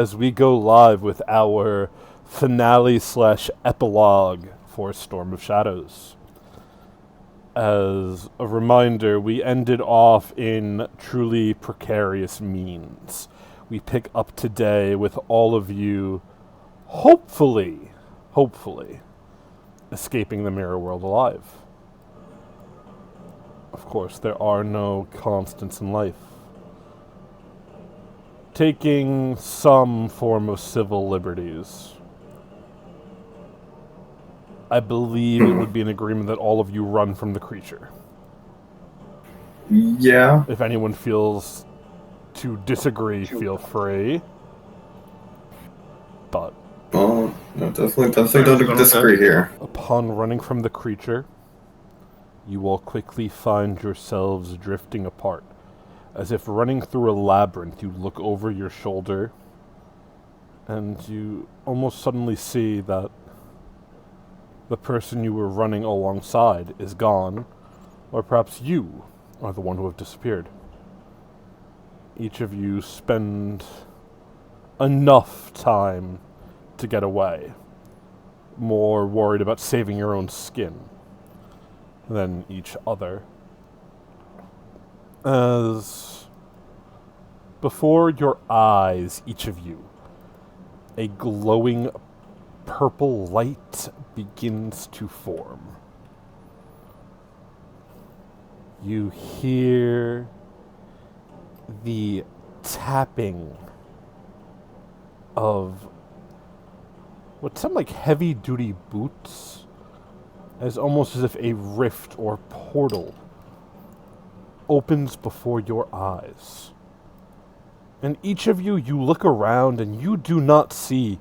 as we go live with our finale/epilogue for Storm of Shadows. As a reminder, we ended off in truly precarious means. We pick up today with all of you, hopefully, escaping the mirror world alive. Of course, there are no constants in life. Taking some form of civil liberties. I believe it would be an agreement that all of you run from the creature. Yeah. If anyone feels to disagree, feel free. But No, definitely don't disagree here. Upon running from the creature, you will quickly find yourselves drifting apart. As if running through a labyrinth, you look over your shoulder, and you almost suddenly see that the person you were running alongside is gone, or perhaps you are the one who have disappeared. Each of you spend enough time to get away, more worried about saving your own skin than each other. As before your eyes, each of you, a glowing purple light begins to form. You hear the tapping of what sound like heavy-duty boots, as almost as if a rift or portal opens before your eyes. And each of you, you look around and you do not see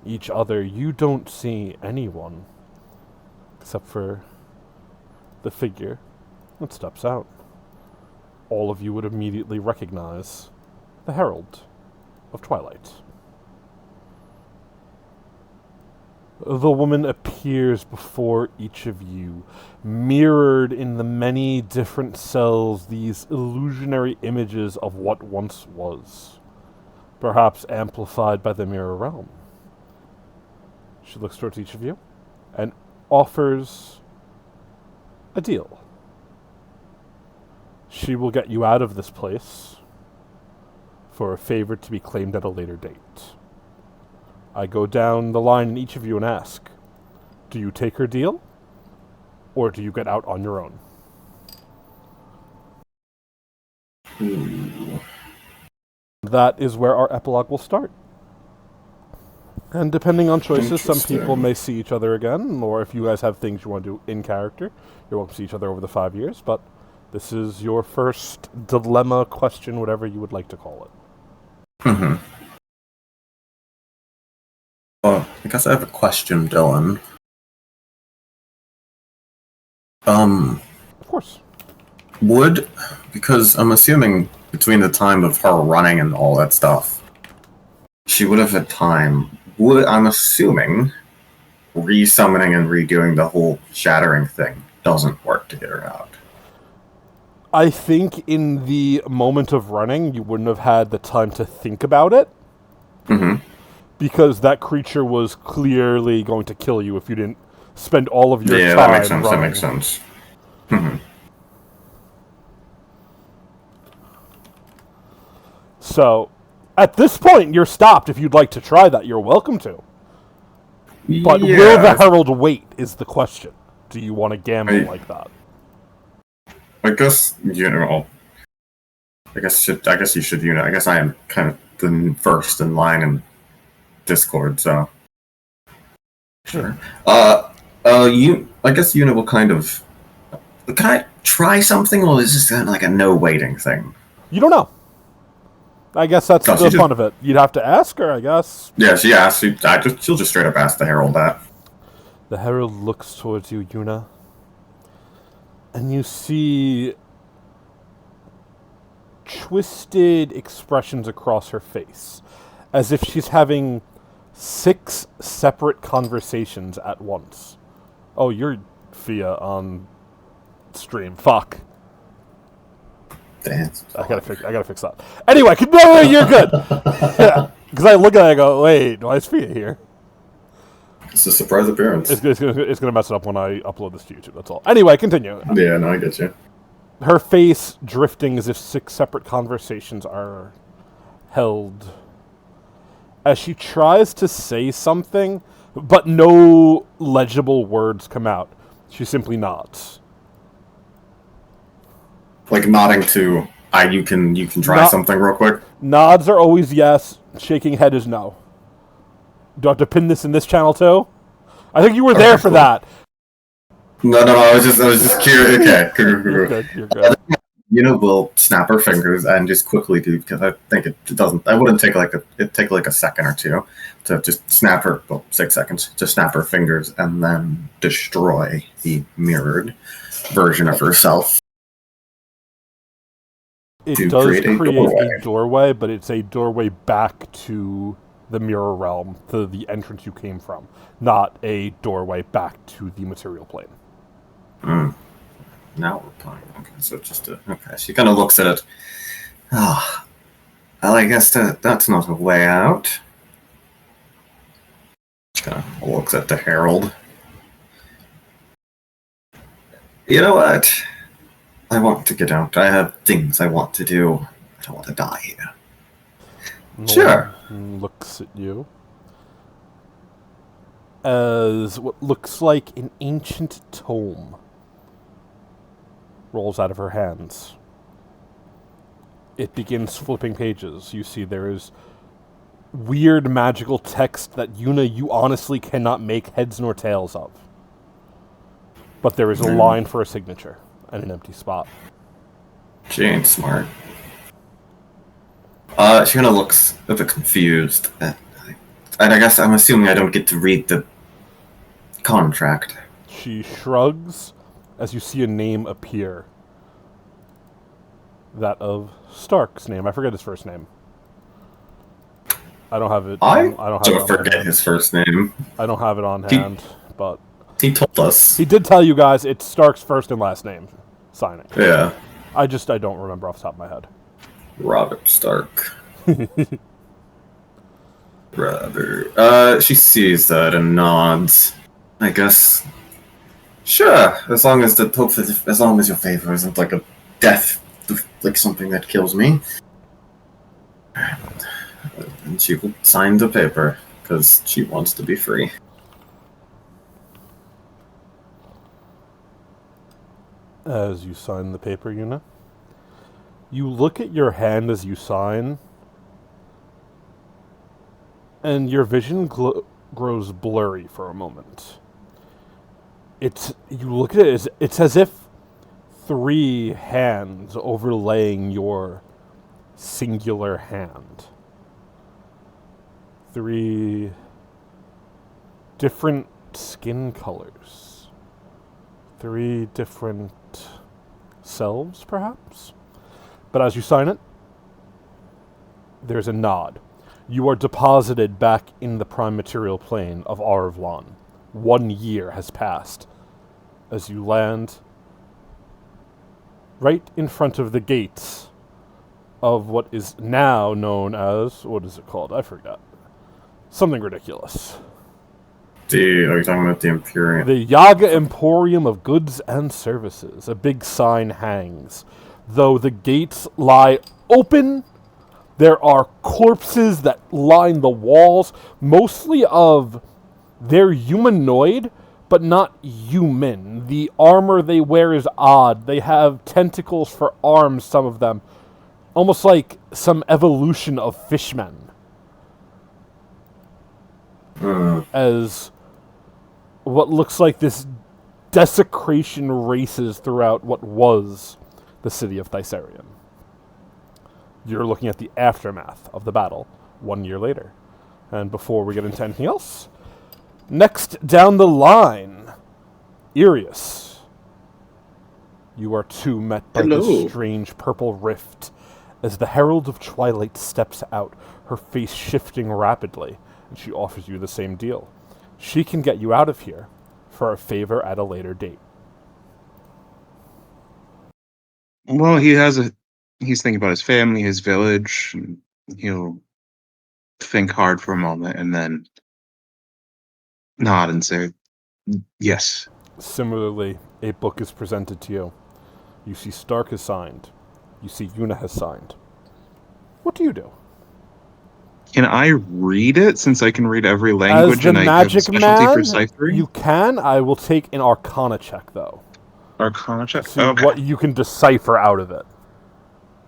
each other. You don't see anyone. Except for the figure that steps out. All of you would immediately recognize the Herald of Twilight. The woman appears before each of you, mirrored in the many different cells, these illusionary images of what once was, perhaps amplified by the mirror realm. She looks towards each of you and offers a deal. She will get you out of this place for a favor to be claimed at a later date. I go down the line in each of you and ask, do you take her deal, or do you get out on your own? That is where our epilogue will start. And depending on choices, some people may see each other again, or if you guys have things you want to do in character, you're welcome to see each other over the 5 years, but this is your first dilemma, question, whatever you would like to call it. Mm-hmm. Well, I guess I have a question, Dylan. Of course. Because I'm assuming between the time of her running and all that stuff, she would have had time. I'm assuming resummoning and redoing the whole shattering thing doesn't work to get her out. I think in the moment of running, you wouldn't have had the time to think about it. Mm-hmm. Because that creature was clearly going to kill you if you didn't spend all of your time running. That makes sense. Mm-hmm. So, at this point, you're stopped. If you'd like to try that, you're welcome to. But will the Herald wait, is the question. Do you want to gamble like that? I guess, I guess you should, I guess I am kind of the first in line in Discord, so sure. I guess Una will kind of. Can I try something, or is this kind of like a no waiting thing? You don't know. I guess that's the fun of it. You'd have to ask her, I guess. Yeah, she asks. She'll just straight up ask the Herald that. The Herald looks towards you, Una, and you see twisted expressions across her face, as if she's having 6 separate conversations at once. Oh, you're Fia on stream. Fuck. Damn. I gotta fix that. Anyway, no, you're good. Yeah. Because I look at it, I go, wait, why is Fia here? It's a surprise appearance. It's gonna mess it up when I upload this to YouTube. That's all. Anyway, continue. Yeah, no, I get you. Her face drifting as if 6 separate conversations are held. As she tries to say something, but no legible words come out. She simply nods. Like nodding to, you can try something real quick. Nods are always yes. Shaking head is no. Do I have to pin this in this channel too? I think you were there for that. No, I was just curious. Okay, You're good. Will snap her fingers and just quickly do, because I think it doesn't. I wouldn't take it'd take like a second or two to just snap her. Well, 6 seconds to snap her fingers and then destroy the mirrored version of herself. It does create a doorway, but it's a doorway back to the mirror realm, to the entrance you came from, not a doorway back to the material plane. Now we're playing. Okay, so just okay. She kind of looks at it. Ah, well, I guess that's not a way out. She kind of looks at the herald. You know what? I want to get out. I have things I want to do. I don't want to die here. Sure. Looks at you as what looks like an ancient tome rolls out of her hands. It begins flipping pages. You see there is weird magical text that Yuna, you honestly cannot make heads nor tails of. But there is a line for a signature and an empty spot. She ain't smart. She kind of looks a bit confused. And I guess I'm assuming I don't get to read the contract. She shrugs as you see a name appear. That of Stark's name. I forget his first name. I don't have it. I don't forget his first name. I don't have it on hand, but he told us. He did tell you guys it's Stark's first and last name signing. Yeah. I don't remember off the top of my head. Robert Stark. Robert. She sees that and nods. I guess. Sure, as long as your favor isn't like a death, like something that kills me. And she will sign the paper because she wants to be free. As you sign the paper, Yuna, you look at your hand as you sign, and your vision grows blurry for a moment. You look at it, it's as if 3 hands overlaying your singular hand. 3 different skin colors. 3 different selves, perhaps? But as you sign it, there's a nod. You are deposited back in the prime material plane of Arvlon. 1 year has passed as you land right in front of the gates of what is now known as, what is it called? I forgot. Something ridiculous. Are you talking about the Emporium? The Yaga Emporium of Goods and Services. A big sign hangs. Though the gates lie open, there are corpses that line the walls, mostly of they're humanoid, but not human. The armor they wear is odd. They have tentacles for arms, some of them. Almost like some evolution of fishmen. As what looks like this desecration races throughout what was the city of Thysarion. You're looking at the aftermath of the battle 1 year later. And before we get into anything else, next down the line, Irius. You are two met by this strange purple rift as the Herald of Twilight steps out, her face shifting rapidly, and she offers you the same deal. She can get you out of here for a favor at a later date. Well, he's thinking about his family, his village, and he'll think hard for a moment and then nod and say, yes. Similarly, a book is presented to you. You see Stark has signed. You see Yuna has signed. What do you do? Can I read it since I can read every As language the and I have a magic specialty for man, ciphering? you can. I will take an Arcana check, though. Arcana check? See Okay. what you can decipher out of it.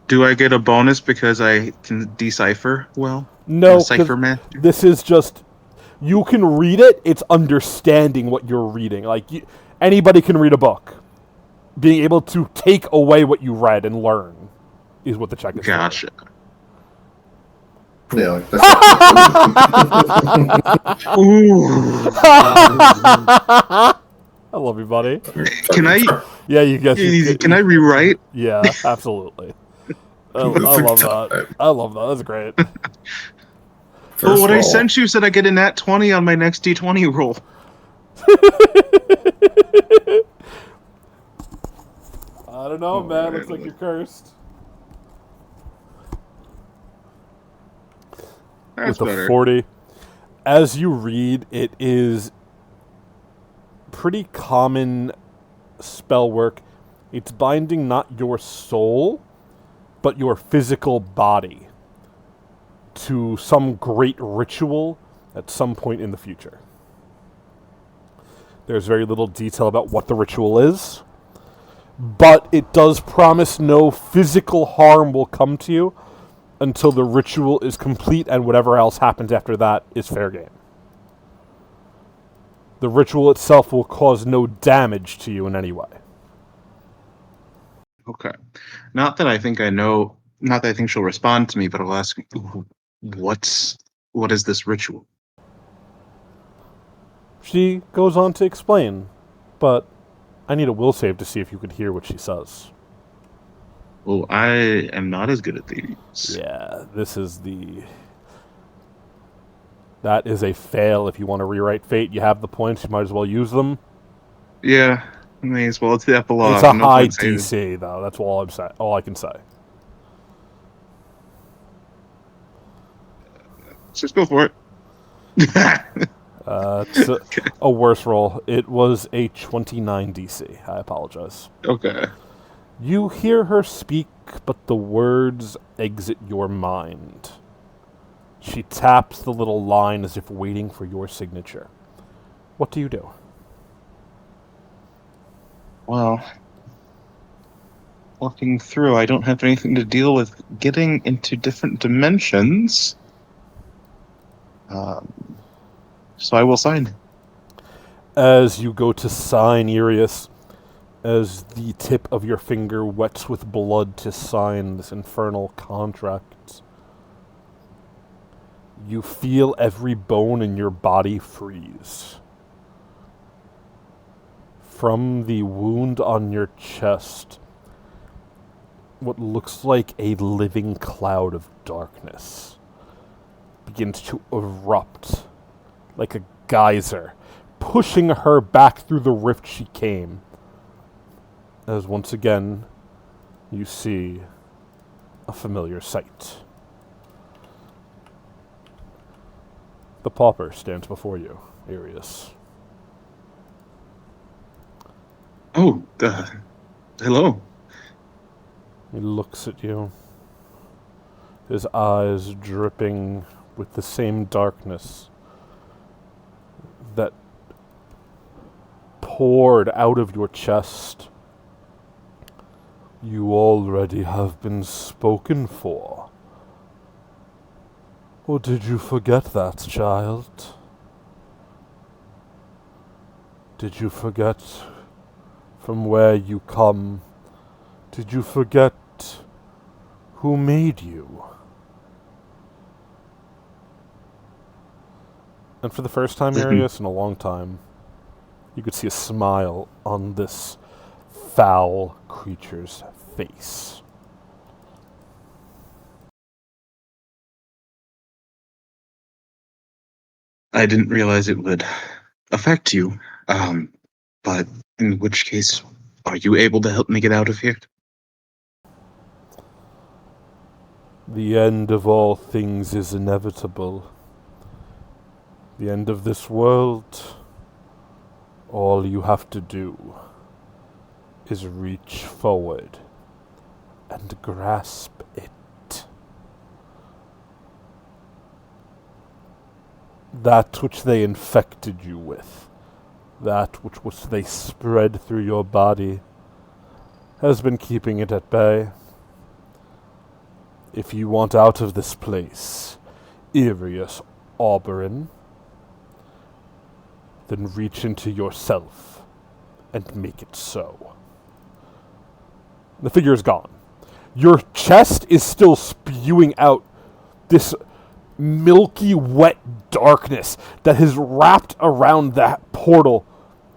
Do I get a bonus because I can decipher well? No, Cipher because master? this is just... You can read it, it's understanding what you're reading. Like, anybody can read a book. Being able to take away what you read and learn is what the check is Gotcha. Yeah, like that's Ooh. I love you, buddy. Can I? Yeah, you guess. Can I rewrite? Yeah, absolutely. I love that. I love that. That's great. Well, what I sent you said I get a nat 20 on my next D20 roll. I don't know, man. Looks like you're cursed. That's With a better. 40. As you read, it is pretty common spell work. It's binding not your soul, but your physical body to some great ritual at some point in the future. There's very little detail about what the ritual is, but it does promise no physical harm will come to you until the ritual is complete, and whatever else happens after that is fair game. The ritual itself will cause no damage to you in any way. Okay. Not that I think I know. Not that I think she'll respond to me, but I'll ask, what is this ritual? She goes on to explain, but I need a will save to see if you could hear what she says. Well, I am not as good at these. Yeah, that is a fail. If you want to rewrite fate, you have the points, you might as well use them. Yeah, may as well. It's the epilogue. It's a no high point saving. DC, though. That's all I can say. Just go for it. It's a worse roll. It was a 29 DC. I apologize. Okay. You hear her speak, but the words exit your mind. She taps the little line as if waiting for your signature. What do you do? Well, walking through, I don't have anything to deal with getting into different dimensions. So I will sign. As you go to sign, Irius, as the tip of your finger wets with blood to sign this infernal contract, you feel every bone in your body freeze. From the wound on your chest, what looks like a living cloud of darkness begins to erupt like a geyser, pushing her back through the rift she came. As once again, you see a familiar sight. The pauper stands before you, Irius. Oh, hello. He looks at you, his eyes dripping with the same darkness that poured out of your chest. You already have been spoken for. Or did you forget that, child? Did you forget from where you come? Did you forget who made you? And for the first time, Arius, in a long time, you could see a smile on this foul creature's face. I didn't realize it would affect you. But in which case, are you able to help me get out of here? The end of all things is inevitable. The end of this world, all you have to do is reach forward and grasp it. That which they infected you with, that which they spread through your body, has been keeping it at bay. If you want out of this place, Irius Auberon, then reach into yourself and make it so. The figure is gone. Your chest is still spewing out this milky, wet darkness that has wrapped around that portal,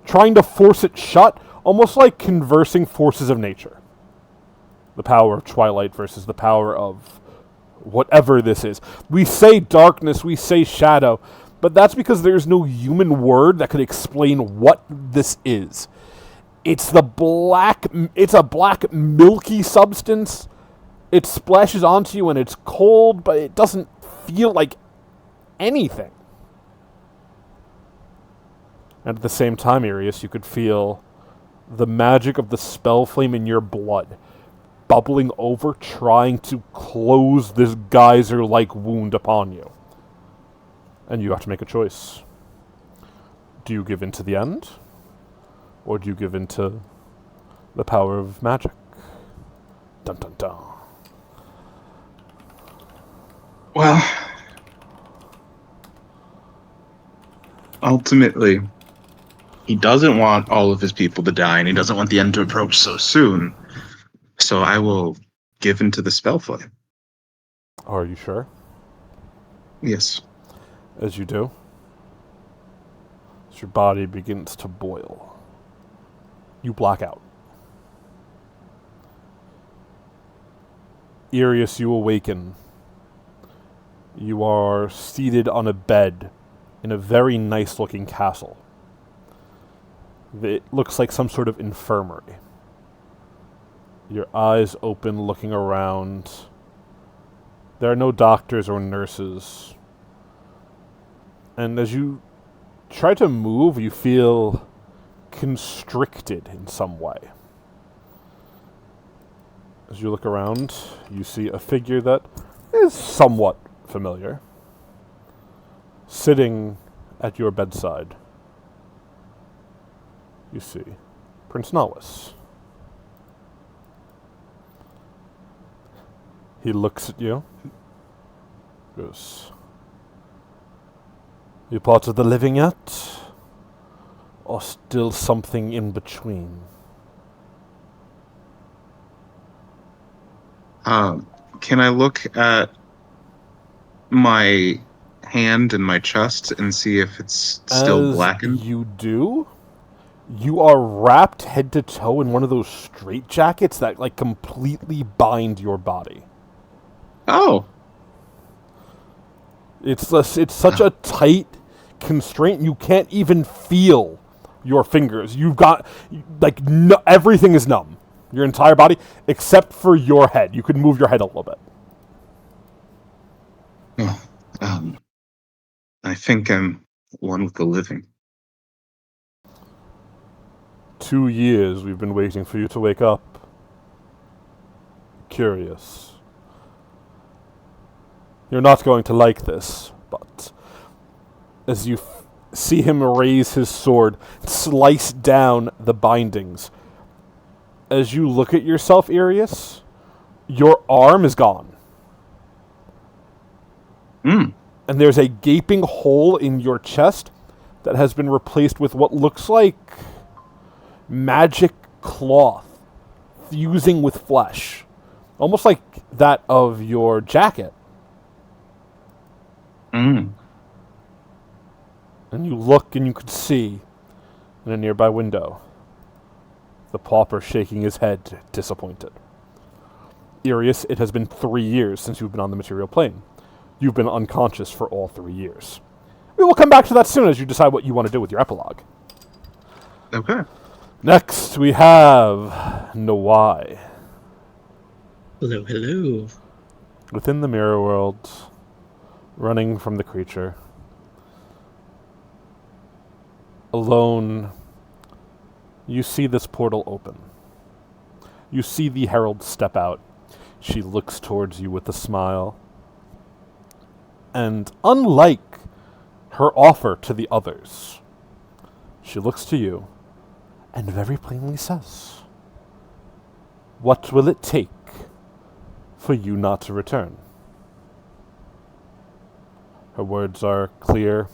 trying to force it shut, almost like conversing forces of nature. The power of twilight versus the power of whatever this is. We say darkness, we say shadow, but that's because there's no human word that could explain what this is. It's a black milky substance. It splashes onto you and it's cold, but it doesn't feel like anything. And at the same time, Irius, you could feel the magic of the spell flame in your blood bubbling over, trying to close this geyser-like wound upon you. And you have to make a choice. Do you give in to the end? Or do you give in to the power of magic? Dun dun dun. Well, ultimately, he doesn't want all of his people to die, and he doesn't want the end to approach so soon. So I will give in to the spell flame. Are you sure? Yes. As you do, as your body begins to boil, you black out. Irius, you awaken. You are seated on a bed in a very nice-looking castle. It looks like some sort of infirmary. Your eyes open, looking around. There are no doctors or nurses. And as you try to move, you feel constricted in some way. As you look around, you see a figure that is somewhat familiar, sitting at your bedside. You see Prince Nallis. He looks at you, goes, "You part of the living yet? Or still something in between?" Can I look at my hand and my chest and see if it's still blackened? You do. You are wrapped head to toe in one of those straitjackets that like completely bind your body. Oh. It's such a tight constraint you can't even feel your fingers. You've got like everything is numb. Your entire body except for your head. You can move your head a little bit. I think I'm one with the living. 2 years we've been waiting for you to wake up. Curious. You're not going to like this, but as you see him raise his sword, slice down the bindings, as you look at yourself, Irius, your arm is gone. And there's a gaping hole in your chest that has been replaced with what looks like magic cloth fusing with flesh. Almost like that of your jacket. And you look and you could see in a nearby window the pauper shaking his head, disappointed. Irius, it has been 3 years since you've been on the material plane. You've been unconscious for all 3 years. We will come back to that soon as you decide what you want to do with your epilogue. Okay. Next, we have Nawai. Hello, hello. Within the mirror world, running from the creature, alone, you see this portal open. You see the herald step out. She looks towards you with a smile. And unlike her offer to the others, she looks to you and very plainly says, "What will it take for you not to return?" Her words are clear.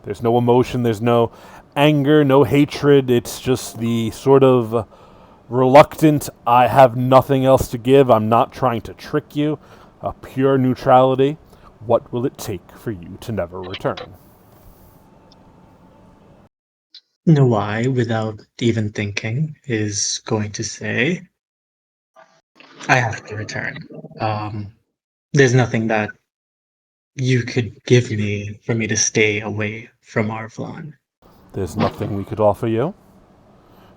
There's no emotion, there's no anger, no hatred. It's just the sort of reluctant, I have nothing else to give, I'm not trying to trick you, a pure neutrality. What will it take for you to never return? Nawai, without even thinking, is going to say, I have to return. There's nothing that you could give me for me to stay away from Arvlon. There's nothing we could offer you.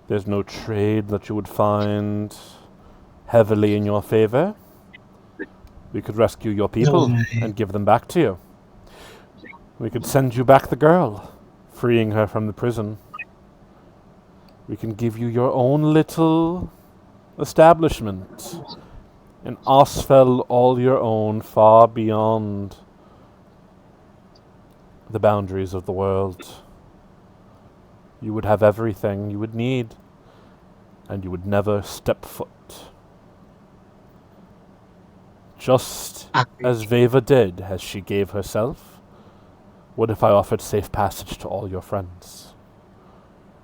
There's no trade that you would find heavily in your favor. We could rescue your people and give them back to you. We could send you back the girl, freeing her from the prison. We can give you your own little establishment. An Osfell all your own, far beyond the boundaries of the world. You would have everything you would need, and you would never step foot. Just as Veva did, as she gave herself. What if I offered safe passage to all your friends?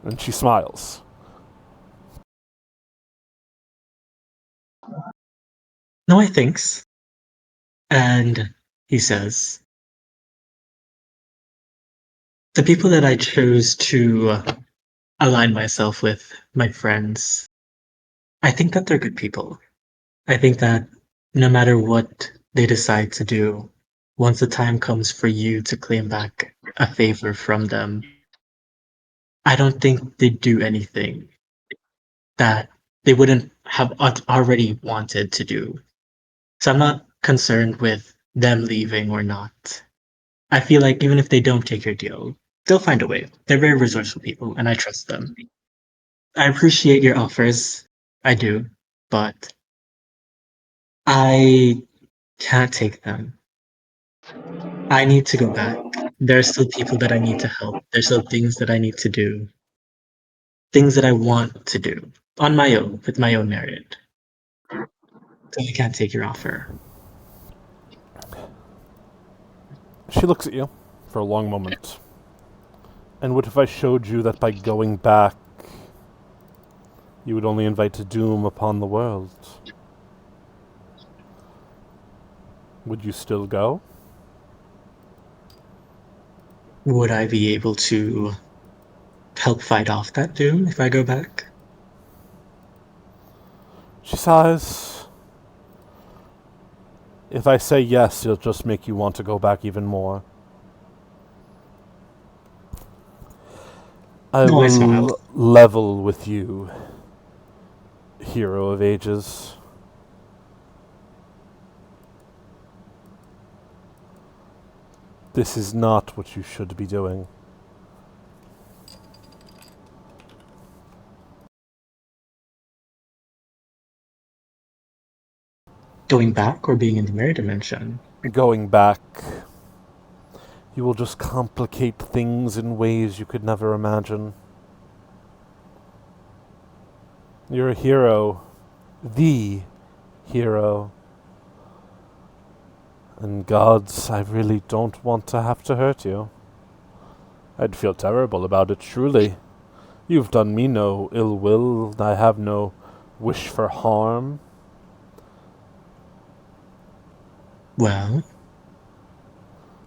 And she smiles. Nawai thinks, and he says, the people that I chose to align myself with, my friends, I think that they're good people. I think that no matter what they decide to do, once the time comes for you to claim back a favor from them, I don't think they'd do anything that they wouldn't have already wanted to do. So I'm not concerned with them leaving or not. I feel like even if they don't take your deal, they'll find a way. They're very resourceful people, and I trust them. I appreciate your offers. I do. But I can't take them. I need to go back. There are still people that I need to help. There's still things that I need to do. Things that I want to do on my own, with my own merit. So I can't take your offer. She looks at you for a long moment. And what if I showed you that by going back, you would only invite doom upon the world? Would you still go? Would I be able to help fight off that doom if I go back? She sighs. If I say yes, it'll just make you want to go back even more. I No, I will smiled. level with you, hero of ages. This is not what you should be doing. Going back or being in the mirror dimension? Going back, you will just complicate things in ways you could never imagine. You're a hero. The hero. And gods, I really don't want to have to hurt you. I'd feel terrible about it, truly. You've done me no ill will. I have no wish for harm. Well,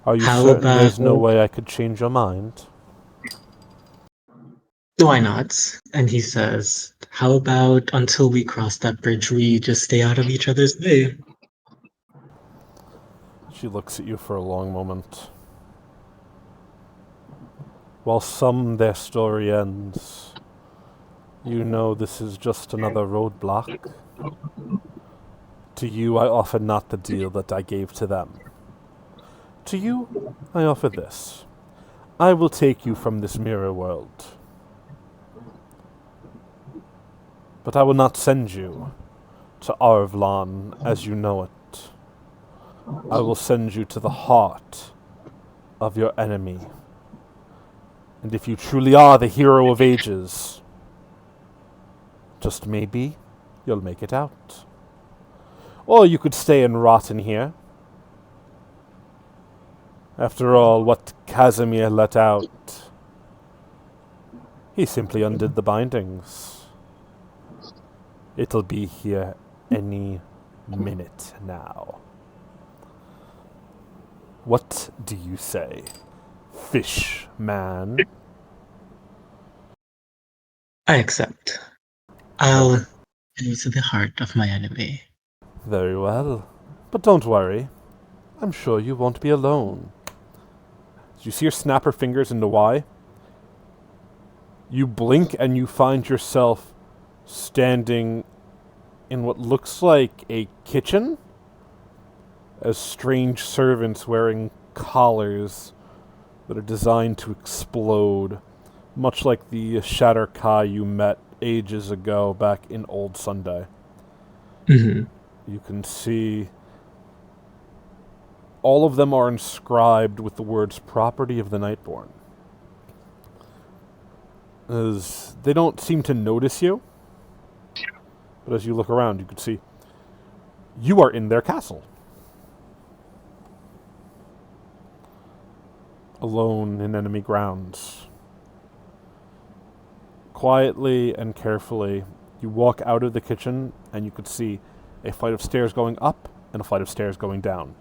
Are you how certain there's no about... way I could change your mind? Why not? And he says, how about until we cross that bridge, we just stay out of each other's way? She looks at you for a long moment. While some their story ends, you know this is just another roadblock. To you, I offer not the deal that I gave to them. To you, I offer this. I will take you from this mirror world. But I will not send you to Arvlon as you know it. I will send you to the heart of your enemy. And if you truly are the hero of ages, just maybe you'll make it out. Or you could stay and rot in here. After all, what Casimir let out, he simply undid the bindings. It'll be here any minute now. What do you say, fish man? I accept. I'll go to the heart of my enemy. Very well. But don't worry. I'm sure you won't be alone. Did you see her snap her fingers into Y? You blink and you find yourself standing in what looks like a kitchen, as strange servants wearing collars that are designed to explode, much like the Shatter Kai you met ages ago back in Old Sunday. Mm-hmm. You can see all of them are inscribed with the words property of the Nightborn. As they don't seem to notice you, but as you look around, you can see you are in their castle. Alone in enemy grounds. Quietly and carefully, you walk out of the kitchen and you could see a flight of stairs going up and a flight of stairs going down.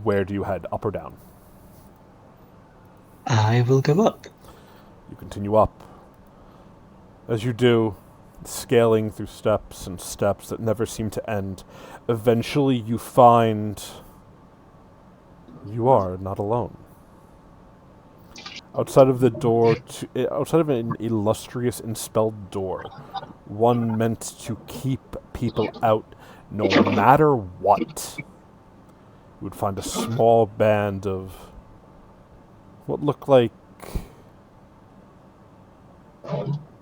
Where do you head, up or down? I will go up. You continue up. As you do, scaling through steps and steps that never seem to end, eventually you find you are not alone. Outside of the door, outside of an illustrious and spelled door, one meant to keep people out no matter what, you would find a small band of what look like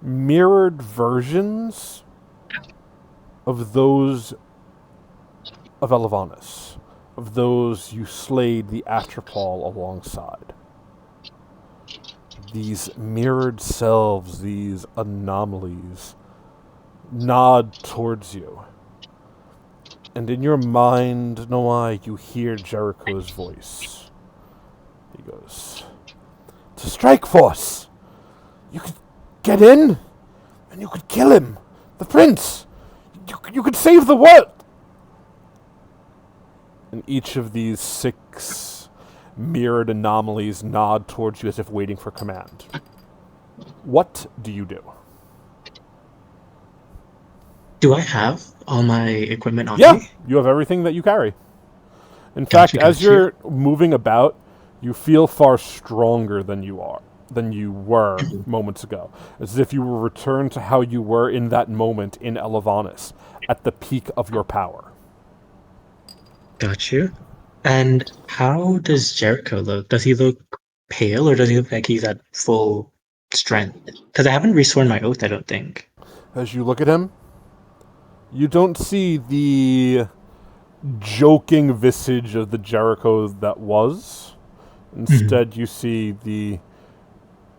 mirrored versions of those of Elavanis, of those you slayed the Atropol alongside. These mirrored selves, these anomalies, nod towards you. And in your mind, Noai, you hear Jericho's voice. He goes, "To Strike Force! You could get in, and you could kill him! The prince! You could save the world!" And each of these 6 mirrored anomalies nod towards you as if waiting for command. What do you do? Do I have all my equipment on Yeah, me? you have everything that you carry. In Gotcha, fact, as gotcha. you're moving about, you feel far stronger than you were moments ago. As if you were returned to how you were in that moment in Elavanis, at the peak of your power. Got you. And how does Jericho look? Does he look pale, or does he look like he's at full strength? Because I haven't resworn my oath, I don't think. As you look at him, you don't see the joking visage of the Jericho that was. Instead, you see the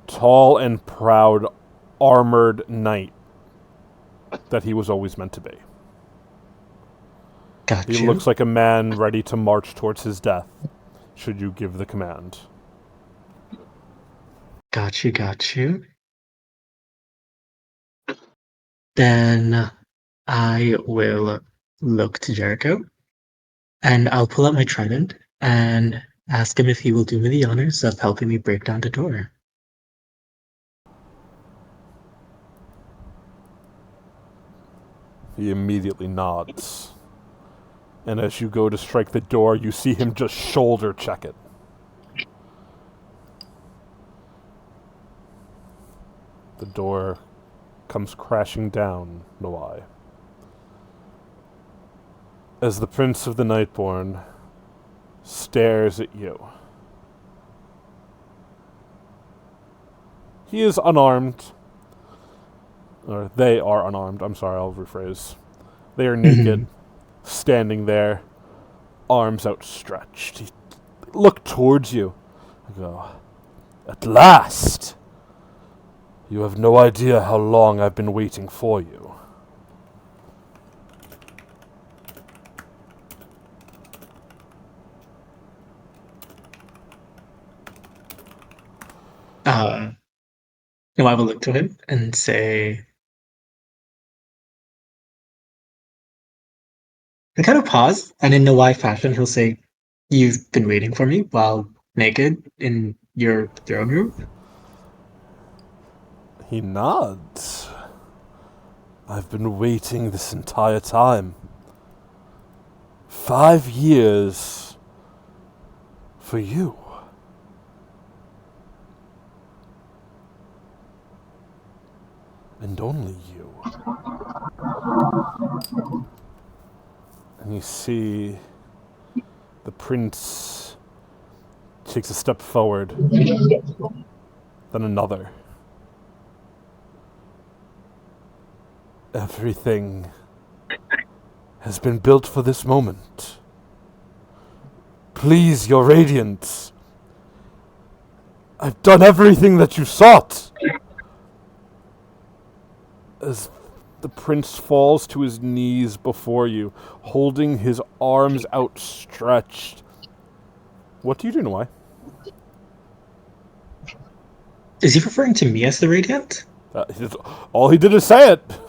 tall and proud armored knight that he was always meant to be. Got He you. looks like a man ready to march towards his death, should you give the command. Got you, got you. Then I will look to Jericho, and I'll pull out my trident and ask him if he will do me the honors of helping me break down the door. He immediately nods. And as you go to strike the door, you see him just shoulder check it. The door comes crashing down, Noai. as the Prince of the Nightborn stares at you. He is unarmed. Or they are unarmed. I'm sorry, I'll rephrase. They are naked, standing there, arms outstretched. He look towards you. I go, "At last! You have no idea how long I've been waiting for you." I will look to him and say, and kind of pause, and in no why fashion, he'll say, "You've been waiting for me while naked in your throne room?" He nods. "I've been waiting this entire time. 5 years for you." And only you. And you see the prince takes a step forward, then another. "Everything has been built for this moment. Please, your radiance. I've done everything that you sought." As the prince falls to his knees before you, holding his arms outstretched. What do you do, Nwai? Is he referring to me as the Radiant? All he did is say it.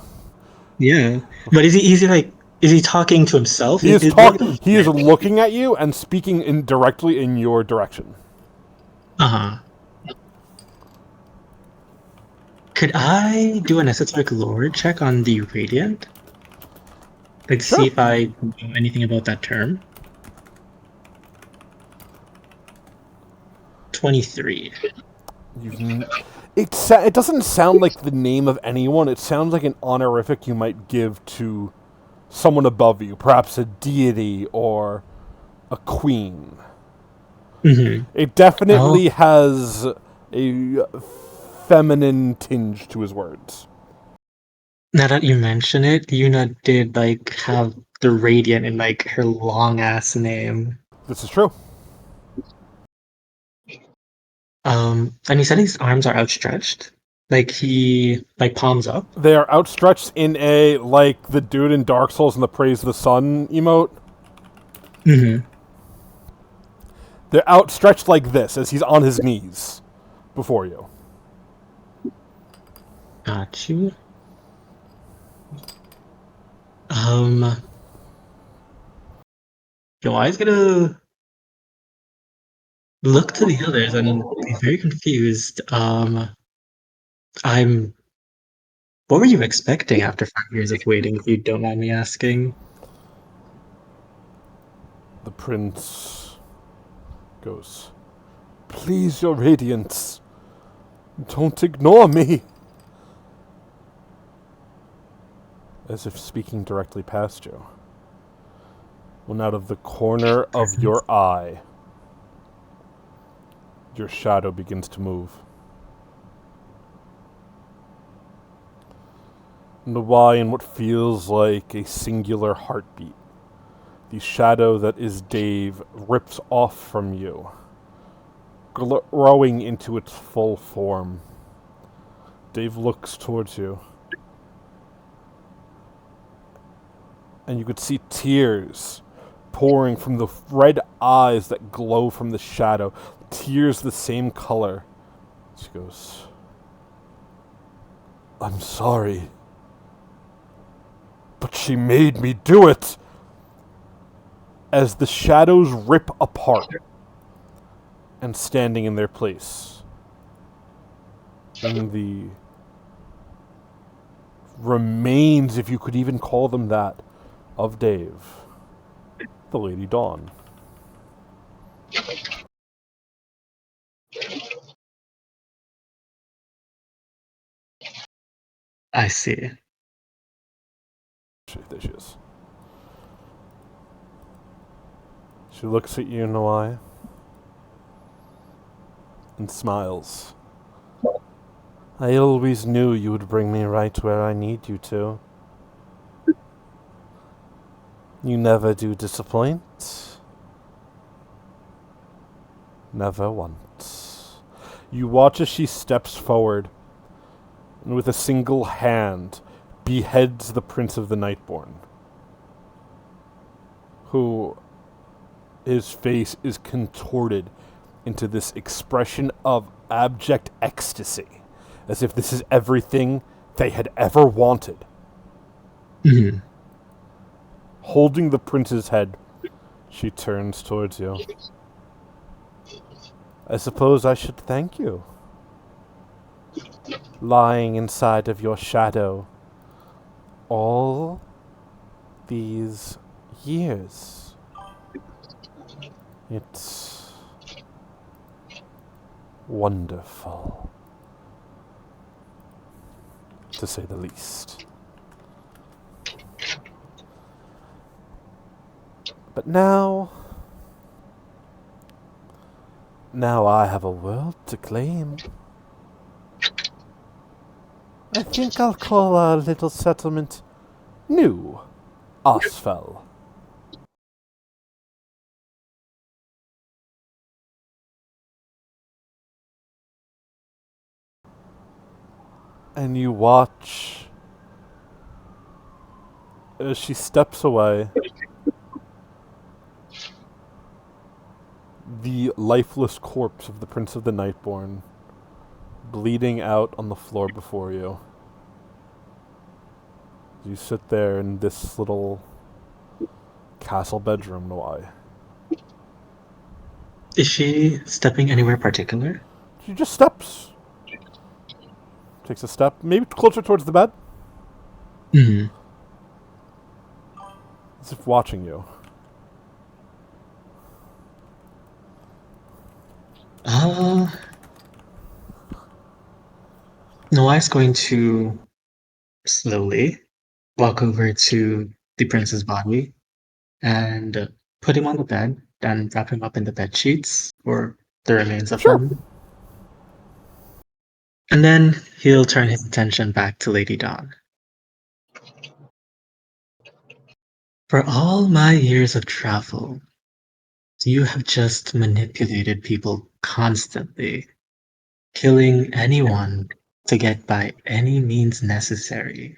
Yeah. But is he talking to himself? He is looking at you and speaking directly in your direction. Uh-huh. Could I do an esoteric lore check on the Radiant? Like, Sure. see if I know anything about that term? 23. It doesn't sound like the name of anyone. It sounds like an honorific you might give to someone above you, perhaps a deity or a queen. Mm-hmm. It definitely has a feminine tinge to his words. Now that you mention it, Yuna did, like, have the Radiant in, like, her long-ass name. This is true. And he said his arms are outstretched. Like, palms up. They are outstretched in a, like, the dude in Dark Souls in the Praise of the Sun emote. Mm-hmm. They're outstretched like this, as he's on his knees before you. Got you. Joai's gonna look to the others and be very confused. I'm. What were you expecting after 5 years of waiting, if you don't mind me asking? The prince goes, "Please, your radiance, don't ignore me." As if speaking directly past you. When out of the corner of your eye, your shadow begins to move. And the why in what feels like a singular heartbeat. The shadow that is Dave rips off from you, growing into its full form. Dave looks towards you, and you could see tears pouring from the red eyes that glow from the shadow. Tears the same color. She goes, "I'm sorry, but she made me do it." As the shadows rip apart and standing in their place, in the remains, if you could even call them that, of Dave, the Lady Dawn. I see. There she is. She looks at you, Noai, and smiles. I always knew you would bring me right where I need you to. You never do disappoint. Never once. You watch as she steps forward, and with a single hand beheads the Prince of the Nightborn, who his face is contorted into this expression of abject ecstasy, as if this is everything they had ever wanted. Mhm. Holding the prince's head, she turns towards you. I suppose I should thank you. Lying inside of your shadow all these years. It's wonderful, to say the least. But now I have a world to claim. I think I'll call our little settlement New Osfell. And you watch as she steps away. The lifeless corpse of the Prince of the Nightborn bleeding out on the floor before you. You sit there in this little castle bedroom, Noai. Is she stepping anywhere particular? She just steps. Takes a step, maybe closer towards the bed, Hmm. as if watching you. Noai's going to slowly walk over to the prince's body and put him on the bed and wrap him up in the bed sheets for the remains of Sure. them. And then he'll turn his attention back to Lady Dawn. For all my years of travel, you have just manipulated people constantly, killing anyone to get by any means necessary.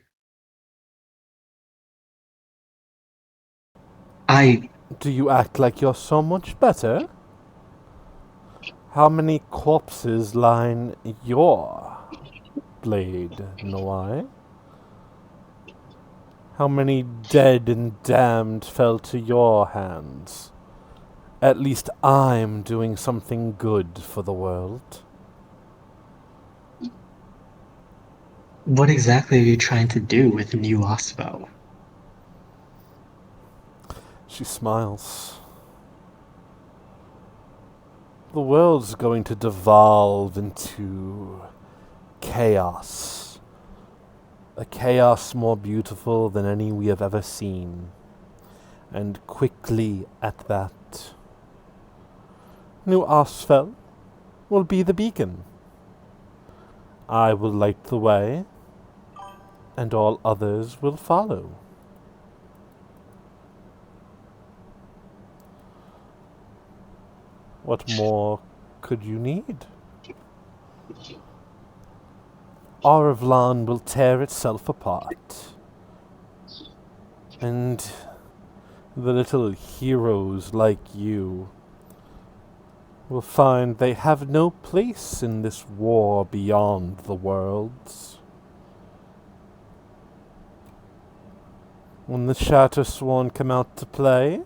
I Do you act like you're so much better? How many corpses line your blade, Noai? How many dead and damned fell to your hands? At least I'm doing something good for the world. What exactly are you trying to do with New Ospo? She smiles. The world's going to devolve into chaos. A chaos more beautiful than any we have ever seen. And quickly at that. New Osfell will be the beacon. I will light the way, and all others will follow. What more could you need? Arvlan will tear itself apart, and the little heroes like you will find they have no place in this war beyond the worlds. When the Shattersworn come out to play,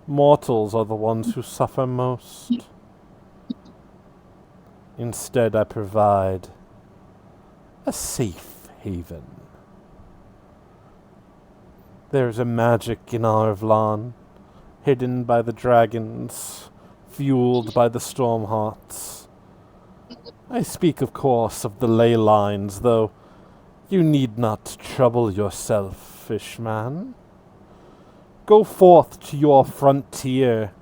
mortals are the ones who suffer most. Instead, I provide a safe haven. There's a magic in Arvlan, hidden by the dragons, fueled by the Stormhearts. I speak, of course, of the ley lines, though you need not trouble yourself, Fishman. Go forth to your frontier.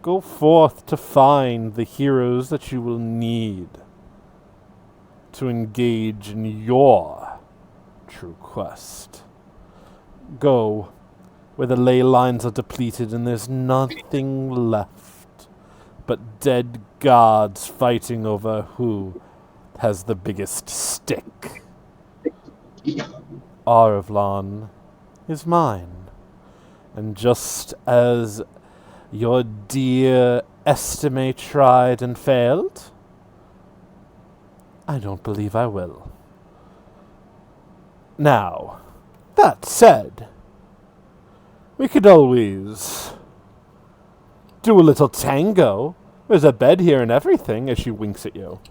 Go forth to find the heroes that you will need to engage in your true quest. Go where the ley lines are depleted and there's nothing left but dead gods fighting over who has the biggest stick. Arvlon is mine. And just as your dear Estime tried and failed, I don't believe I will. Now, that said, we could always do a little tango. There's a bed here and everything, as she winks at you.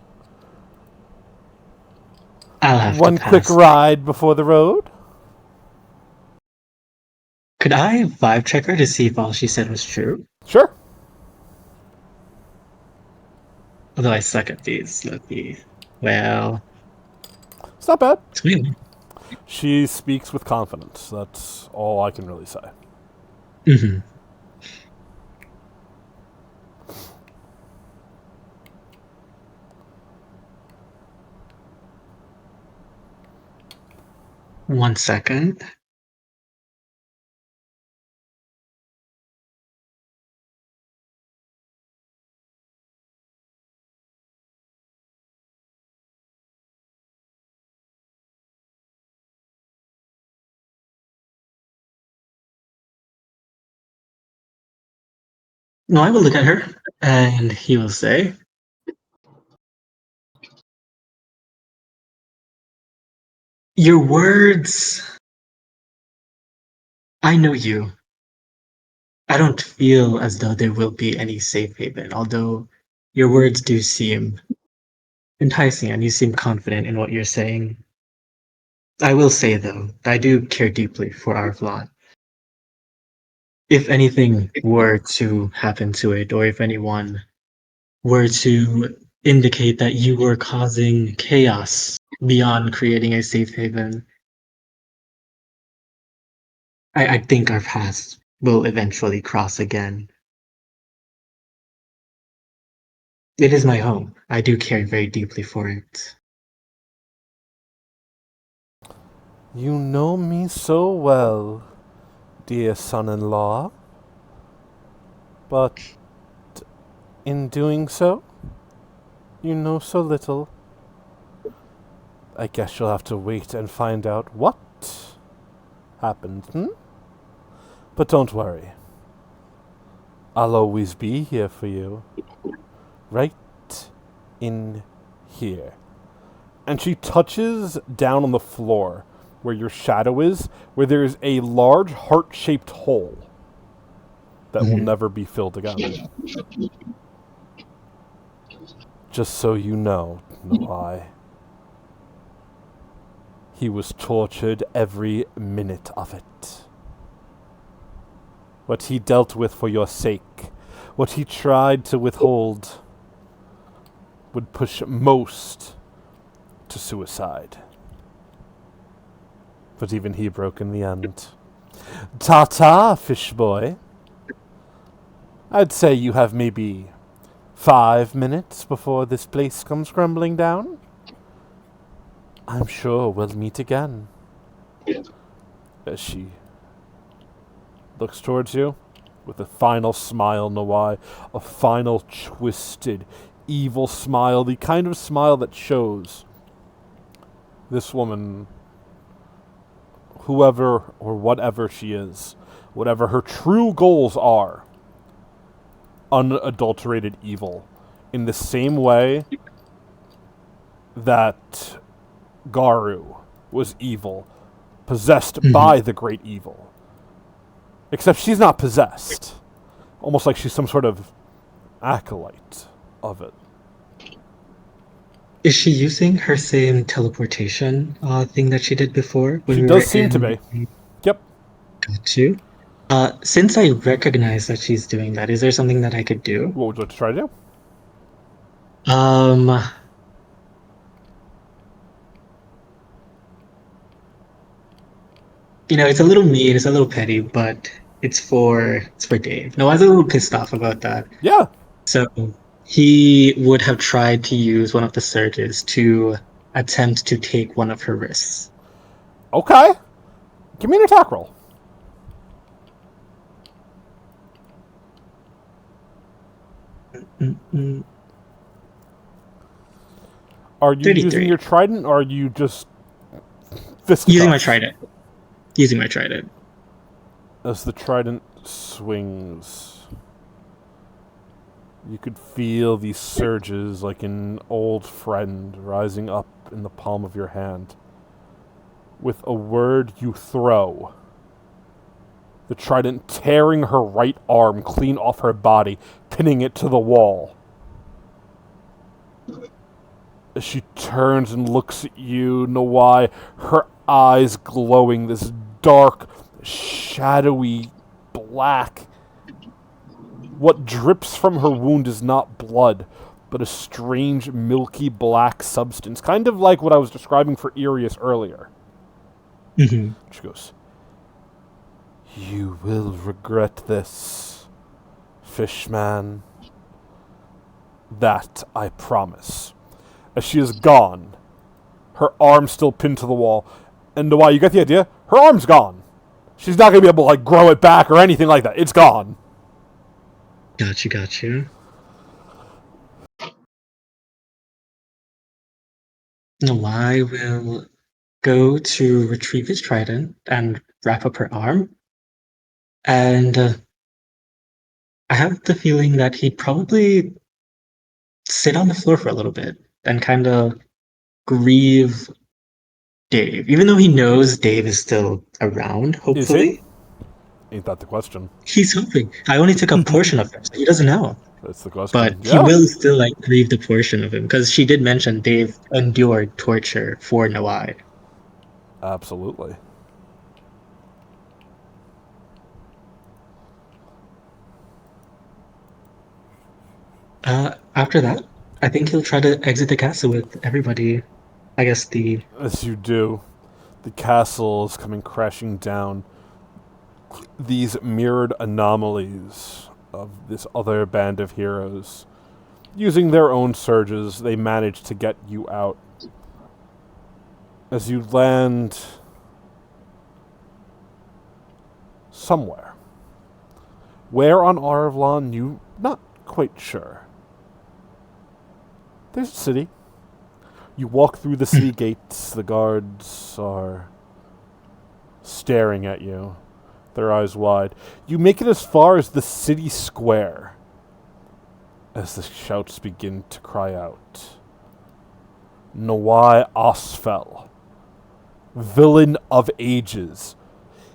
I'll have One to pass. quick ride before the road? Could I vibe check her to see if all she said was true? Sure. Although I suck at these. Let me. Well, It's not bad. sweet. She speaks with confidence. That's all I can really say. Mm-hmm. One second. No, I will look at her, and he will say, "Your words. I know you. I don't feel as though there will be any safe haven, although your words do seem enticing and you seem confident in what you're saying. I will say, though, I do care deeply for Arvlon. If anything were to happen to it, or if anyone were to indicate that you were causing chaos beyond creating a safe haven, I think our paths will eventually cross again. It is my home. I do care very deeply for it." You know me so well, dear son-in-law. But in doing so, you know so little. I guess you'll have to wait and find out what happened, But don't worry. I'll always be here for you. Right in here. And she touches down on the floor where your shadow is, where there is a large heart-shaped hole that will Mhm. never be filled again. Just so you know, Noai. He was tortured every minute of it. What he dealt with for your sake, what he tried to withhold, would push most to suicide. But even he broke in the end. Ta-ta, fish boy. I'd say you have maybe 5 minutes before this place comes crumbling down. I'm sure we'll meet again. As she looks towards you with a final smile, Noai. A final twisted, evil smile. The kind of smile that shows this woman, whoever or whatever she is, whatever her true goals are, unadulterated evil. In the same way that Garu was evil, possessed by the great evil. Except she's not possessed. Almost like she's some sort of acolyte of it. Is she using her same teleportation thing that she did before? When She we does were seem to be. Yep. Got you. Since I recognize that she's doing that, is there something that I could do? What would you like to try to do? You know, it's a little mean, it's a little petty, but It's for Dave. Noah's a little pissed off about that. Yeah. So he would have tried to use one of the surges to attempt to take one of her wrists. Okay. Give me an attack roll. Mm-mm. Are you 33. using your trident, or are you just fisticuffs? Using my trident. Using my trident. As the trident swings, you could feel these surges like an old friend rising up in the palm of your hand. With a word you throw, the trident tearing her right arm clean off her body, pinning it to the wall. As she turns and looks at you, Nawai, her eyes glowing this dark, shadowy black. What drips from her wound is not blood, but a strange, milky black substance, kind of like what I was describing for Irius earlier. Mm-hmm. She goes, "You will regret this, Fishman. That I promise." As she is gone, her arm still pinned to the wall. And why, you get the idea? Her arm's gone. She's not going to be able to, like, grow it back or anything like that. It's gone. Got you. Nawai will go to retrieve his trident and wrap up her arm. And I have the feeling that he'd probably sit on the floor for a little bit and kind of grieve Dave, even though he knows Dave is still around, Is he? hopefully. Ain't that the question? He's hoping. I only took a portion of him, so he doesn't know. That's the question. But he Yeah. will still like grieve the portion of him, because she did mention Dave endured torture for Nawai. Absolutely. After that, I think he'll try to exit the castle with everybody. I guess As you do, the castle is coming crashing down. These mirrored anomalies of this other band of heroes. Using their own surges, they manage to get you out. As you land somewhere. Where on Arvlon, you not quite sure. There's a city. You walk through the city gates. The guards are staring at you, their eyes wide. You make it as far as the city square as the shouts begin to cry out. Nawai Osfel, villain of ages,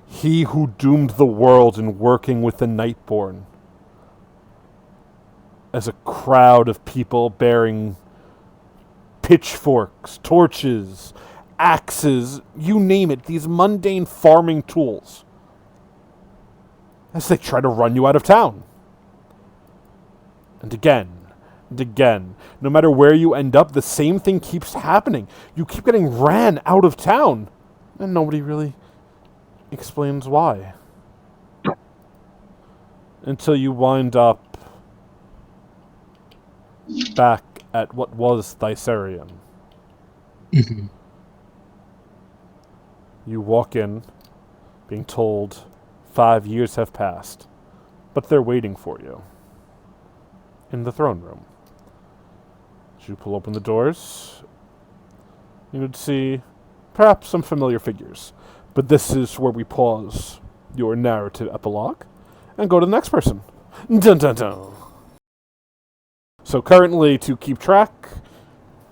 he who doomed the world in working with the Nightborn. As a crowd of people bearing pitchforks, torches, axes, you name it, these mundane farming tools, as they try to run you out of town. And again, no matter where you end up, the same thing keeps happening. You keep getting ran out of town, and nobody really explains why. Until you wind up back at what was Thysarium. Mm-hmm. You walk in, being told 5 years have passed, but they're waiting for you in the throne room. As you pull open the doors, you would see perhaps some familiar figures, but this is where we pause your narrative epilogue and go to the next person. Dun dun dun. So currently, to keep track,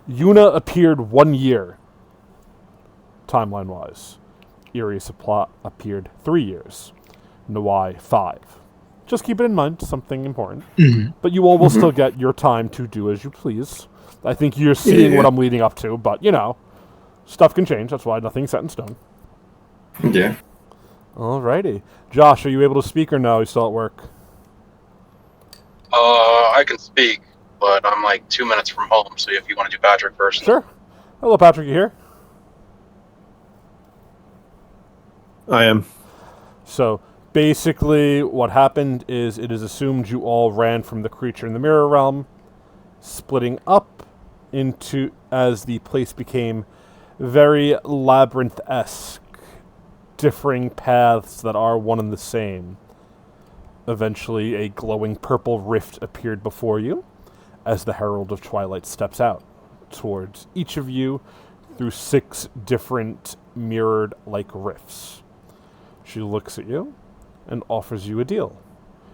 Yuna appeared 1 year, timeline-wise. Irius appeared 3 years. Nawai, 5. Just keep it in mind, something important. Mm-hmm. But you all will still get your time to do as you please. I think you're seeing what I'm leading up to, but, you know, stuff can change. That's why nothing's set in stone. Yeah. Alrighty. Josh, are you able to speak or no? You still at work? I can speak, but I'm like 2 minutes from home, so if you want to do Patrick first. Sure. Hello, Patrick, you here? I am. So, Basically, what happened is it is assumed you all ran from the creature in the mirror realm, splitting up into as the place became very labyrinth-esque, differing paths that are one and the same. Eventually, a glowing purple rift appeared before you as the Herald of Twilight steps out towards each of you through 6 different mirrored-like rifts. She looks at you and offers you a deal.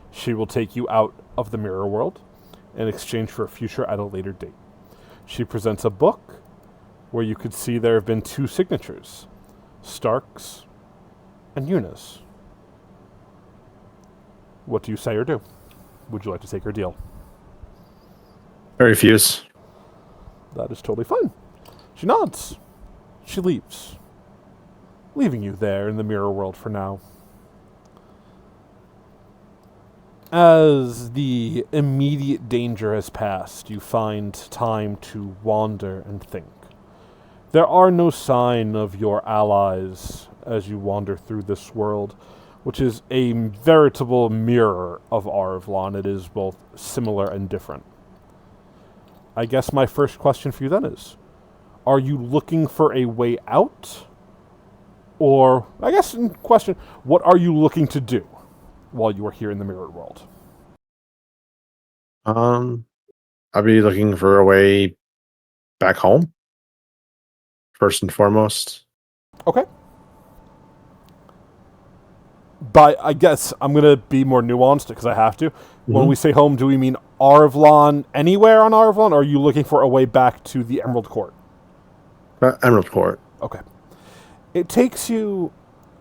She will take you out of the mirror world in exchange for a future at a later date. She presents a book where you could see there have been 2 signatures, Stark's and Yuna's. What do you say or do? Would you like to take her deal? I refuse. That is totally fine. She nods. She leaves, leaving you there in the mirror world for now. As the immediate danger has passed, you find time to wander and think. There are no sign of your allies as you wander through this world, which is a veritable mirror of Arvlon. It is both similar and different. I guess my first question for you then is, are you looking for a way out? Or, I guess in question, what are you looking to do while you are here in the mirror world? I'll be looking for a way back home, first and foremost. Okay. But I guess I'm going to be more nuanced because I have to. When we say home, do we mean Arvlon, anywhere on Arvlon, or are you looking for a way back to the Emerald Court? Emerald Court. Okay. It takes you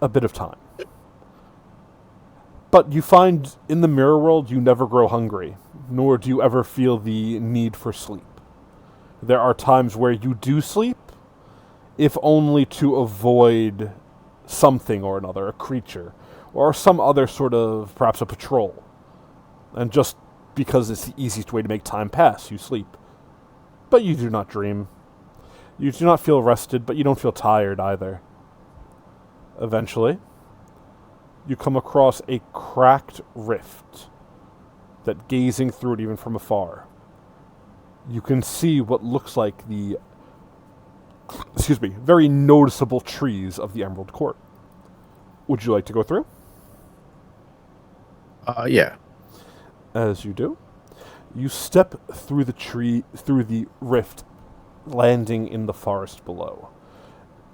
a bit of time. But you find in the mirror world you never grow hungry, nor do you ever feel the need for sleep. There are times where you do sleep, if only to avoid something or another, a creature, or some other sort of, perhaps a patrol. And just because it's the easiest way to make time pass, you sleep. But you do not dream. You do not feel rested, but you don't feel tired either. Eventually, you come across a cracked rift that, gazing through it even from afar, you can see what looks like the, very noticeable trees of the Emerald Court. Would you like to go through? Yeah. As you do, you step through the rift, landing in the forest below.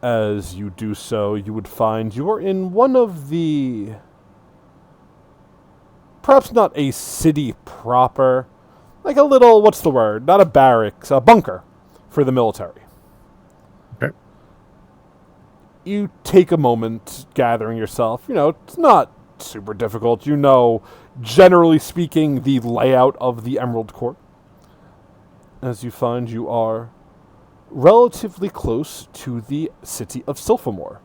As you do so, you would find you are in one of the, perhaps not a city proper, like a little, what's the word? Not a barracks, a bunker for the military. Okay. You take a moment gathering yourself. It's not super difficult. Generally speaking, the layout of the Emerald Court. As you find you are relatively close to the city of Sylphamore,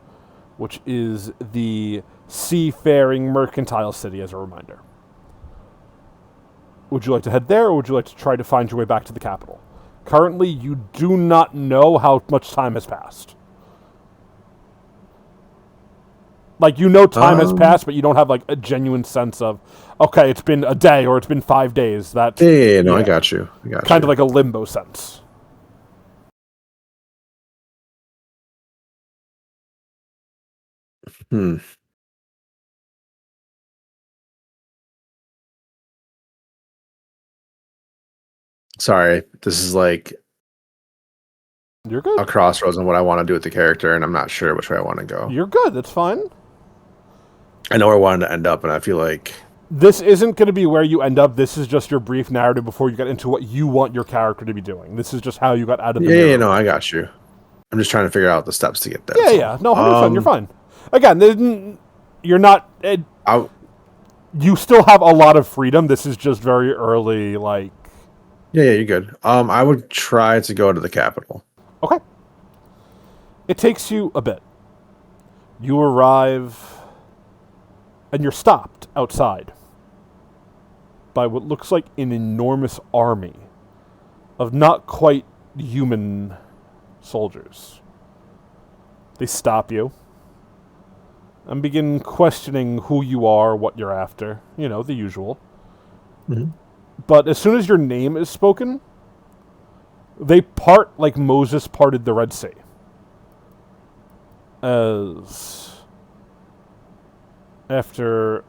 which is the seafaring mercantile city, as a reminder. Would you like to head there, or would you like to try to find your way back to the capital? Currently, you do not know how much time has passed. Time has passed, but you don't have, a genuine sense of, okay, it's been a day, or it's been 5 days. That I got you. Kind of like a limbo sense. Sorry, this is You're good. a crossroads on what I want to do with the character, and I'm not sure which way I want to go. You're good. That's fine. I know where I wanted to end up, and I feel like This isn't going to be where you end up. This is just your brief narrative before you get into what you want your character to be doing. This is just how you got out of the mirror. no, I got you. I'm just trying to figure out the steps to get there. Yeah. No, 100%. You're fine. Again, you're not. You still have a lot of freedom. This is just very early, Yeah, you're good. I would try to go to the capital. Okay. It takes you a bit. You arrive, and you're stopped outside by what looks like an enormous army of not quite human soldiers. They stop you. and begin questioning who you are, what you're after. You know, the usual. Mhm. But as soon as your name is spoken, they part like Moses parted the Red Sea. As after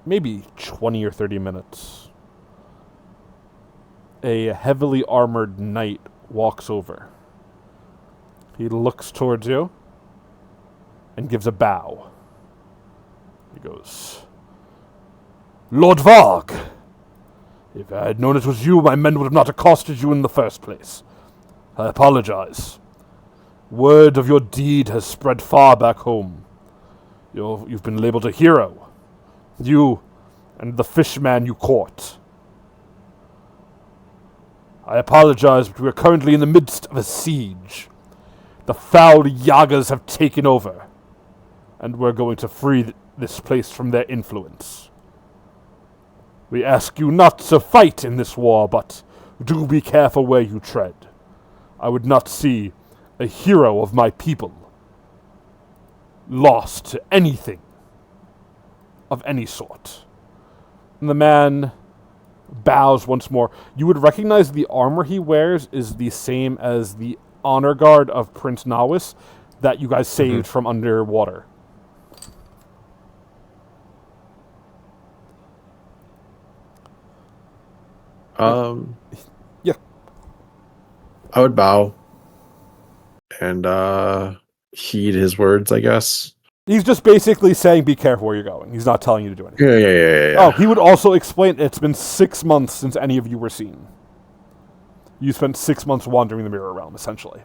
maybe 20 or 30 minutes, a heavily armored knight walks over. He looks towards you and gives a bow. He goes, "Lord Varg, if I had known it was you, my men would have not accosted you in the first place. I apologize. Word of your deed has spread far back home. You've been labeled a hero. You and the fishman you caught. I apologize, but we are currently in the midst of a siege. The foul Yagas have taken over, and we're going to free this place from their influence. We ask you not to fight in this war, but do be careful where you tread. I would not see a hero of my people lost to anything of any sort." And the man bows once more. You would recognize the armor he wears is the same as the honor guard of Prince Nawis that you guys saved from underwater. Yeah. I would bow and heed his words, I guess. He's just basically saying, be careful where you're going. He's not telling you to do anything. Yeah. Oh, he would also explain it's been 6 months since any of you were seen. You spent 6 months wandering the Mirror Realm, essentially.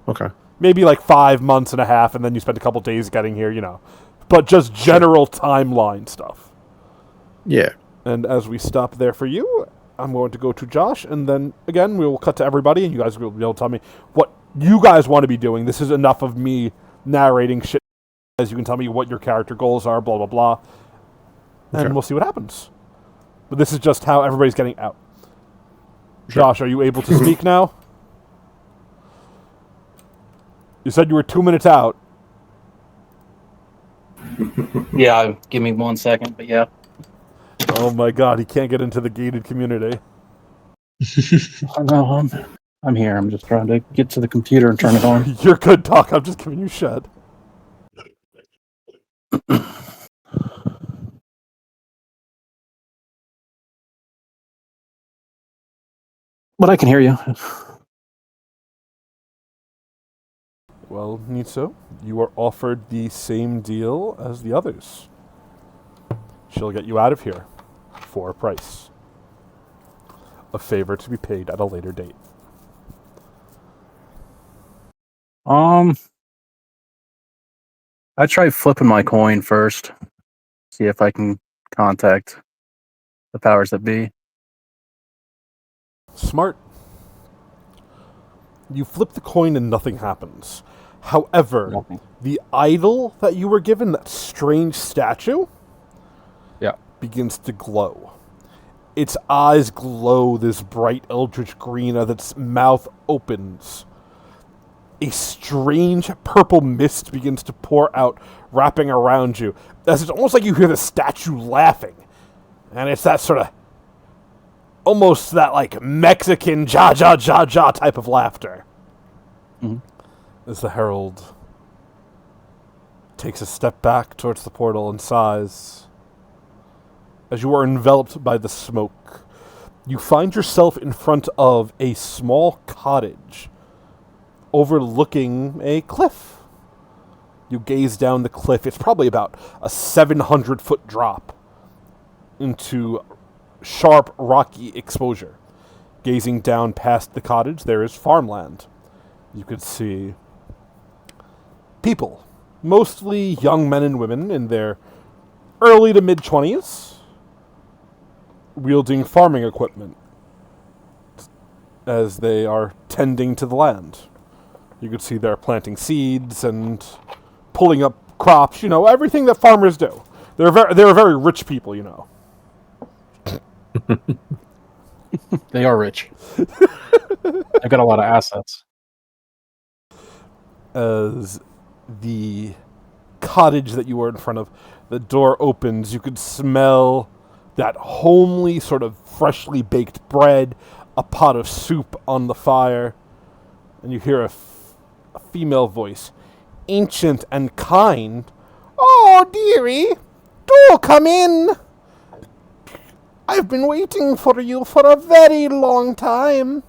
Okay. Maybe like 5 months and a half, and then you spent a couple days getting here, you know. But just general timeline stuff. Yeah. And as we stop there for you, I'm going to go to Josh, and then, again, we will cut to everybody, and you guys will be able to tell me what you guys want to be doing. This is enough of me narrating shit. As you can tell me what your character goals are, blah, blah, blah. And we'll see what happens. But this is just how everybody's getting out. Sure. Josh, are you able to speak now? You said you were 2 minutes out. Yeah, give me 1 second, but yeah. Oh my god, he can't get into the gated community. No, I'm here. I'm just trying to get to the computer and turn it on. You're good, Doc. I'm just giving you shit. But I can hear you. Well, Nitso, you are offered the same deal as the others. She'll get you out of here for a price. A favor to be paid at a later date. I tried flipping my coin first. See if I can contact the powers that be. Smart. You flip the coin and nothing happens. However, Nothing. the idol that you were given, that strange statue, begins to glow. Its eyes glow this bright eldritch green as its mouth opens. A strange purple mist begins to pour out, wrapping around you. As it's almost like you hear the statue laughing. And it's that sort of, almost that like Mexican ja ja ja ja type of laughter. Mhm. As the herald takes a step back towards the portal and sighs. As you are enveloped by the smoke, you find yourself in front of a small cottage overlooking a cliff. You gaze down the cliff. It's probably about a 700-foot drop into sharp, rocky exposure. Gazing down past the cottage, there is farmland. You could see people, mostly young men and women in their early to mid-20s, wielding farming equipment as they are tending to the land. You could see they're planting seeds and pulling up crops, you know, everything that farmers do. They're very rich people, you know. They are rich. They've got a lot of assets. As the cottage that you were in front of, the door opens. You could smell that homely sort of freshly baked bread, a pot of soup on the fire, and you hear a female voice, ancient and kind. "Oh, dearie, do come in. I've been waiting for you for a very long time."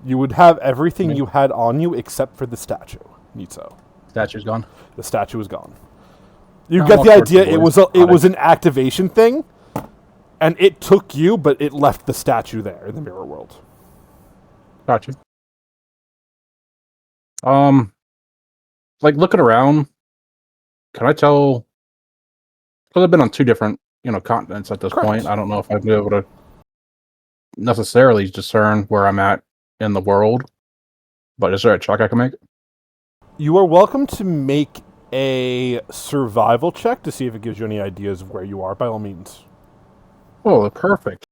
You would have everything you had on you except for the statue, Nitso. Statue's gone. The statue is gone. You I'll get walk the towards idea. the It boys' was an cottage. activation thing, and it took you, but it left the statue there in the mirror world. Gotcha. Like looking around, can I tell? Because I've been on two different, continents at this Correct. point. I don't know if I'd be able to necessarily discern where I'm at in the world. But is there a check I can make? You are welcome to make a survival check to see if it gives you any ideas of where you are. By all means. Oh, perfect.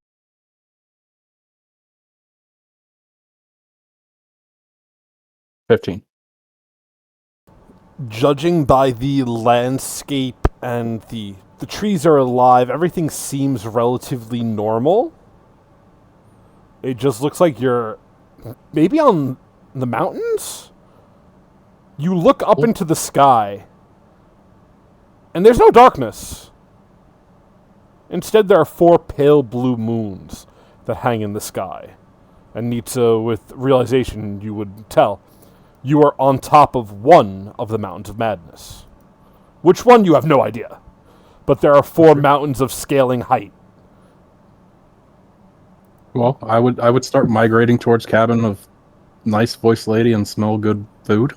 $15. Judging by the landscape and the trees are alive, everything seems relatively normal. It just looks like you're maybe on the mountains. You look up into the sky, and there's no darkness. Instead, there are 4 pale blue moons that hang in the sky. And Nitsa, with realization, you would tell, you are on top of one of the Mountains of Madness. Which one, you have no idea. But there are 4 mountains of scaling height. Well, I would start migrating towards cabin of nice voiced lady and smell good food.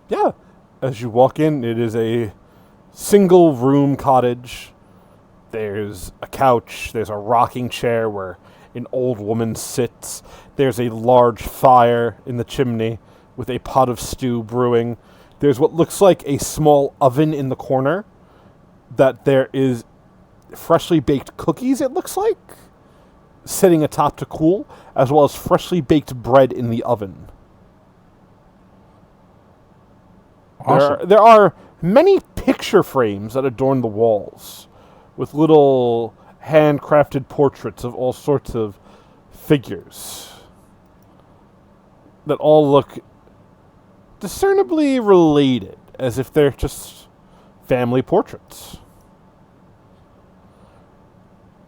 Yeah. As you walk in, it is a single room cottage. There's a couch, there's a rocking chair where an old woman sits. There's a large fire in the chimney with a pot of stew brewing. There's what looks like a small oven in the corner that there is freshly baked cookies, it looks like, sitting atop to cool, as well as freshly baked bread in the oven. Awesome. There are many picture frames that adorn the walls with little handcrafted portraits of all sorts of figures that all look discernibly related, as if they're just family portraits.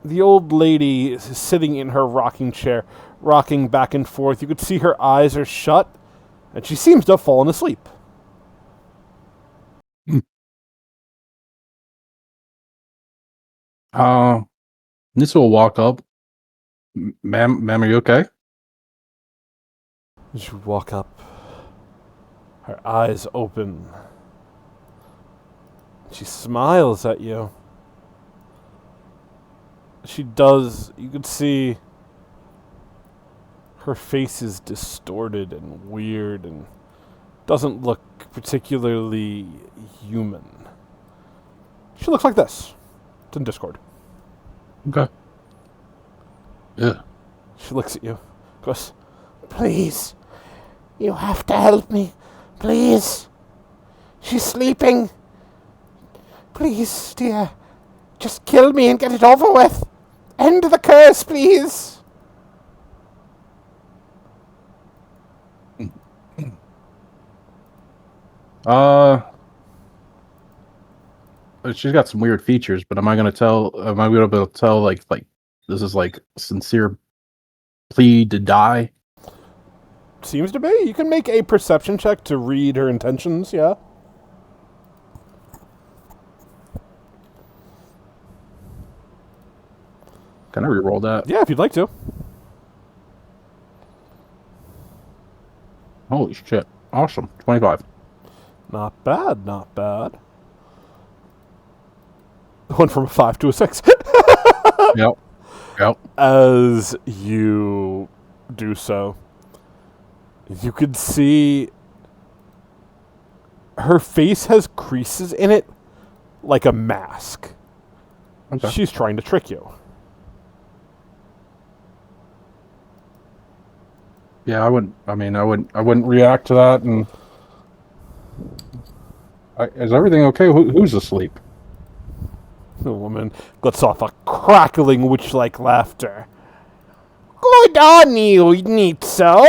The old lady is sitting in her rocking chair, rocking back and forth. You could see her eyes are shut, and she seems to have fallen asleep. Nissa will walk up. Ma'am, are you okay? As you walk up, her eyes open. She smiles at you. She does. You could see her face is distorted and weird and doesn't look particularly human. She looks like this. It's in Discord. Okay. Yeah. She looks at you. Goes, "Please, you have to help me. Please. She's sleeping. Please, dear. Just kill me and get it over with. End the curse, please." She's got some weird features, but am I gonna be able to tell like this is like a sincere plea to die? Seems to be. You can make a perception check to read her intentions, yeah? Can I re-roll that? Yeah, if you'd like to. Holy shit. Awesome. 25. Not bad, not bad. Went from a 5 to a 6. Yep. Yep. As you do so, you could see her face has creases in it like a mask. Okay. She's trying to trick you. Yeah, I wouldn't react to that, and Is everything okay? Who's asleep? The woman lets off a crackling witch-like laughter. Good on you, Nitso!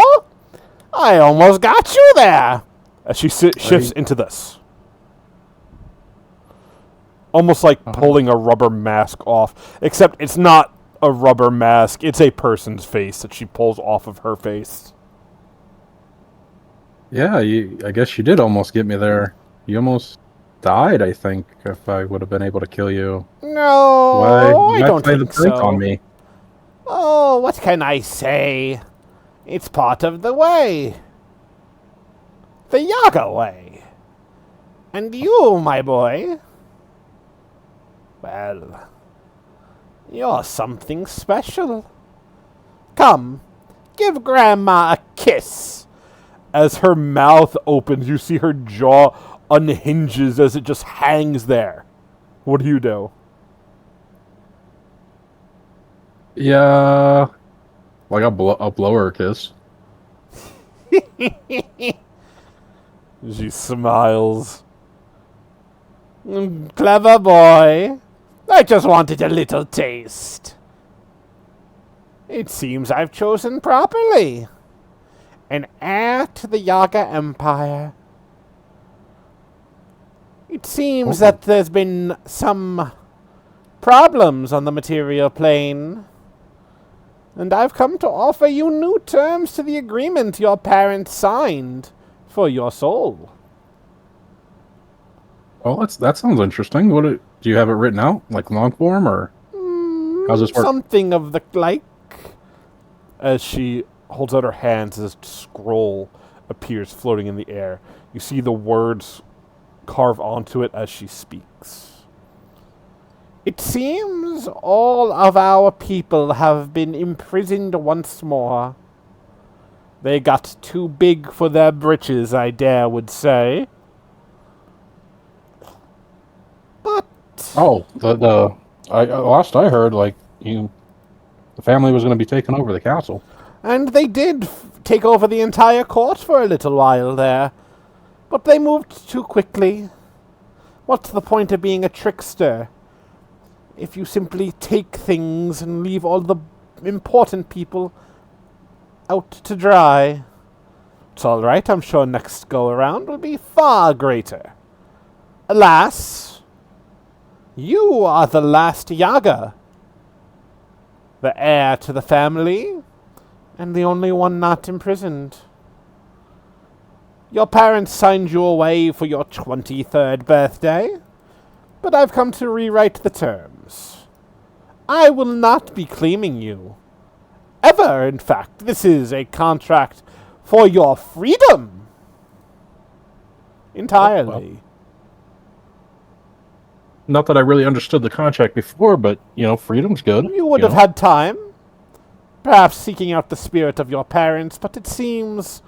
I almost got you there! As she shifts into this. Almost like pulling a rubber mask off. Except it's not a rubber mask. It's a person's face that she pulls off of her face. Yeah, I guess you did almost get me there. You almost died, I think, if I would have been able to kill you. No, Why I don't play the think prank so. on me? Oh, what can I say? It's part of the way. The Yaga way. And you, my boy, well, you're something special. Come, give Grandma a kiss. As her mouth opens, you see her jaw unhinges as it just hangs there. What do you do? Yeah, like I'll blow her a kiss. She smiles. Clever boy. I just wanted a little taste. It seems I've chosen properly. An heir to the Yaga Empire. It seems that there's been some problems on the material plane. And I've come to offer you new terms to the agreement your parents signed for your soul. Well, that sounds interesting. Do you have it written out, like long form, or how's this work? Something of the like. As she holds out her hands, as a scroll appears floating in the air. You see the words carve onto it as she speaks. It seems all of our people have been imprisoned once more. They got too big for their britches, I dare would say. But Oh, last I heard, like the family was going to be taking over the castle. and they did take over the entire court for a little while there. But they moved too quickly. What's the point of being a trickster if you simply take things and leave all the important people out to dry? It's all right. I'm sure next go around will be far greater. Alas, you are the last Yaga, the heir to the family, and the only one not imprisoned. Your parents signed you away for your 23rd birthday, but I've come to rewrite the terms. I will not be claiming you. Ever, in fact. This is a contract for your freedom. Entirely. Not that I really understood the contract before, but freedom's good. You would have had time, perhaps seeking out the spirit of your parents, but it seems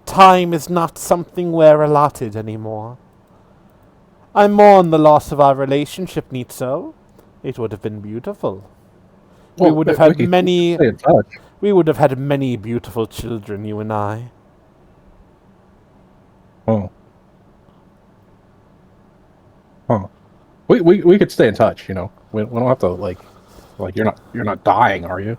time is not something we're allotted anymore. I mourn the loss of our relationship, Nitso. It would have been beautiful. Well, we would have had many. Stay in touch. We would have had many beautiful children, you and I. Oh. Huh. We could stay in touch. We don't have to like you're not dying, are you?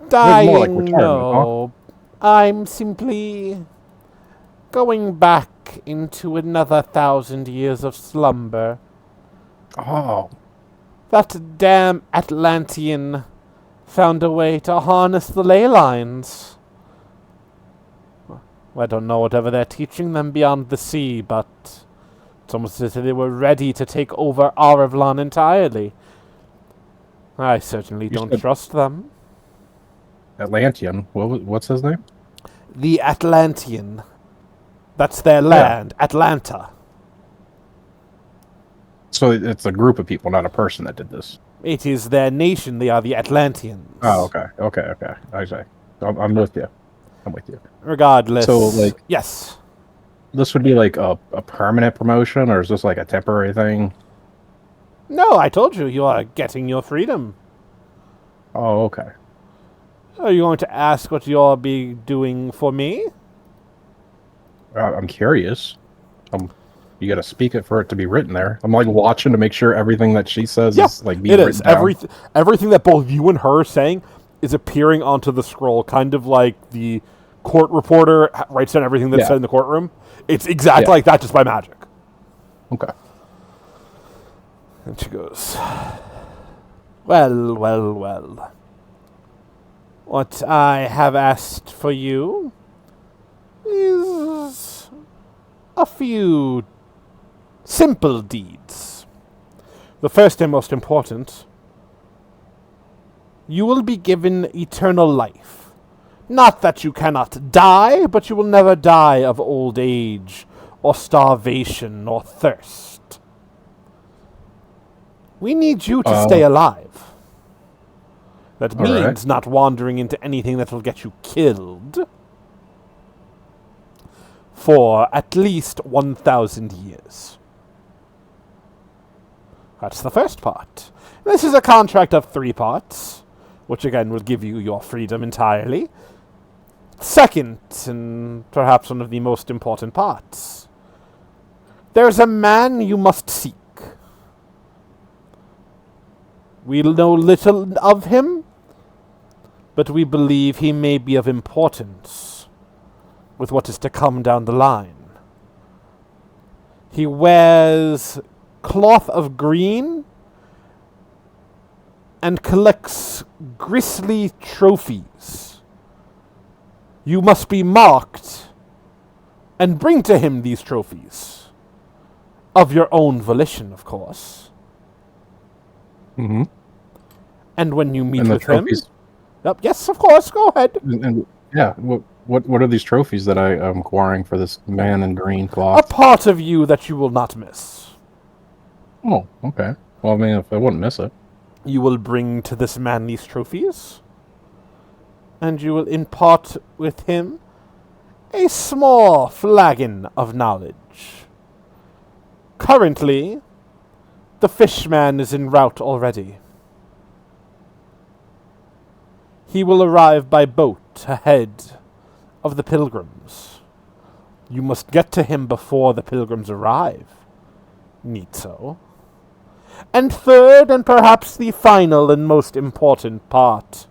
Dying, more like retirement, no. I'm simply going back into another 1,000 years of slumber. Oh. That damn Atlantean found a way to harness the ley lines. I don't know whatever they're teaching them beyond the sea, but it's almost as if they were ready to take over Arevlon entirely. I certainly don't trust them. Atlantean. What's his name? The Atlantean. That's their land, Atlanta. So it's a group of people, not a person that did this. It is their nation. They are the Atlanteans. Oh, okay. I see. I'm with you. I'm with you. Regardless. So, yes. This would be like a permanent promotion, or is this like a temporary thing? No, I told you are getting your freedom. Oh, okay. Are you going to ask what you'll be doing for me? I'm curious. You got to speak it for it to be written there. I'm like watching to make sure everything that she says is like being it written is. down. Everything that both you and her are saying is appearing onto the scroll, kind of like the court reporter writes down everything that's Yeah. said in the courtroom. It's exactly Yeah. like that, just by magic. Okay. And she goes, well. What I have asked for you is a few simple deeds. The first and most important, you will be given eternal life. Not that you cannot die, but you will never die of old age, or starvation, or thirst. We need you to stay alive. That all right. means not wandering into anything that will get you killed for at least 1,000 years. That's the first part. This is a contract of 3 parts, which again will give you your freedom entirely. Second, and perhaps one of the most important parts, there's a man you must seek. We know little of him, but we believe he may be of importance with what is to come down the line. He wears cloth of green and collects grisly trophies. You must be marked and bring to him these trophies. Of your own volition, of course. Mm-hmm. And when you meet And the with him... trophies. Yep, yes, of course, go ahead. And yeah, what are these trophies that I am acquiring for this man in green A cloth? part of you that you will not miss. Oh, okay. Well, I mean, if I wouldn't miss it. You will bring to this man these trophies, and you will impart with him a small flagon of knowledge. Currently, the fishman is en route already. He will arrive by boat ahead of the pilgrims. You must get to him before the pilgrims arrive. Neat so. And third, and perhaps the final and most important part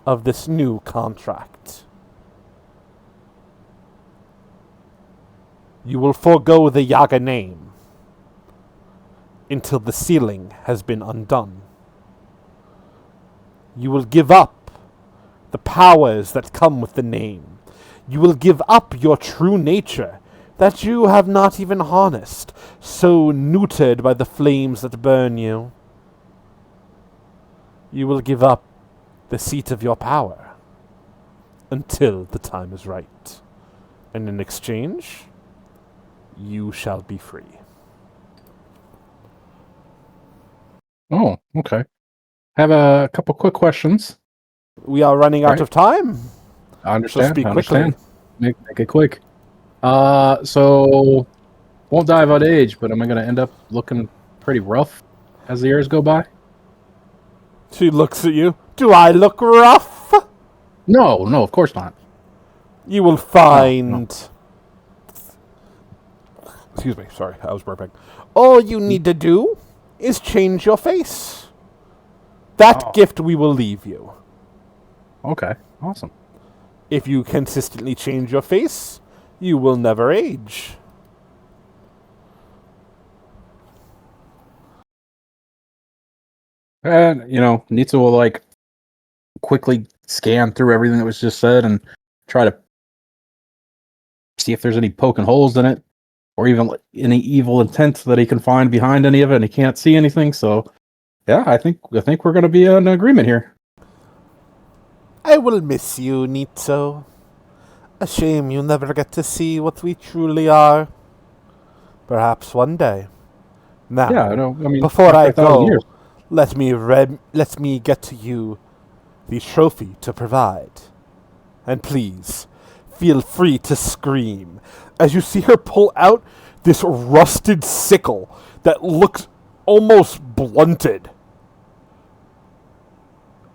of this new contract. You will forego the Yaga name until the sealing has been undone. You will give up the powers that come with the name. You will give up your true nature that you have not even harnessed, so neutered by the flames that burn you. You will give up the seat of your power until the time is right. And in exchange, you shall be free. Oh, okay. Have a couple quick questions. We are running out Right. of time. I understand. speak I understand. quickly. Make it quick. So won't die of old age, but am I gonna end up looking pretty rough as the years go by? She looks at you. Do I look rough? No, of course not. You will find... Excuse me, sorry, I was burping. All you need to do is change your face. That Oh. gift we will leave you. Okay, awesome. If you consistently change your face, you will never age. And Nitsa will like quickly scan through everything that was just said and try to see if there's any poking holes in it, or even like, any evil intent that he can find behind any of it, and he can't see anything. So, yeah, I think we're gonna be in agreement here. I will miss you, Nitso. A shame you never get to see what we truly are. Perhaps one day. Now, Yeah, I know. I mean, before I after 1,000 go, years. let me get to you the trophy to provide. And please, feel free to scream as you see her pull out this rusted sickle that looks almost blunted.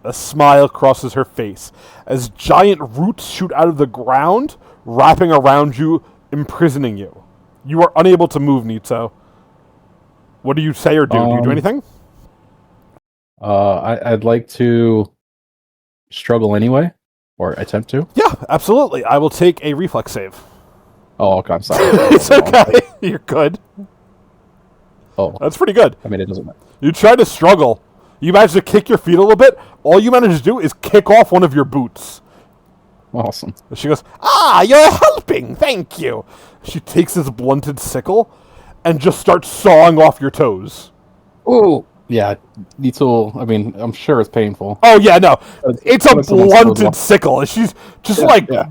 A smile crosses her face as giant roots shoot out of the ground, wrapping around you, imprisoning you. You are unable to move, Nitso. What do you say or do? Do you do anything? I'd like to struggle anyway, or attempt to. Yeah, absolutely. I will take a reflex save. Oh, okay, I'm sorry. It's okay. You're good. Oh, That's pretty good. I mean, it doesn't matter. You try to struggle. You manage to kick your feet a little bit. All you manage to do is kick off one of your boots. Awesome. She goes, you're helping. Thank you. She takes this blunted sickle and just starts sawing off your toes. Oh, yeah. I mean, I'm sure it's painful. Oh, yeah, no. It's a When someone's toes blunted off. sickle. She's just Yeah.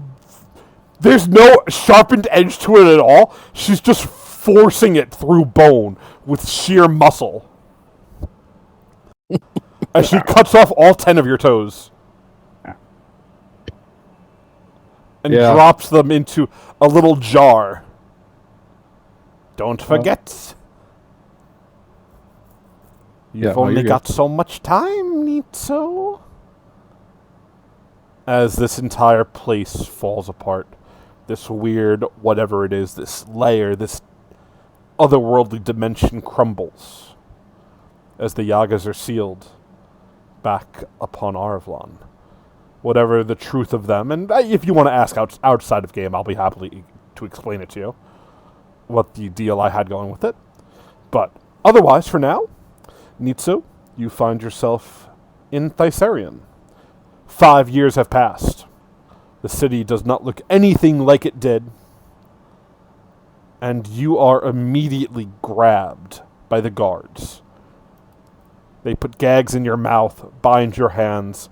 there's no sharpened edge to it at all. She's just forcing it through bone with sheer muscle. As she cuts off all 10 of your toes. And Yeah. drops them into a little jar. Don't forget. You've Yeah, no, only you're good. got so much time, Nitso. As this entire place falls apart. This weird, whatever it is, this layer, this otherworldly dimension crumbles. As the Yagas are sealed back upon Arvlon. Whatever the truth of them, and if you want to ask outside of game, I'll be happy to explain it to you. What the deal I had going with it. But otherwise, for now, Nitsu, you find yourself in Thyssarion. 5 years have passed. The city does not look anything like it did. And you are immediately grabbed by the guards. They put gags in your mouth, bind your hands,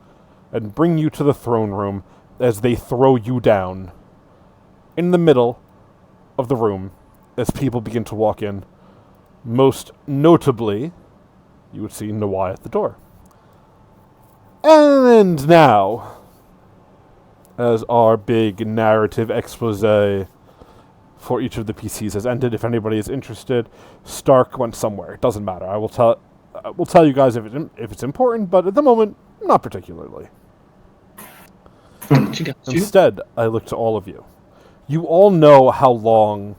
and bring you to the throne room as they throw you down. In the middle of the room, as people begin to walk in, most notably, you would see Nawai at the door. And now, as our big narrative expose for each of the PCs has ended, if anybody is interested, Stark went somewhere. It doesn't matter. I will tell you guys if it's important, but at the moment, not particularly. Instead, I look to all of you. You all know how long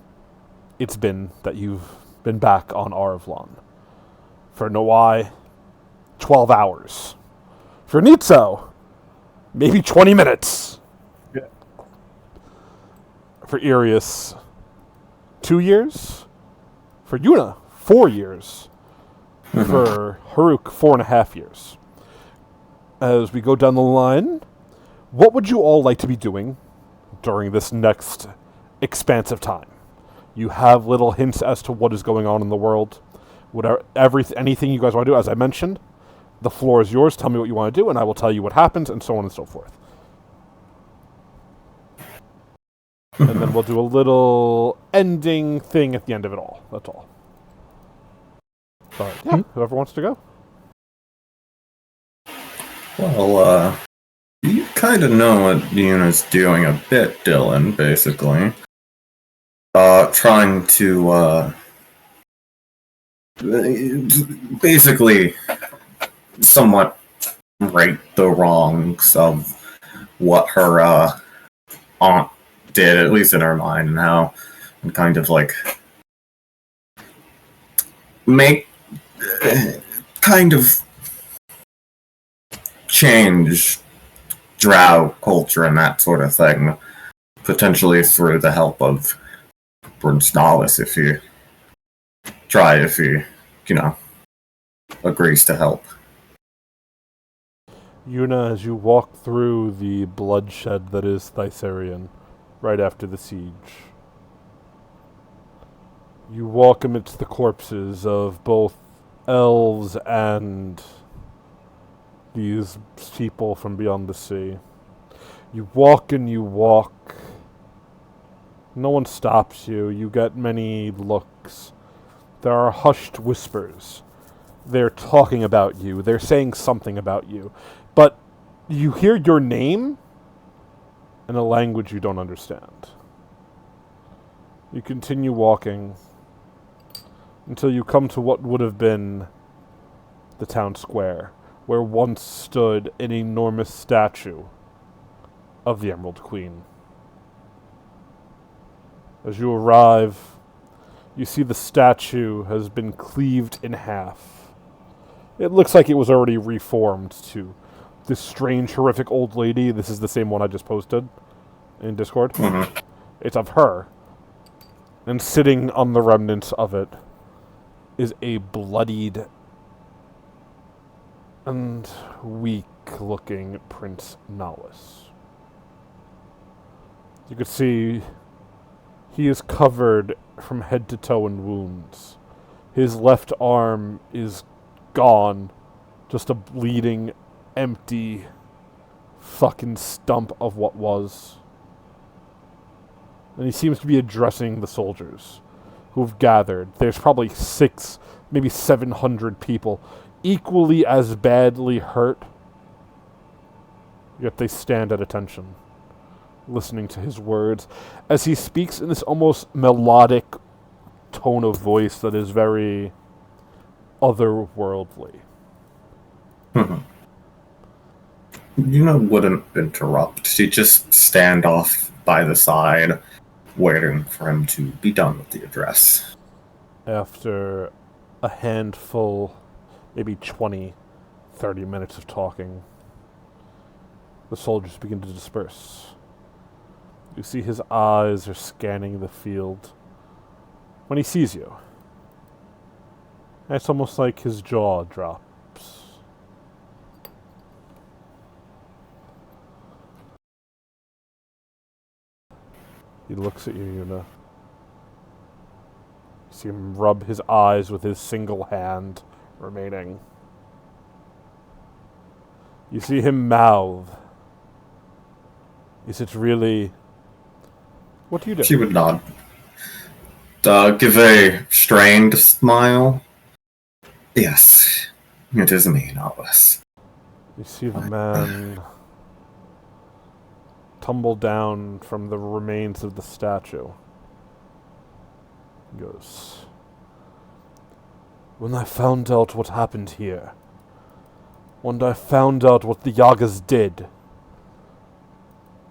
it's been that you've been back on Arvlon. For Nawai, 12 hours. For Nitso, maybe 20 minutes. Yeah. For Irius, 2 years. For Yuna, 4 years. For Haruk, 4.5 years. As we go down the line, what would you all like to be doing during this next expansive time? You have little hints as to what is going on in the world. Anything you guys want to do, as I mentioned, the floor is yours. Tell me what you want to do, and I will tell you what happens, and so on and so forth. And then we'll do a little ending thing at the end of it all. That's all. But yeah, whoever wants to go. Well, you kind of know what Yuna's doing a bit, Dylan, basically. Trying to, basically somewhat right the wrongs of what her, aunt did, at least in her mind, and how, and kind of like, make, kind of change drow culture and that sort of thing, potentially through the help of Brunstalis, if he, agrees to help. Yuna, as you walk through the bloodshed that is Thyssarion, right after the siege, you walk amidst the corpses of both elves and these people from beyond the sea. You walk and you walk. No one stops you. You get many looks. There are hushed whispers. They're talking about you. They're saying something about you. But you hear your name in a language you don't understand. You continue walking until you come to what would have been the town square, where once stood an enormous statue of the Emerald Queen. As you arrive, you see the statue has been cleaved in half. It looks like it was already reformed to this strange, horrific old lady. This is the same one I just posted in Discord. Mhm. It's of her. And sitting on the remnants of it is a bloodied and weak-looking Prince Nalus. You could see he is covered from head to toe in wounds. His left arm is gone. Just a bleeding, empty fucking stump of what was. And he seems to be addressing the soldiers who've gathered. There's probably 600, maybe 700 people equally as badly hurt, yet they stand at attention, listening to his words as he speaks in this almost melodic tone of voice that is very otherworldly. Yuna wouldn't interrupt. She'd just stand off by the side, waiting for him to be done with the address. After a handful, maybe 20, 30 minutes of talking, the soldiers begin to disperse. You see his eyes are scanning the field when he sees you. It's almost like his jaw drops. He looks at you, Yuna. You see him rub his eyes with his single hand remaining. You see him mouth. Is it really... What do you do? She would nod. Give a strained smile. Yes, it is me, Nalus. You see the man tumble down from the remains of the statue. He goes, when I found out what happened here, when I found out what the Yagas did,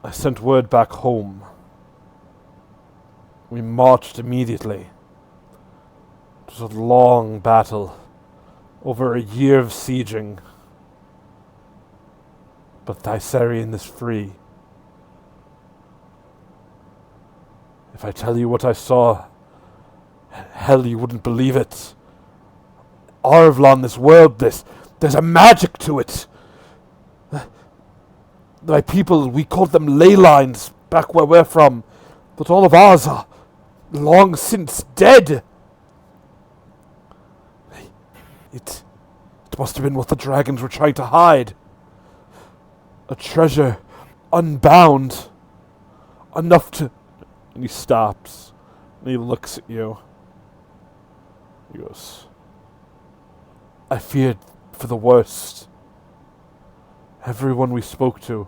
I sent word back home. We marched immediately. It was a long battle, over a year of sieging. But Thyssarian is free. If I tell you what I saw, hell, you wouldn't believe it. Arvlon, this world, there's a magic to it. My people, we called them ley lines back where we're from, but all of ours are long since dead. It must have been what the dragons were trying to hide. A treasure unbound. Enough to... And he stops. And he looks at you. He goes, I feared for the worst. Everyone we spoke to,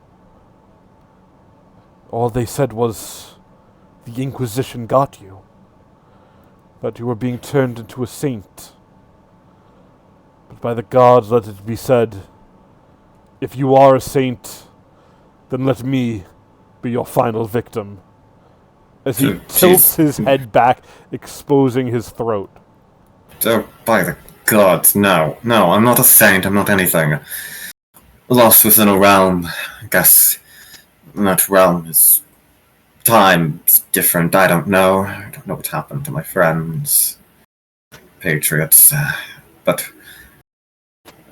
all they said was, the Inquisition got you. That you were being turned into a saint. But by the gods, let it be said, if you are a saint, then let me be your final victim. As he tilts his head back, exposing his throat. Oh, by the gods, no. No, I'm not a saint, I'm not anything. Lost within a realm. I guess that realm is... time's different, I don't know. I don't know what happened to my friends. Patriots. But...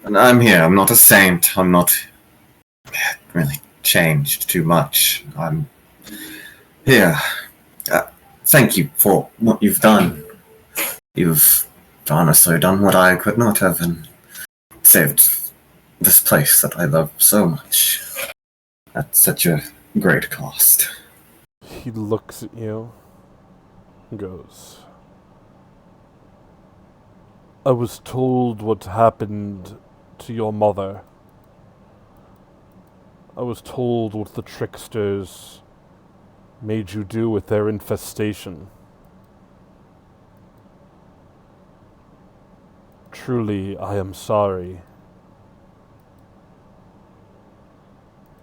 and I'm here, I'm not a saint, I'm not... really changed too much. I'm... here. Thank you for what you've done. You've honestly done what I could not have and saved this place that I love so much. At such a great cost. He looks at you and goes, I was told what happened to your mother. I was told what the tricksters made you do with their infestation. Truly, I am sorry.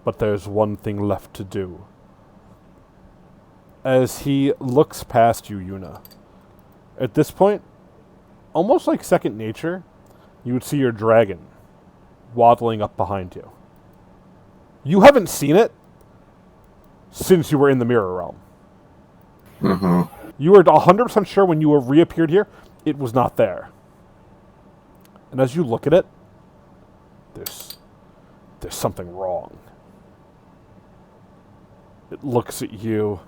But there's one thing left to do. as he looks past you, Yuna. At this point, almost like second nature, you would see your dragon waddling up behind you. You haven't seen it since you were in the mirror realm. Mm-hmm. You were 100% sure when you reappeared here, it was not there. And as you look at it, there's something wrong. It looks at you,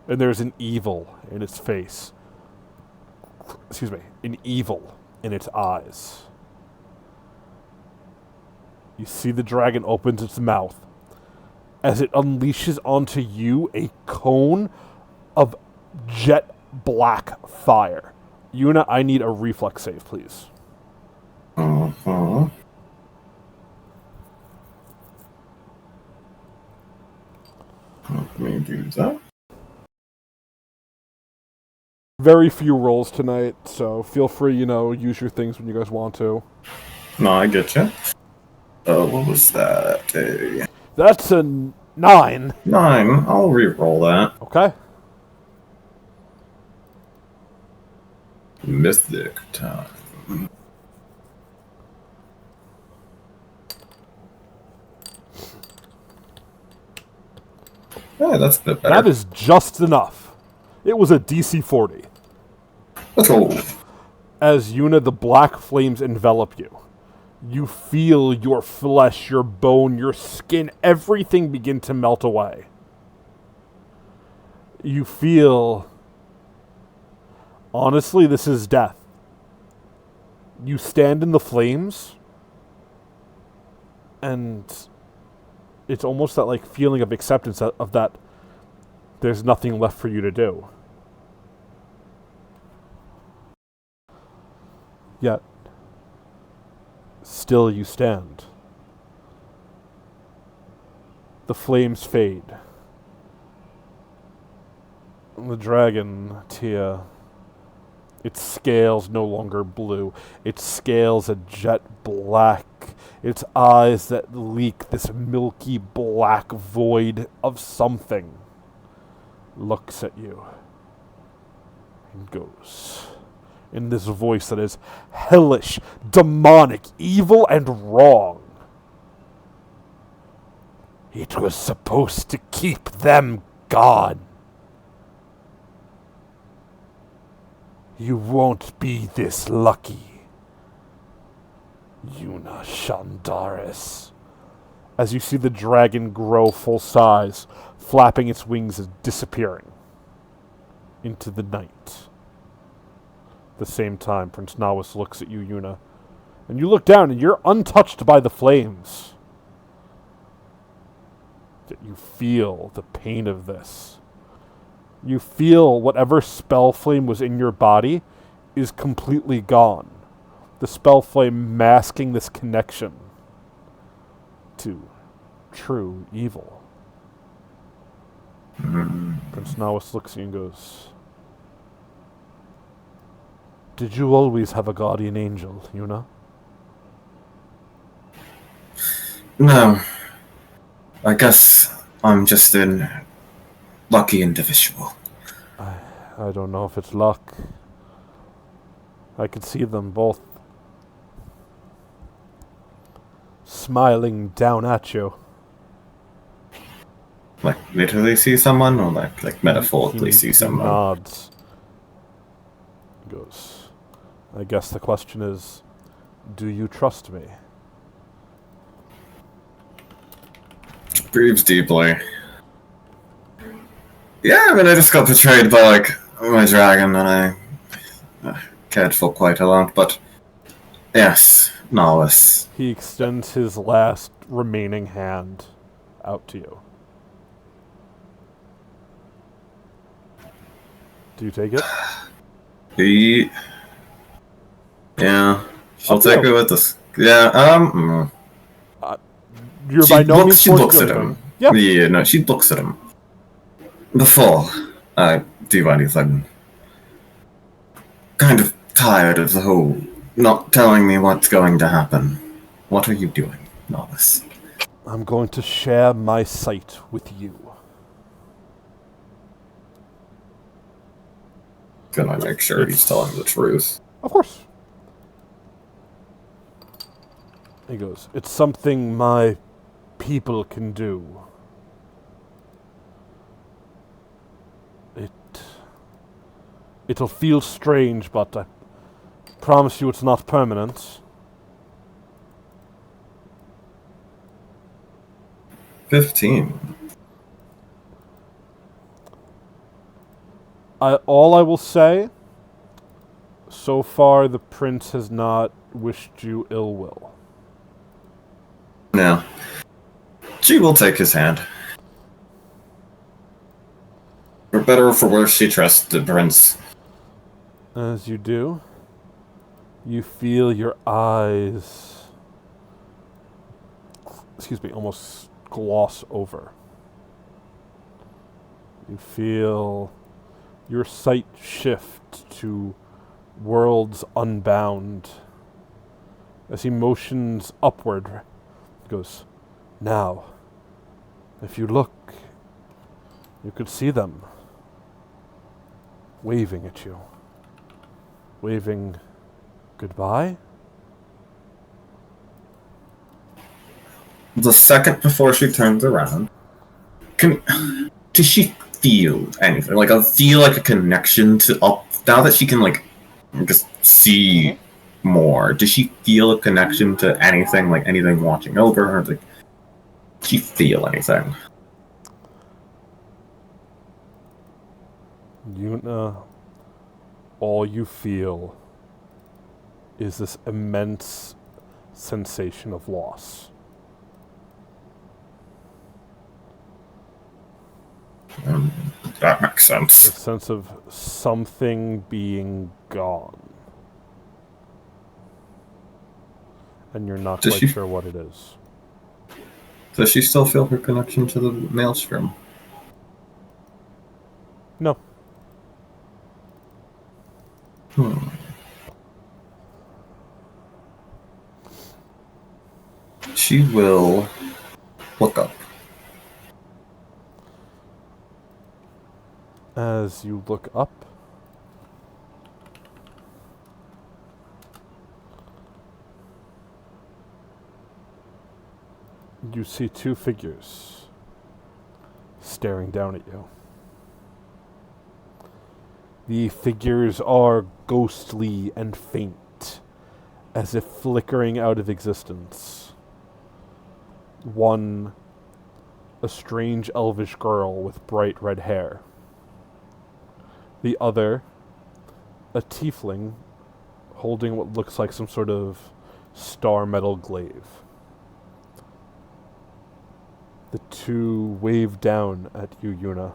and there's an evil in its face. Excuse me, an evil in its eyes. You see the dragon opens its mouth as it unleashes onto you a cone of jet black fire. Yuna, I need a reflex save, please. Mm-hmm. Let me do that. Very few rolls tonight, so feel free, use your things when you guys want to. No, I get you. What was that? That's a 9. 9. I'll re-roll that. Okay. Mystic time. Yeah, that's a bit better. That is just enough. It was a DC 40. Let's go. As Yuna, the black flames envelop you. You feel your flesh, your bone, your skin, everything begin to melt away. You feel... Honestly, this is death. You stand in the flames, and it's almost that feeling of acceptance of that there's nothing left for you to do. Yet, still you stand. The flames fade. The dragon, Tia, its scales no longer blue. Its scales a jet black. Its eyes that leak this milky black void of something looks at you and goes in this voice that is hellish, demonic, evil, and wrong. It was supposed to keep them gone. You won't be this lucky, Yuna Shandaris. As you see the dragon grow full size, flapping its wings and disappearing into the night. At the same time, Prince Nawis looks at you, Yuna, and you look down and you're untouched by the flames. Yet you feel the pain of this. You feel whatever spell flame was in your body is completely gone. The spell flame masking this connection to true evil. Prince Nawis looks at you and goes, "Did you always have a guardian angel, Yuna?" No. I guess I'm just an lucky individual. I don't know if it's luck. I could see them both smiling down at you. Like literally see someone, or like metaphorically He see someone? nods. He goes, "I guess the question is, do you trust me?" Breathes deeply. Yeah, I mean, I just got betrayed by my dragon, and I cared for quite a lot. But yes, Nawis. He extends his last remaining hand out to you. Do you take it? Yeah, she'll Up take to me you. with this. Yeah. You're by no means She forced looks to at do him. anything. Yeah. Yeah, no, she looks at him before I do anything. Kind of tired of the whole not telling me what's going to happen. What are you doing, Nawis? I'm going to share my sight with you. gonna make sure he's telling the truth. Of course. He goes, it's something my people can do. It'll feel strange, but I promise you it's not permanent. 15. All I will say, so far the prince has not wished you ill will. No. She will take his hand. For better or for worse, she trusts the prince. As you do, you feel your eyes, almost gloss over. You feel your sight shift to worlds unbound. As he motions upward, he goes, now, if you look, you could see them waving at you. Waving goodbye? The second before she turns around, does she feel anything? Like, I feel like a connection to now that she can, like, just see more. Does she feel a connection to anything, like anything watching over her? Like, does she feel anything? Yuna, all you feel is this immense sensation of loss. That makes sense. A sense of something being gone. And you're not quite sure what it is. Does she still feel her connection to the maelstrom? No. She will look up. As you look up, you see two figures staring down at you. The figures are ghostly and faint, as if flickering out of existence. One, a strange elvish girl with bright red hair. The other, a tiefling holding what looks like some sort of star metal glaive. The two wave down at you, Yuna,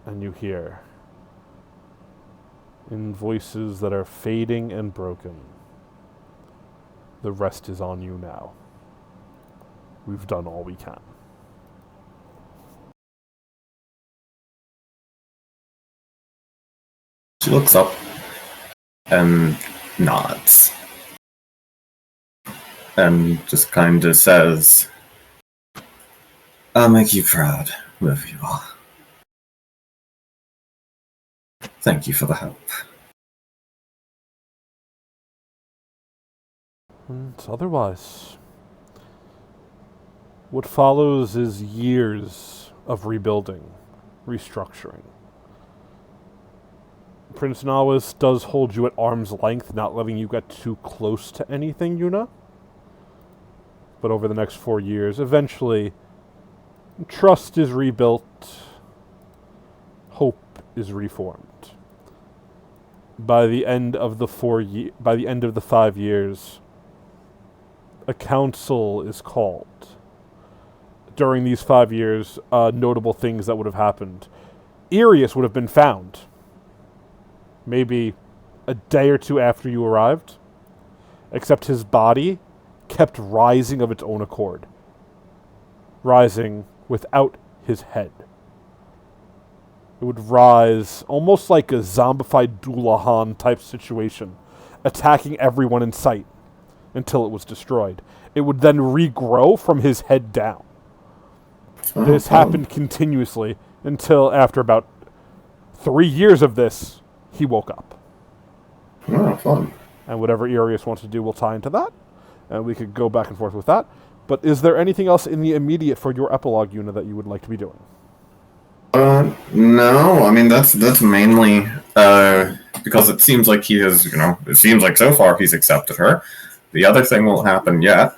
and you hear, in voices that are fading and broken, the rest is on you now. We've done all we can. She looks up and nods. And just kind of says, I'll make you proud, whoever you are. Thank you for the help. And otherwise, what follows is years of rebuilding, restructuring. Prince Nawis does hold you at arm's length, not letting you get too close to anything, Yuna. But over the next 4 years, eventually, trust is rebuilt, hope is reformed. By the end of the 5 years, a council is called. During these 5 years, notable things that would have happened. Arius would have been found. Maybe a day or two after you arrived. Except his body kept rising of its own accord. Rising without his head. It would rise almost like a zombified Doulahan type situation, attacking everyone in sight until it was destroyed. It would then regrow from his head down. This happened continuously until after about 3 years of this, he woke up. Oh, fun. And whatever Arius wants to do will tie into that. And we could go back and forth with that. But is there anything else in the immediate for your epilogue unit that you would like to be doing? No. I mean, that's mainly because it seems like he has, it seems like so far he's accepted her. The other thing won't happen yet,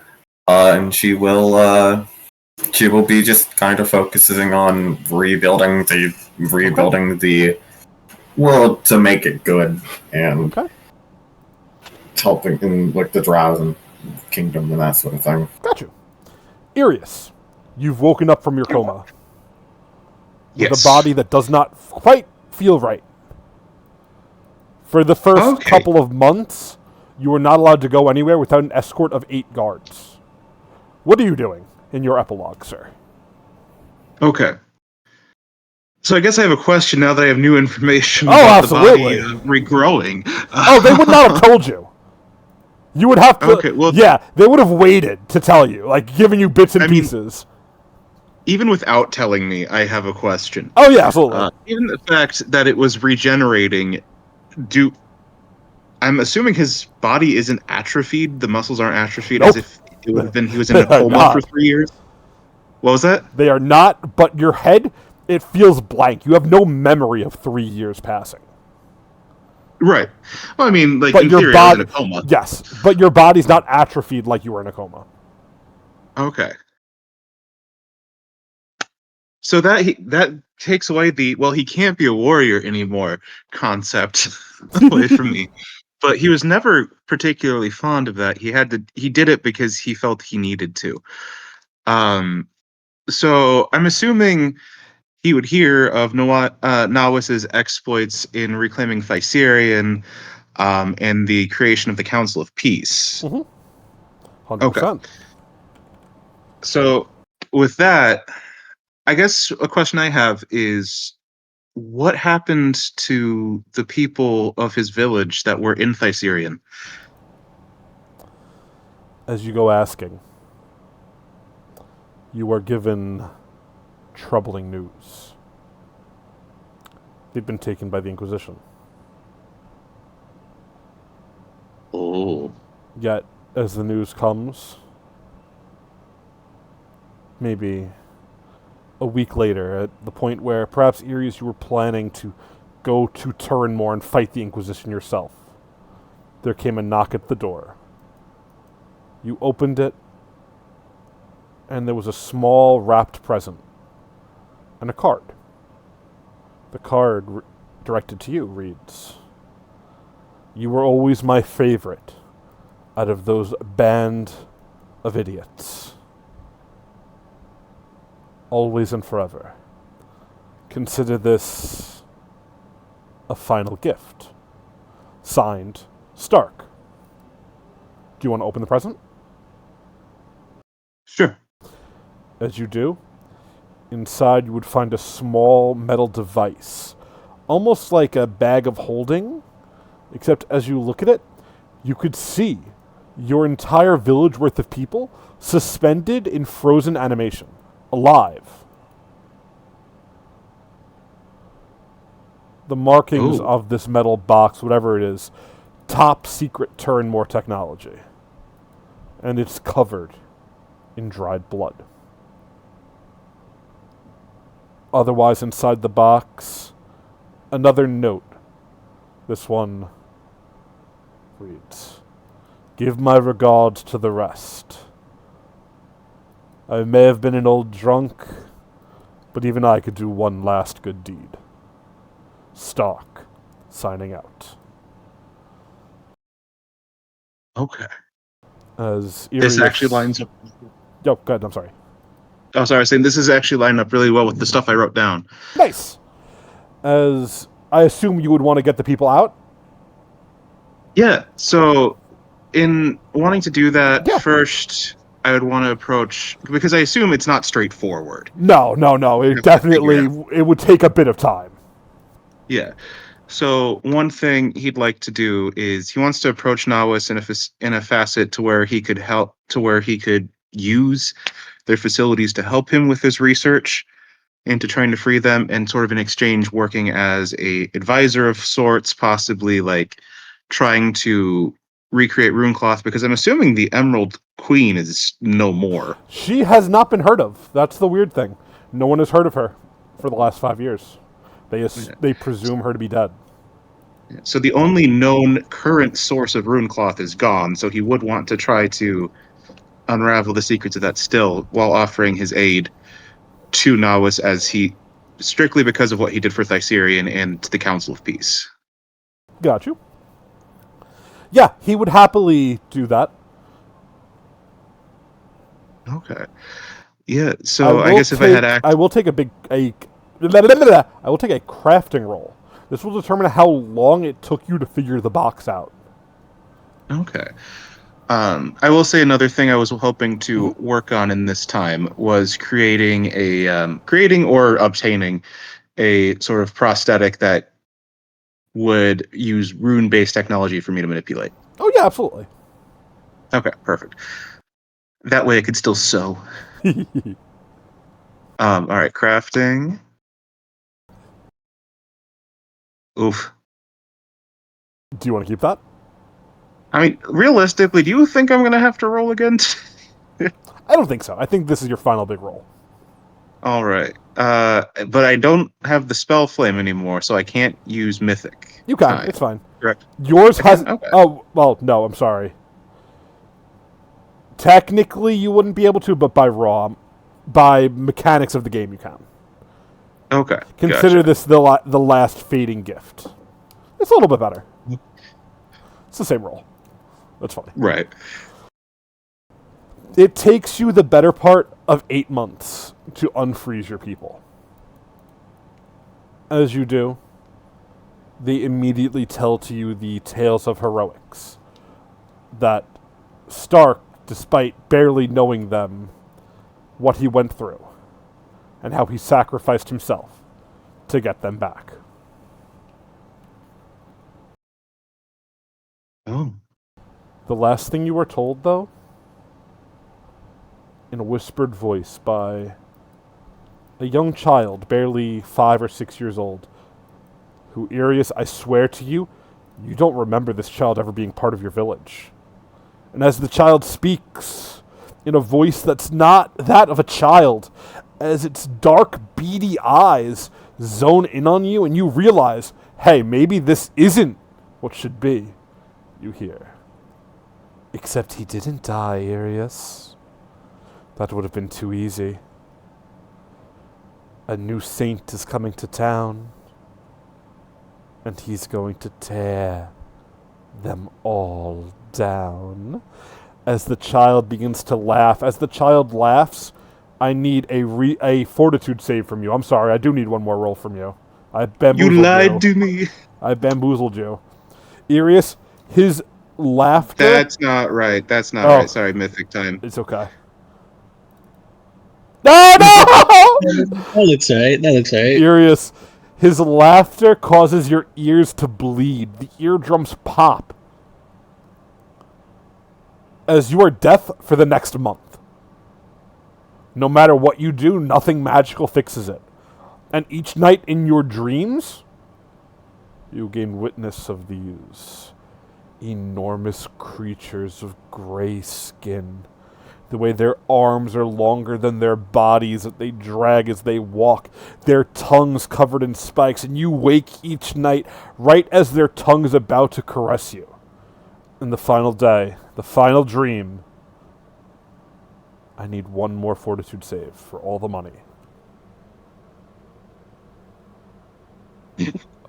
and she will be just kind of focusing on rebuilding the world to make it good and helping in like the Drowsen kingdom and that sort of thing. Got you. Arius, you've woken up from your coma. With a body that does not quite feel right. For the first couple of months, you are not allowed to go anywhere without an escort of 8 guards. What are you doing in your epilogue, sir? Okay. So I guess I have a question now that I have new information about absolutely. The body regrowing. They would not have told you. You would have to... Okay, well... Yeah, they would have waited to tell you, like, giving you bits and pieces. Even without telling me, I have a question. Oh, yeah, absolutely. Even the fact that it was regenerating, I'm assuming his body isn't atrophied, the muscles aren't atrophied, as if it would have been he was in a coma for 3 years? What was that? They are not, but your head, it feels blank. You have no memory of 3 years passing. Right. Well, I mean, like, but in your theory, body, I was in a coma. Yes, but your body's not atrophied like you were in a coma. Okay. So that takes away the, well, he can't be a warrior anymore concept away from me. But he was never particularly fond of that. He did it because he felt he needed to. So I'm assuming he would hear of Nawis's exploits in reclaiming Thyserion, and the creation of the Council of Peace. 100%. Okay. So with that, I guess a question I have is, what happened to the people of his village that were in Thyserion? As you go asking, you are given troubling news. They've been taken by the Inquisition. Oh. Yet, as the news comes, maybe a week later, at the point where perhaps Arius, you were planning to go to Turinmore and fight the Inquisition yourself, there came a knock at the door. You opened it, and there was a small wrapped present and a card. The card directed to you reads, "You were always my favorite out of those band of idiots. Always and forever. Consider this a final gift. Signed, Stark." Do you want to open the present? Sure. As you do, inside you would find a small metal device, almost like a bag of holding, except as you look at it, you could see your entire village worth of people suspended in frozen animation, alive. The markings of this metal box, whatever it is, top secret Turinmore technology. And it's covered in dried blood. Otherwise, inside the box, another note. This one reads, "Give my regards to the rest. I may have been an old drunk, but even I could do one last good deed. Stark, signing out." Okay. As This actually lines up. Yo, go ahead, I'm sorry. Oh, sorry, I was saying this is actually lining up really well with the stuff I wrote down. Nice! As I assume you would want to get the people out? Yeah, so in wanting to do that, first I would want to approach, because I assume it's not straightforward. No. It definitely, it would take a bit of time. Yeah. So one thing he'd like to do is he wants to approach Nawis in a facet to where he could use their facilities to help him with his research. into trying to free them, and sort of in exchange working as a advisor of sorts, possibly like trying to recreate Runecloth, because I'm assuming the Emerald Queen is no more. She has not been heard of. That's the weird thing. No one has heard of her for the last 5 years. They presume her to be dead. So the only known current source of Runecloth is gone, so he would want to try to unravel the secrets of that still, while offering his aid to Nawis, as he strictly because of what he did for Thyserion and the Council of Peace. Got you. Yeah, he would happily do that. Okay. Yeah, so I guess if I had I will take I will take a crafting roll. This will determine how long it took you to figure the box out. Okay. I will say another thing I was hoping to work on in this time was creating or obtaining a sort of prosthetic that would use rune-based technology for me to manipulate. Oh yeah, absolutely. Okay, perfect. That way I could still sew. All right, crafting. Oof. Do you want to keep that? I mean, realistically, do you think I'm gonna have to roll again? I don't think so. I think this is your final big roll. All right. But I don't have the spell flame anymore, so I can't use mythic. You can. Time. It's fine. Correct. Yours has. Okay. Oh well, no. I'm sorry. Technically, you wouldn't be able to, but by mechanics of the game, you can. Okay. Consider gotcha. this the last fading gift. It's a little bit better. It's the same roll. That's funny. Right. It takes you the better part of 8 months to unfreeze your people. As you do, they immediately tell to you the tales of heroics. That Stark, despite barely knowing them, what he went through, and how he sacrificed himself to get them back. Oh. The last thing you were told, though, in a whispered voice by a young child, barely 5 or 6 years old, who, Arius, I swear to you, you don't remember this child ever being part of your village. And as the child speaks, in a voice that's not that of a child, as its dark, beady eyes zone in on you, and you realize, hey, maybe this isn't what should be, you hear. Except he didn't die, Arius. That would have been too easy. A new saint is coming to town, and he's going to tear them all down. As the child begins to laugh, as the child laughs, I need a fortitude save from you. I'm sorry, I do need one more roll from you. I bamboozled you. You lied to me. I bamboozled you. Arius, his laughter... That's not right. That's not right. Sorry, mythic time. It's okay. No! That looks right. That looks right. Arius, his laughter causes your ears to bleed. The eardrums pop. As you are deaf for the next month. No matter what you do, nothing magical fixes it. And each night in your dreams, you gain witness of these enormous creatures of gray skin. The way their arms are longer than their bodies that they drag as they walk. Their tongues covered in spikes. And you wake each night right as their tongue is about to caress you. And the final day, the final dream, I need one more fortitude save for all the money.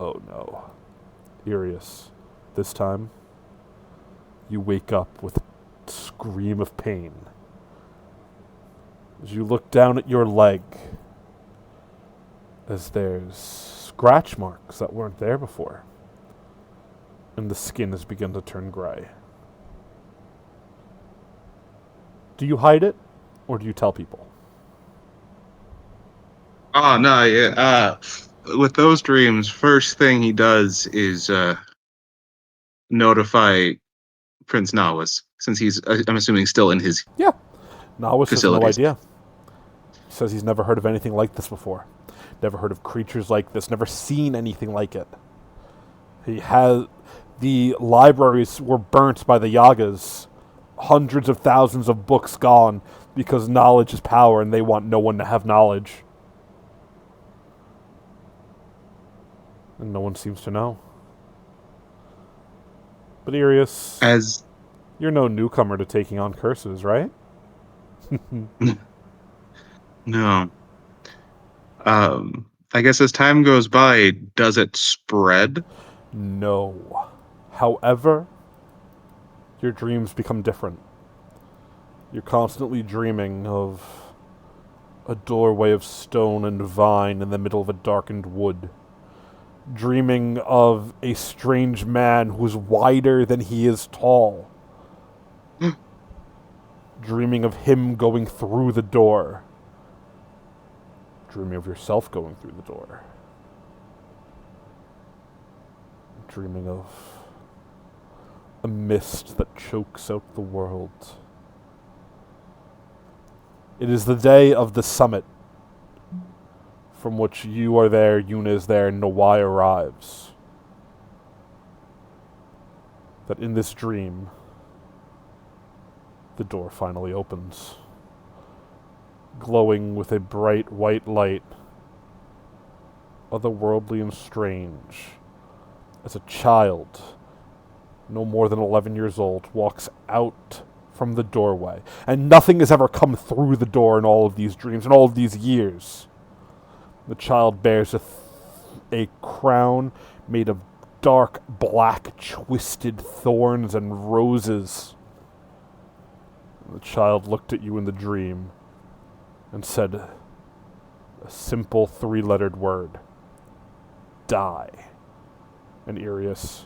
Oh no. Arius, this time, you wake up with a scream of pain. As you look down at your leg, as there's scratch marks that weren't there before, and the skin has begun to turn gray. Do you hide it, or do you tell people? Oh no, yeah. With those dreams, first thing he does is notify Prince Nawis, since he's, I'm assuming, still in his Nawis has no facilities. idea. He says he's never heard of anything like this before. never heard of creatures like this, never seen anything like it. The libraries were burnt by the Yagas. Hundreds of thousands of books gone because knowledge is power and they want no one to have knowledge. And no one seems to know. But Arius, you're no newcomer to taking on curses, right? No. I guess as time goes by, does it spread? No. However, your dreams become different. You're constantly dreaming of a doorway of stone and vine in the middle of a darkened wood. Dreaming of a strange man who's wider than he is tall. Dreaming of him going through the door. Dreaming of yourself going through the door. Dreaming of a mist that chokes out the world. It is the day of the summit from which you are there, Yuna is there, and Nawai arrives. That in this dream, the door finally opens, glowing with a bright white light, otherworldly and strange, as a child, no more than 11 years old, walks out from the doorway. And nothing has ever come through the door in all of these dreams, in all of these years. The child bears a crown made of dark, black, twisted thorns and roses. The child looked at you in the dream and said a simple 3-lettered word. Die. And Arius,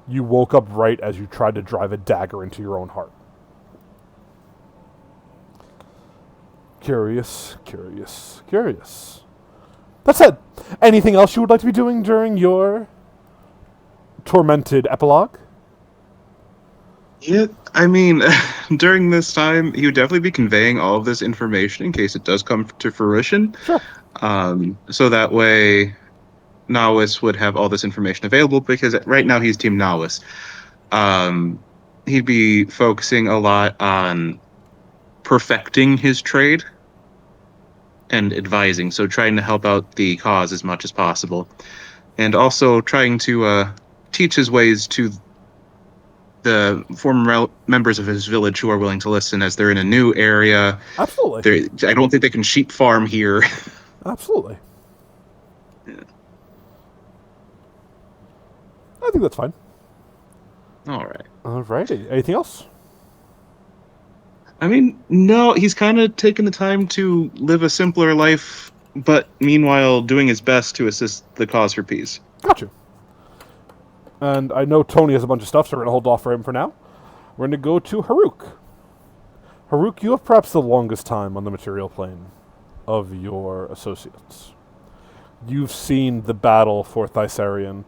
you woke up right as you tried to drive a dagger into your own heart. Curious. That said, anything else you would like to be doing during your tormented epilogue? Yeah, I mean, during this time, he would definitely be conveying all of this information in case it does come to fruition. Sure. So that way, Nawis would have all this information available, because right now he's Team Nawis. He'd be focusing a lot on perfecting his trade and advising, so trying to help out the cause as much as possible. And also trying to teach his ways to the former members of his village who are willing to listen, as they're in a new area. Absolutely. I don't think they can sheep farm here. Absolutely. Yeah. I think that's fine. All right. Alrighty. Anything else? I mean, no, he's kind of taken the time to live a simpler life, but meanwhile doing his best to assist the cause for peace. Gotcha. And I know Tony has a bunch of stuff, so we're going to hold off for him for now. We're going to go to Haruk. Haruk, you have perhaps the longest time on the material plane of your associates. You've seen the battle for Thyssarion.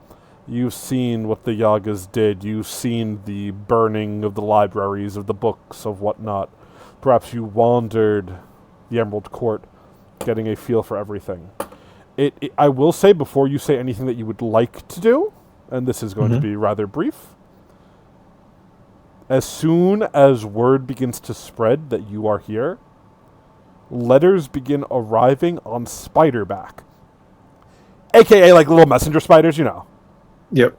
You've seen what the Yagas did. You've seen the burning of the libraries, of the books, of whatnot. Perhaps you wandered the Emerald Court, getting a feel for everything. I will say, before you say anything that you would like to do, and this is going to be rather brief, as soon as word begins to spread that you are here, letters begin arriving on Spiderback. AKA like little messenger spiders, you know. Yep.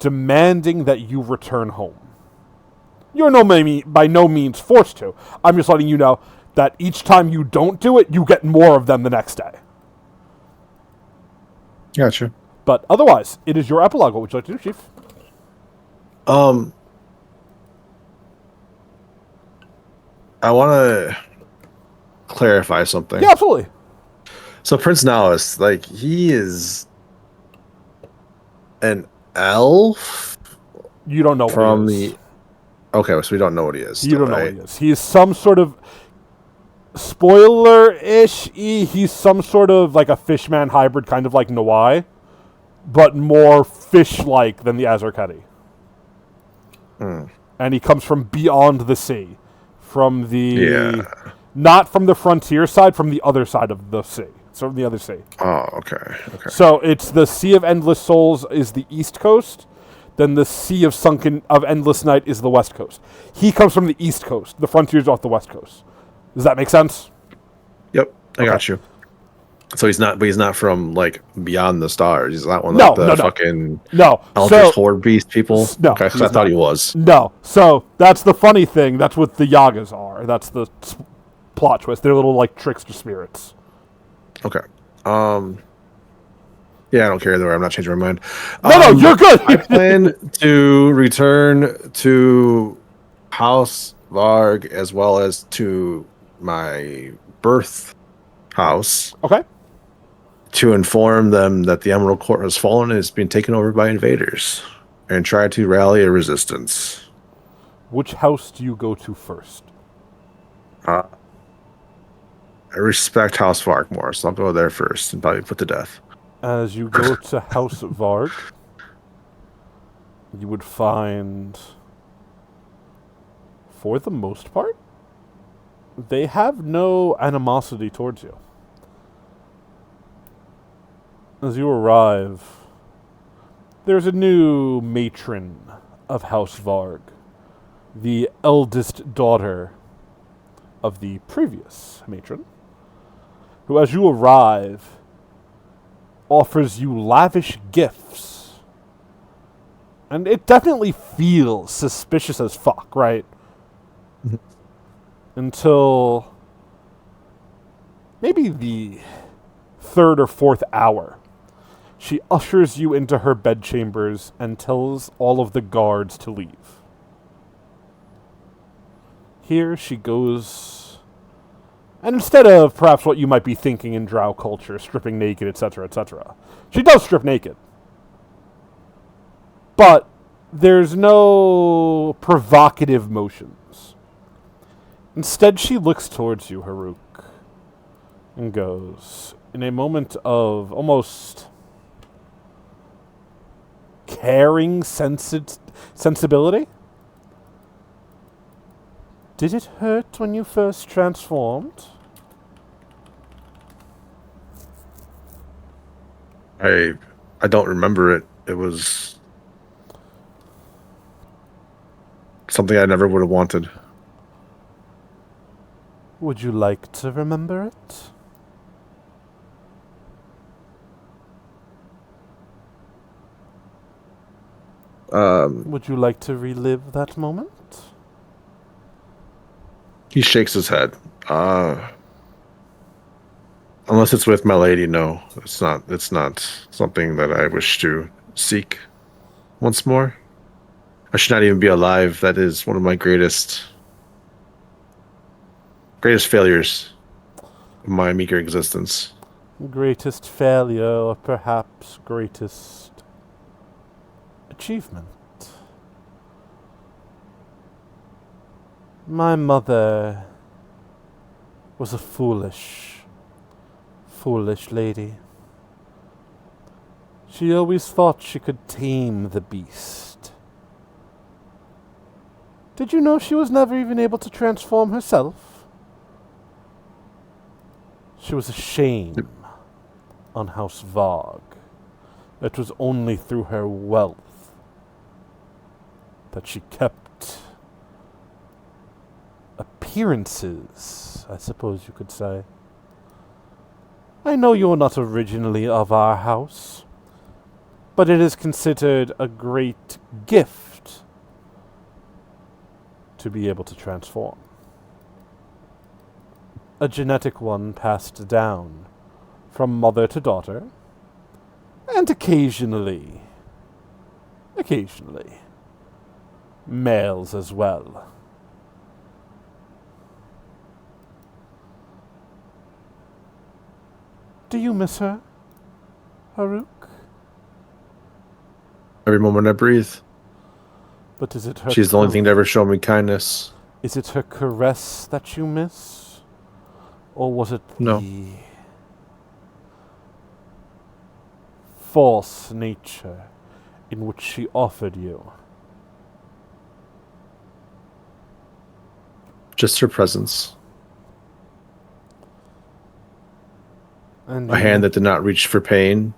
Demanding that you return home. You're by no means forced to. I'm just letting you know that each time you don't do it, you get more of them the next day. Gotcha. But otherwise, it is your epilogue. What would you like to do, Chief? I want to clarify something. Yeah, absolutely. So Prince Nahus, like, he is an elf You don't know from what he is. the. Okay, so we don't know what he is. You don't know what he is. He is some sort of spoiler-ish. He's some sort of like a fishman hybrid, kind of like Nawai, but more fish-like than the Azarketi. And he comes from beyond the sea, from the not from the frontier side, from the other side of the sea. It's from the other sea. Oh, okay. Okay. So it's the Sea of Endless Souls is the east coast, then the Sea of Endless Night is the west coast. He comes from the east coast. The frontier's off the west coast. Does that make sense? Yep, I Okay. got you. So he's not from like beyond the stars. He's not one of No, like, the no, no. fucking No. Eldritch So Horde beast people. no, Okay, he's I thought not. he was. No. So that's the funny thing. That's what the Yagas are. That's the plot twist. They're little like trickster spirits. Okay. Yeah, I don't care either way. I'm not changing my mind. No, you're good. I plan to return to House Varg as well as to my birth house Okay. to inform them that the Emerald Court has fallen and is being taken over by invaders and try to rally a resistance. Which house do you go to first? I respect House Varg more, so I'll go there first and probably put to death. As you go to House Varg, you would find, for the most part, they have no animosity towards you. As you arrive, there's a new matron of House Varg, the eldest daughter of the previous matron, who, as you arrive, offers you lavish gifts. And it definitely feels suspicious as fuck, right? Until maybe the third or fourth hour, she ushers you into her bedchambers and tells all of the guards to leave. Here she goes, and instead of perhaps what you might be thinking in drow culture, stripping naked, etc., she does strip naked. But there's no provocative motions. Instead, she looks towards you, Haruk, and goes, in a moment of almost caring sensibility. Did it hurt when you first transformed? I don't remember it. It was something I never would have wanted. Would you like to remember it? Would you like to relive that moment? He shakes his head. Unless it's with my lady, no. It's not something that I wish to seek once more. I should not even be alive. That is one of my greatest failures of my meager existence. Greatest failure, or perhaps greatest achievement. My mother was a foolish lady. She always thought she could tame the beast. Did you know she was never even able to transform herself? She was a shame on House Varg. It was only through her wealth that she kept appearances, I suppose you could say. I know you are not originally of our house, but it is considered a great gift to be able to transform. A genetic one passed down from mother to daughter, and occasionally, males as well. Do you miss her, Haruk? Every moment I breathe. But is it her? She's the only thing to ever show me kindness. Is it her caress that you miss, or was it No. the false nature in which she offered you? Just her presence. And A hand that did not reach for pain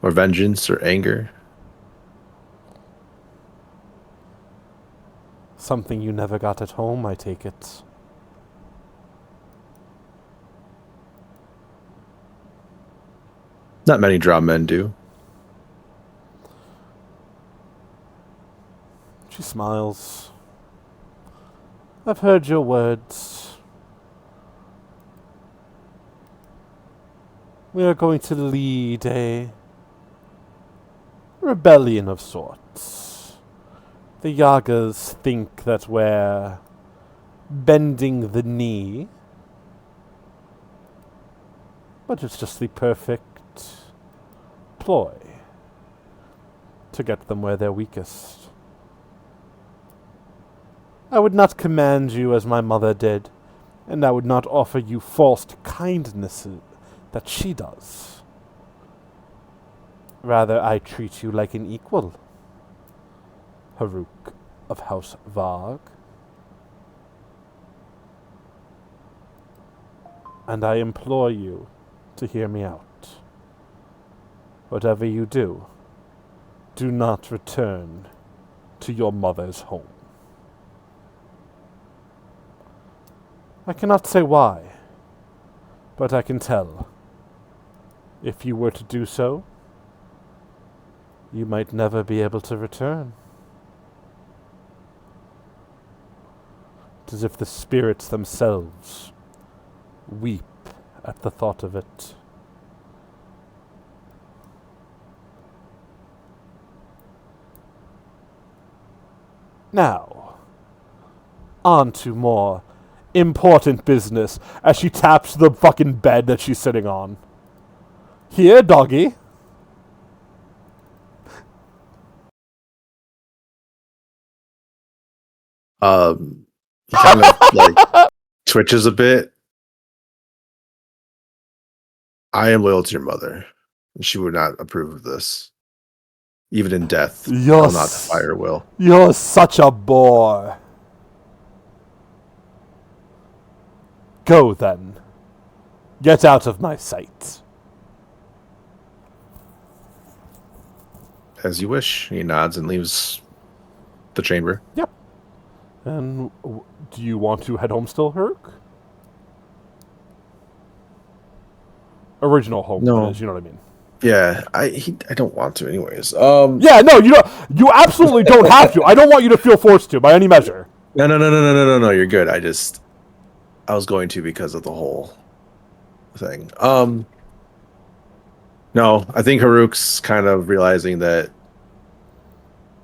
or vengeance or anger. Something you never got at home, I take it. Not many draw men do. She smiles. I've heard your words. We are going to lead a rebellion of sorts. The Yagas think that we're bending the knee, but it's just the perfect ploy to get them where they're weakest. I would not command you as my mother did, and I would not offer you false kindness that she does. Rather, I treat you like an equal, Haruk of House Varg. And I implore you to hear me out. Whatever you do, do not return to your mother's home. I cannot say why, but I can tell. If you were to do so, you might never be able to return. It's as if the spirits themselves weep at the thought of it. Now, on to more important business as she taps the fucking bed that she's sitting on. Here, doggy. He kind of like twitches a bit. I am loyal to your mother, and she would not approve of this. Even in death, You're I'll not defy her will. You're such a bore. Go then. Get out of my sight. As you wish. He nods and leaves the chamber. Yep. And do you want to head home still, Herc? Original home, No. that is, you know what I mean. Yeah, I don't want to anyways. Yeah, no, you absolutely don't have to. I don't want you to feel forced to by any measure. No, you're good. I was going to because of the whole thing. No, I think Haruk's kind of realizing that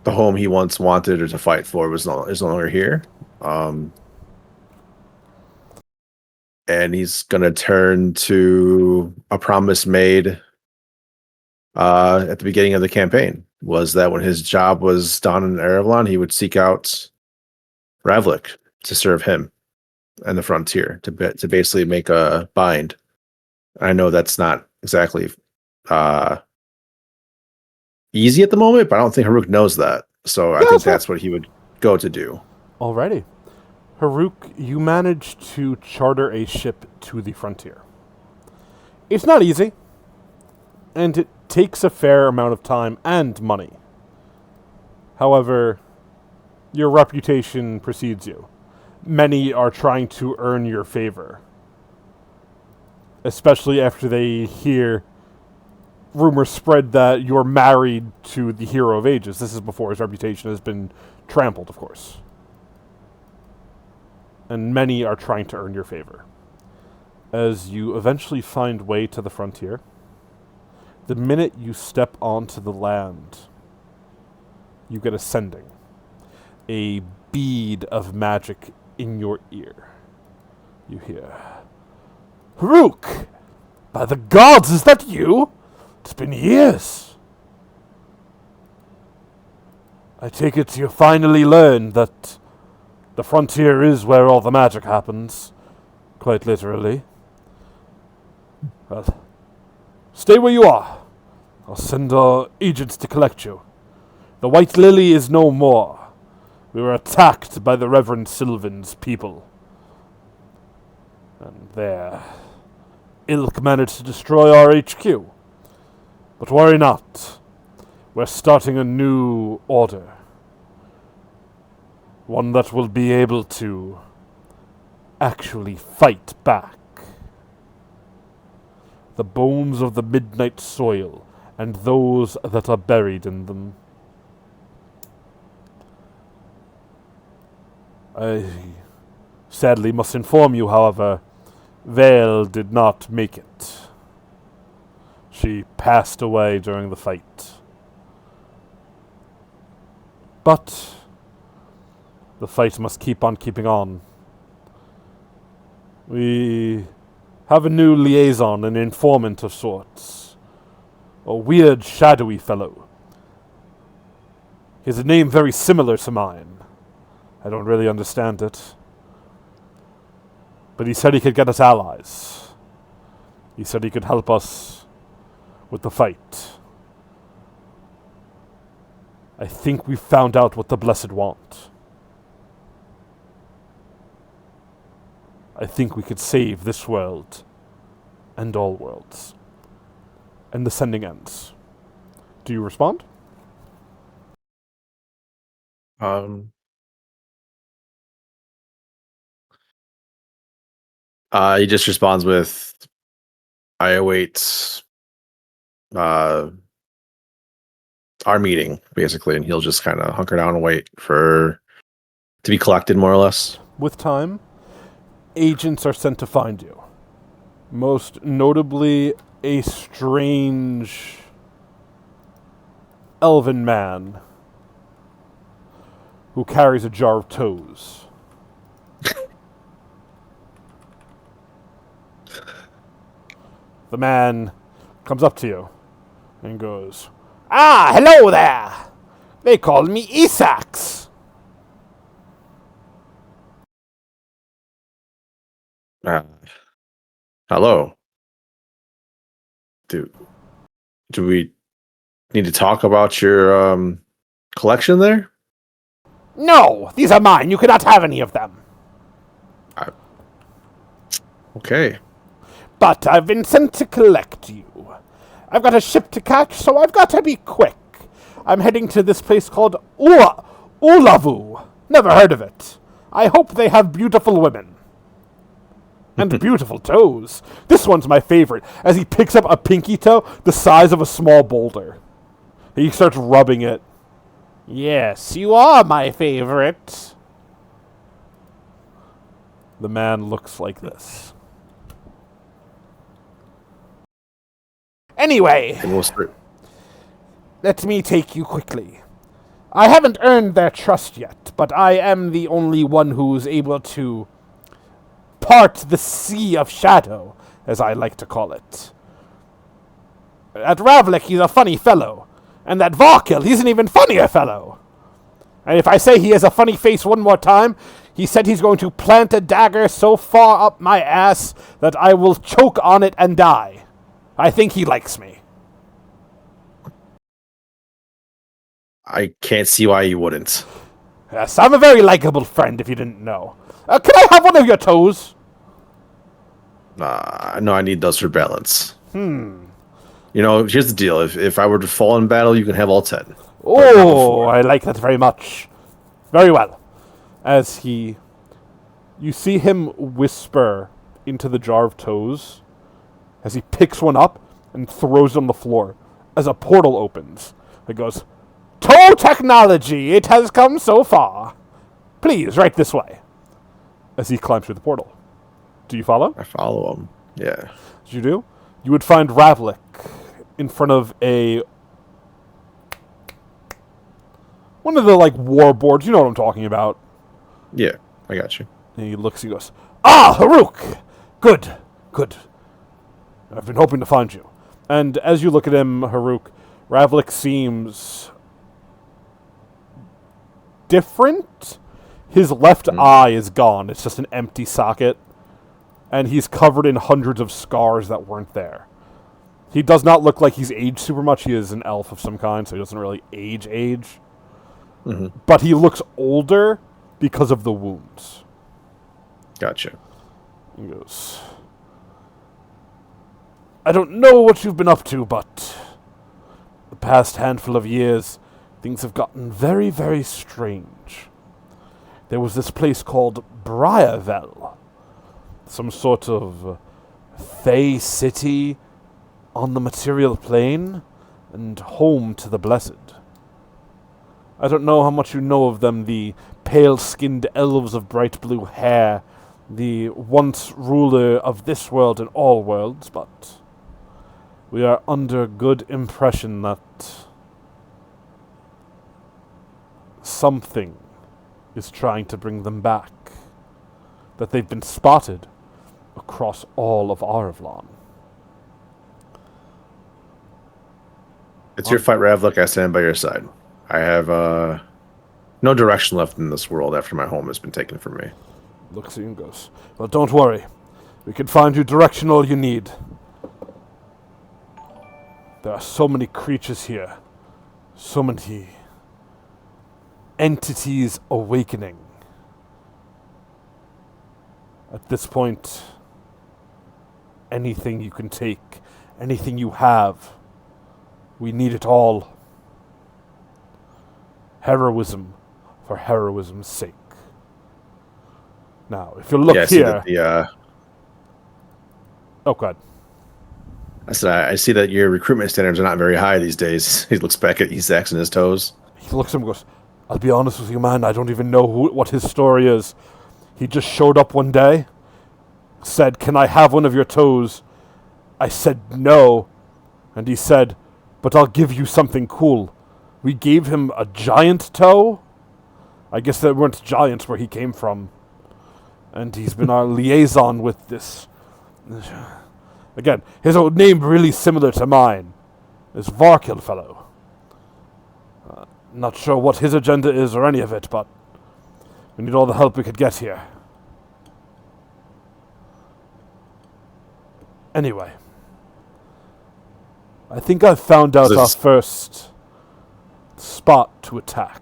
the home he once wanted or to fight for is no longer here. And he's gonna turn to a promise made at the beginning of the campaign, was that when his job was done in Erevan, he would seek out Ravlik to serve him and the frontier to basically make a bind. I know that's not exactly easy at the moment, but I don't think Haruk knows that. So I think that's what he would go to do. Alrighty. Haruk, you managed to charter a ship to the frontier. It's not easy, and it takes a fair amount of time and money. However, your reputation precedes you. Many are trying to earn your favor, especially after they hear rumors spread that you're married to the hero of ages. This is before his reputation has been trampled, of course. And many are trying to earn your favor. As you eventually find way to the frontier, the minute you step onto the land, you get a sending. A bead of magic in your ear. You hear, Haruk! By the gods, is that you? It's been years. I take it you finally learned that the frontier is where all the magic happens. Quite literally. Well, stay where you are. I'll send our agents to collect you. The White Lily is no more. We were attacked by the Reverend Sylvan's people. And they're Ilk managed to destroy our HQ. But worry not. We're starting a new order. One that will be able to actually fight back. The bones of the midnight soil and those that are buried in them. I sadly must inform you, however, Vale did not make it. She passed away during the fight. But the fight must keep on keeping on. We have a new liaison, an informant of sorts. A weird, shadowy fellow. He has a name very similar to mine. I don't really understand it. But he said he could get us allies. He said he could help us with the fight. I think we've found out what the Blessed want. I think we could save this world and all worlds. And the sending ends. Do you respond? He just responds with, "I await our meeting," basically, and he'll just kind of hunker down and wait for to be collected, more or less. With time, agents are sent to find you. Most notably, a strange elven man who carries a jar of toes. The man comes up to you and goes, "Ah, hello there! They call me Isaac's." Hello. Do we need to talk about your collection there? No, these are mine. You cannot have any of them. Okay. But I've been sent to collect you. I've got a ship to catch, so I've got to be quick. I'm heading to this place called Ulavu. Never heard of it. I hope they have beautiful women. And beautiful toes. This one's my favorite, as he picks up a pinky toe the size of a small boulder. He starts rubbing it. Yes, you are my favorite. The man looks like this. Anyway, let me take you quickly. I haven't earned their trust yet, but I am the only one who's able to part the sea of shadow, as I like to call it. That Ravlik, he's a funny fellow. And that Varkil, he's an even funnier fellow. And if I say he has a funny face one more time, he said he's going to plant a dagger so far up my ass that I will choke on it and die. I think he likes me. I can't see why you wouldn't. Yes, I'm a very likable friend, if you didn't know. Can I have one of your toes? No, I need those for balance. You know, here's the deal. If I were to fall in battle, you can have all 10. Oh, I like that very much. Very well. As you see him whisper into the jar of toes, as he picks one up and throws it on the floor, as a portal opens. It goes, "Toe technology, it has come so far. Please, right this way." As he climbs through the portal. Do you follow? I follow him. Yeah. As you do, you would find Ravlik in front of one of the, war boards. You know what I'm talking about. Yeah, I got you. And he looks, he goes, "Ah, Haruk! Good, good. I've been hoping to find you." And as you look at him, Haruk, Ravlik seems different. His left eye is gone. It's just an empty socket. And he's covered in hundreds of scars that weren't there. He does not look like he's aged super much. He is an elf of some kind, so he doesn't really age. Mm-hmm. But he looks older because of the wounds. Gotcha. He goes, I don't know what you've been up to, but the past handful of years, things have gotten very, very strange. There was this place called Briarvel, some sort of Fey city on the material plane and home to the Blessed. I don't know how much you know of them, the pale-skinned elves of bright blue hair, the once ruler of this world and all worlds, but we are under good impression that something is trying to bring them back, that they've been spotted across all of Arvlon. It's your fight, Ravlik. I stand by your side. I have no direction left in this world after my home has been taken from me. Looks at you and goes, well, don't worry. We can find you direction all you need. There are so many creatures here. So many entities awakening. At this point, anything you can take, anything you have, we need it all. Heroism for heroism's sake. Now, if you look I see here... that Oh, God. I see that your recruitment standards are not very high these days. He looks back at Isaacs and his toes. He looks at him and goes, I'll be honest with you, man, I don't even know what his story is. He just showed up one day, said, can I have one of your toes? I said no, and he said, but I'll give you something cool. We gave him a giant toe? I guess there weren't giants where he came from. And he's been our liaison with this. Again, his old name really similar to mine. This Varkil fellow. Not sure what his agenda is or any of it, but we need all the help we could get here. Anyway, I think I've found out our first spot to attack,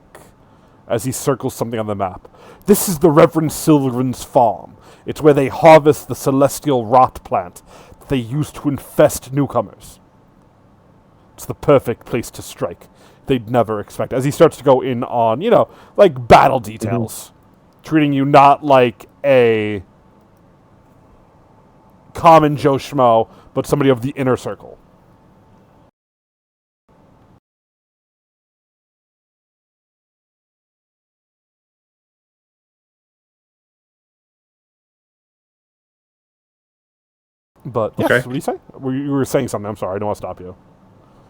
as he circles something on the map. This is the Reverend Silveran's farm. It's where they harvest the celestial rot plant that they use to infest newcomers. It's the perfect place to strike. They'd never expect. As he starts to go in on, like battle details. Treating you not like a common Joe Schmo, but somebody of the inner circle. But yes, Okay. what do you say? You were saying something. I'm sorry. I don't want to stop you.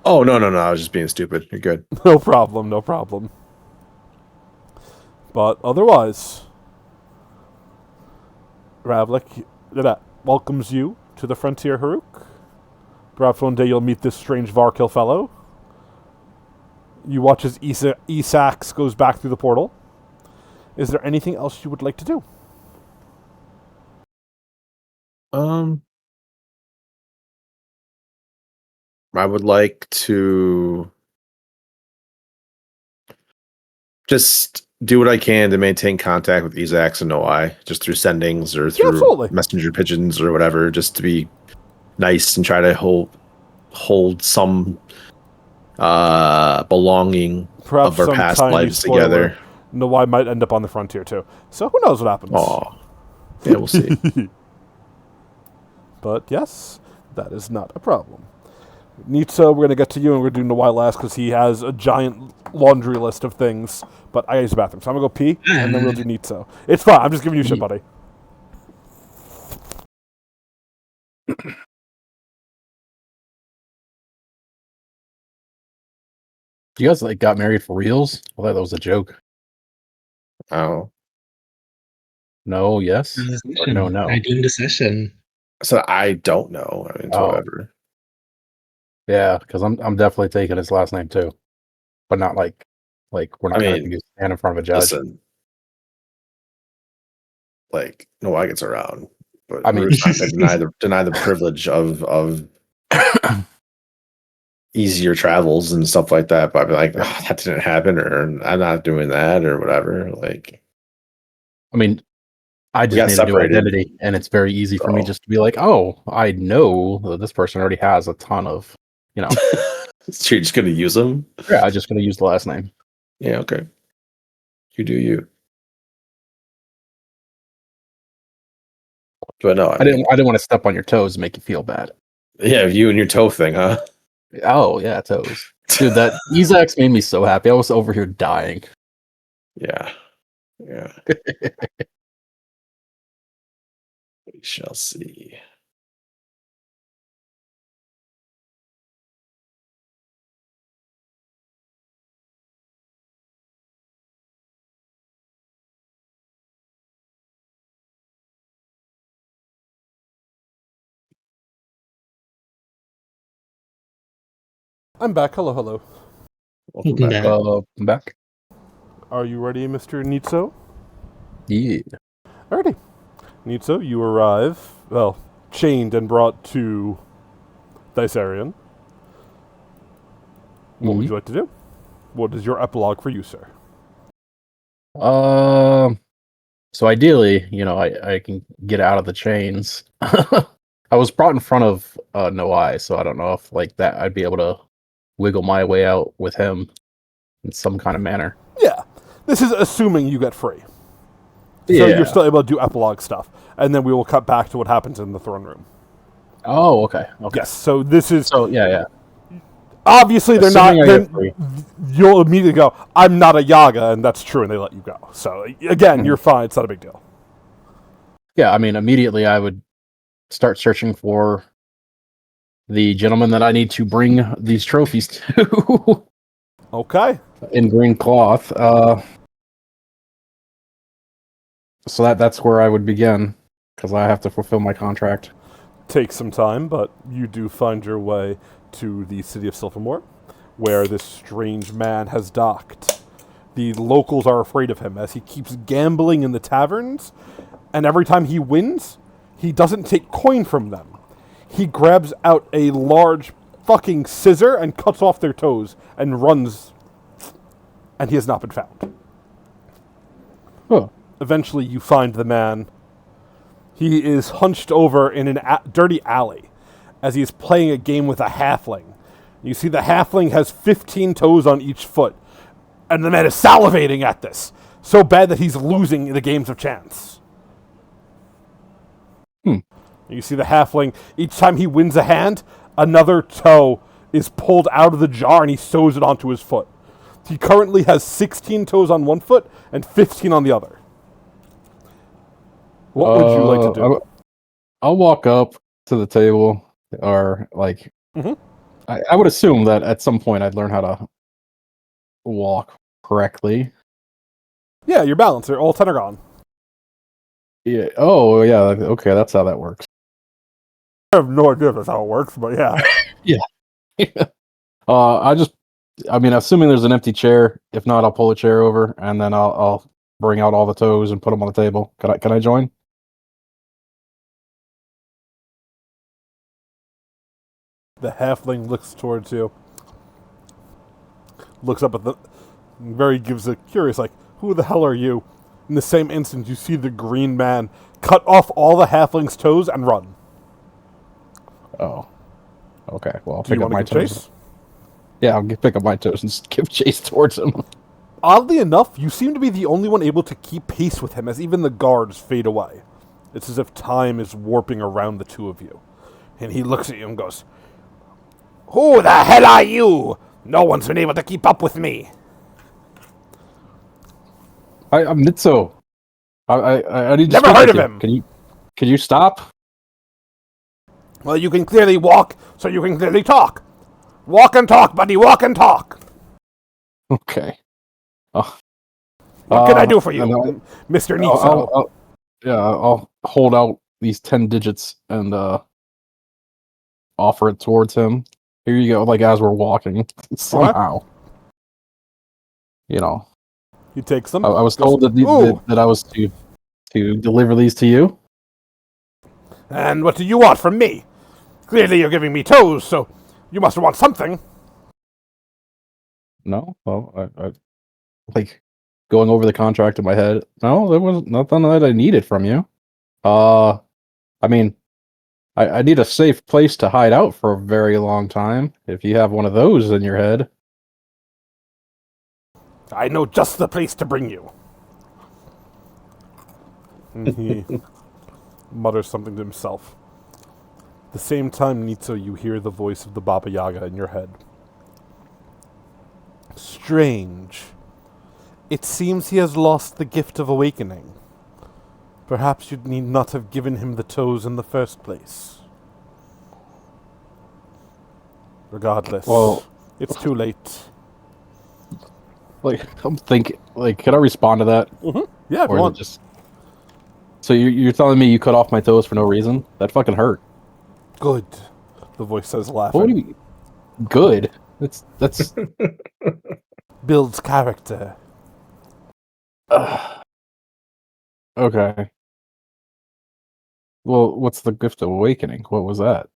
Oh, no. I was just being stupid. You're good. No problem. But otherwise, Ravlik welcomes you to the frontier, Haruk. Perhaps one day you'll meet this strange Varkil fellow. You watch as Isax goes back through the portal. Is there anything else you would like to do? I would like to just do what I can to maintain contact with Isaacs and Noai, just through sendings or through messenger pigeons or whatever, just to be nice and try to hold some belonging Perhaps of our past lives together. Noai might end up on the frontier too. So who knows what happens? Oh, yeah, we'll see. But yes, that is not a problem. Nitsa, we're going to get to you, and we're doing Noai last because he has a giant laundry list of things. But I gotta use the bathroom, so I'm going to go pee, and then we'll do Nitsa. It's fine. I'm just giving you shit, buddy. You guys got married for reals? I thought that was a joke. Oh. No, yes. Or no. I deemed a session. So I don't know. I mean, whatever. Yeah, because I'm definitely taking his last name too, but not like we're not going to stand in front of a judge. Listen, Noai gets around, but I mean, we're just not gonna deny the privilege of easier travels and stuff like that. But I'd be like, that didn't happen, or I'm not doing that, or whatever. Like, I mean, I We just got need a new separated. identity, and it's very easy for me Oh. just to be like, oh, I know that this person already has a ton of, you know. So you're just gonna use them? Yeah, I'm just going to use the last name. Yeah, okay. You do you. But no, I didn't want to step on your toes and make you feel bad. Yeah, you and your toe thing, huh? Oh yeah, toes, dude. That Ezax made me so happy. I was over here dying. Yeah. Yeah. We shall see. I'm back. Hello, hello. Welcome back. I'm back. Are you ready, Mr. Nitso? Yeah. Alrighty. Nitso, you arrive, well, chained and brought to Dysarian. What would you like to do? What is your epilogue for you, sir? So ideally, I can get out of the chains. I was brought in front of No Eye, so I don't know if like that I'd be able to wiggle my way out with him in some kind of manner. Yeah. This is assuming you get free. Yeah. So you're still able to do epilogue stuff. And then we will cut back to what happens in the throne room. Oh, okay. Yes, so this is... So, yeah. Obviously, they're Assuming I not... get free. You'll immediately go, I'm not a Yaga, and that's true, and they let you go. So, again, you're fine. It's not a big deal. Yeah, I mean, immediately I would start searching for the gentleman that I need to bring these trophies to. Okay. In green cloth. So that's where I would begin, because I have to fulfill my contract. Takes some time, but you do find your way to the city of Silvermore, where this strange man has docked. The locals are afraid of him as he keeps gambling in the taverns, and every time he wins, he doesn't take coin from them. He grabs out a large fucking scissor and cuts off their toes and runs, and he has not been found. Oh. Eventually, you find the man. He is hunched over in a dirty alley as he is playing a game with a halfling. You see the halfling has 15 toes on each foot, and the man is salivating at this, so bad that he's losing the games of chance. You see the halfling, each time he wins a hand, another toe is pulled out of the jar and he sews it onto his foot. He currently has 16 toes on one foot and 15 on the other. What would you like to do? I'll walk up to the table, or like, I would assume that at some point I'd learn how to walk correctly. Yeah, your balance. They're all 10 are gone. Yeah. Oh, yeah. Okay, that's how that works. I have no idea if that's how it works, but yeah. Yeah. Assuming there's an empty chair. If not, I'll pull a chair over, and then I'll bring out all the toes and put them on the table. Can I join? The halfling looks towards you. Looks up at the... gives a curious, like, who the hell are you? In the same instant, you see the green man cut off all the halfling's toes and run. Oh. Okay, well, I'll Do you pick up want my to give toes. chase? Yeah, I'll pick up my toes and just give chase towards him. Oddly enough, you seem to be the only one able to keep pace with him as even the guards fade away. It's as if time is warping around the two of you. And he looks at you and goes, "Who the hell are you? No one's been able to keep up with me." I'm Nitso. I need to Never speak heard with of you. him. Can you stop? Well, you can clearly walk, so you can clearly talk. Walk and talk, buddy, walk and talk. Okay. What can I do for you, and Mr. Nitso? I'll hold out these 10 digits and offer it towards him. Here you go, like as we're walking. Somehow. He takes them. I was told that I was to deliver these to you. And what do you want from me? Clearly you're giving me toes, so you must want something. No? Well, I like going over the contract in my head. No, there was nothing that I needed from you. I mean, I need a safe place to hide out for a very long time. If you have one of those in your head. I know just the place to bring you. And he mutters something to himself. At the same time, Nitso, you hear the voice of the Baba Yaga in your head. Strange. It seems he has lost the gift of awakening. Perhaps you need not have given him the toes in the first place. Regardless, Well, it's too late. like I'm thinking, like, can I respond to that? Yeah, if you Or is it want. just? So you're telling me you cut off my toes for no reason? That fucking hurt. Good, the voice says, laughing. What do you mean? Good. That's Builds character. okay. Well, what's the gift of awakening? What was that?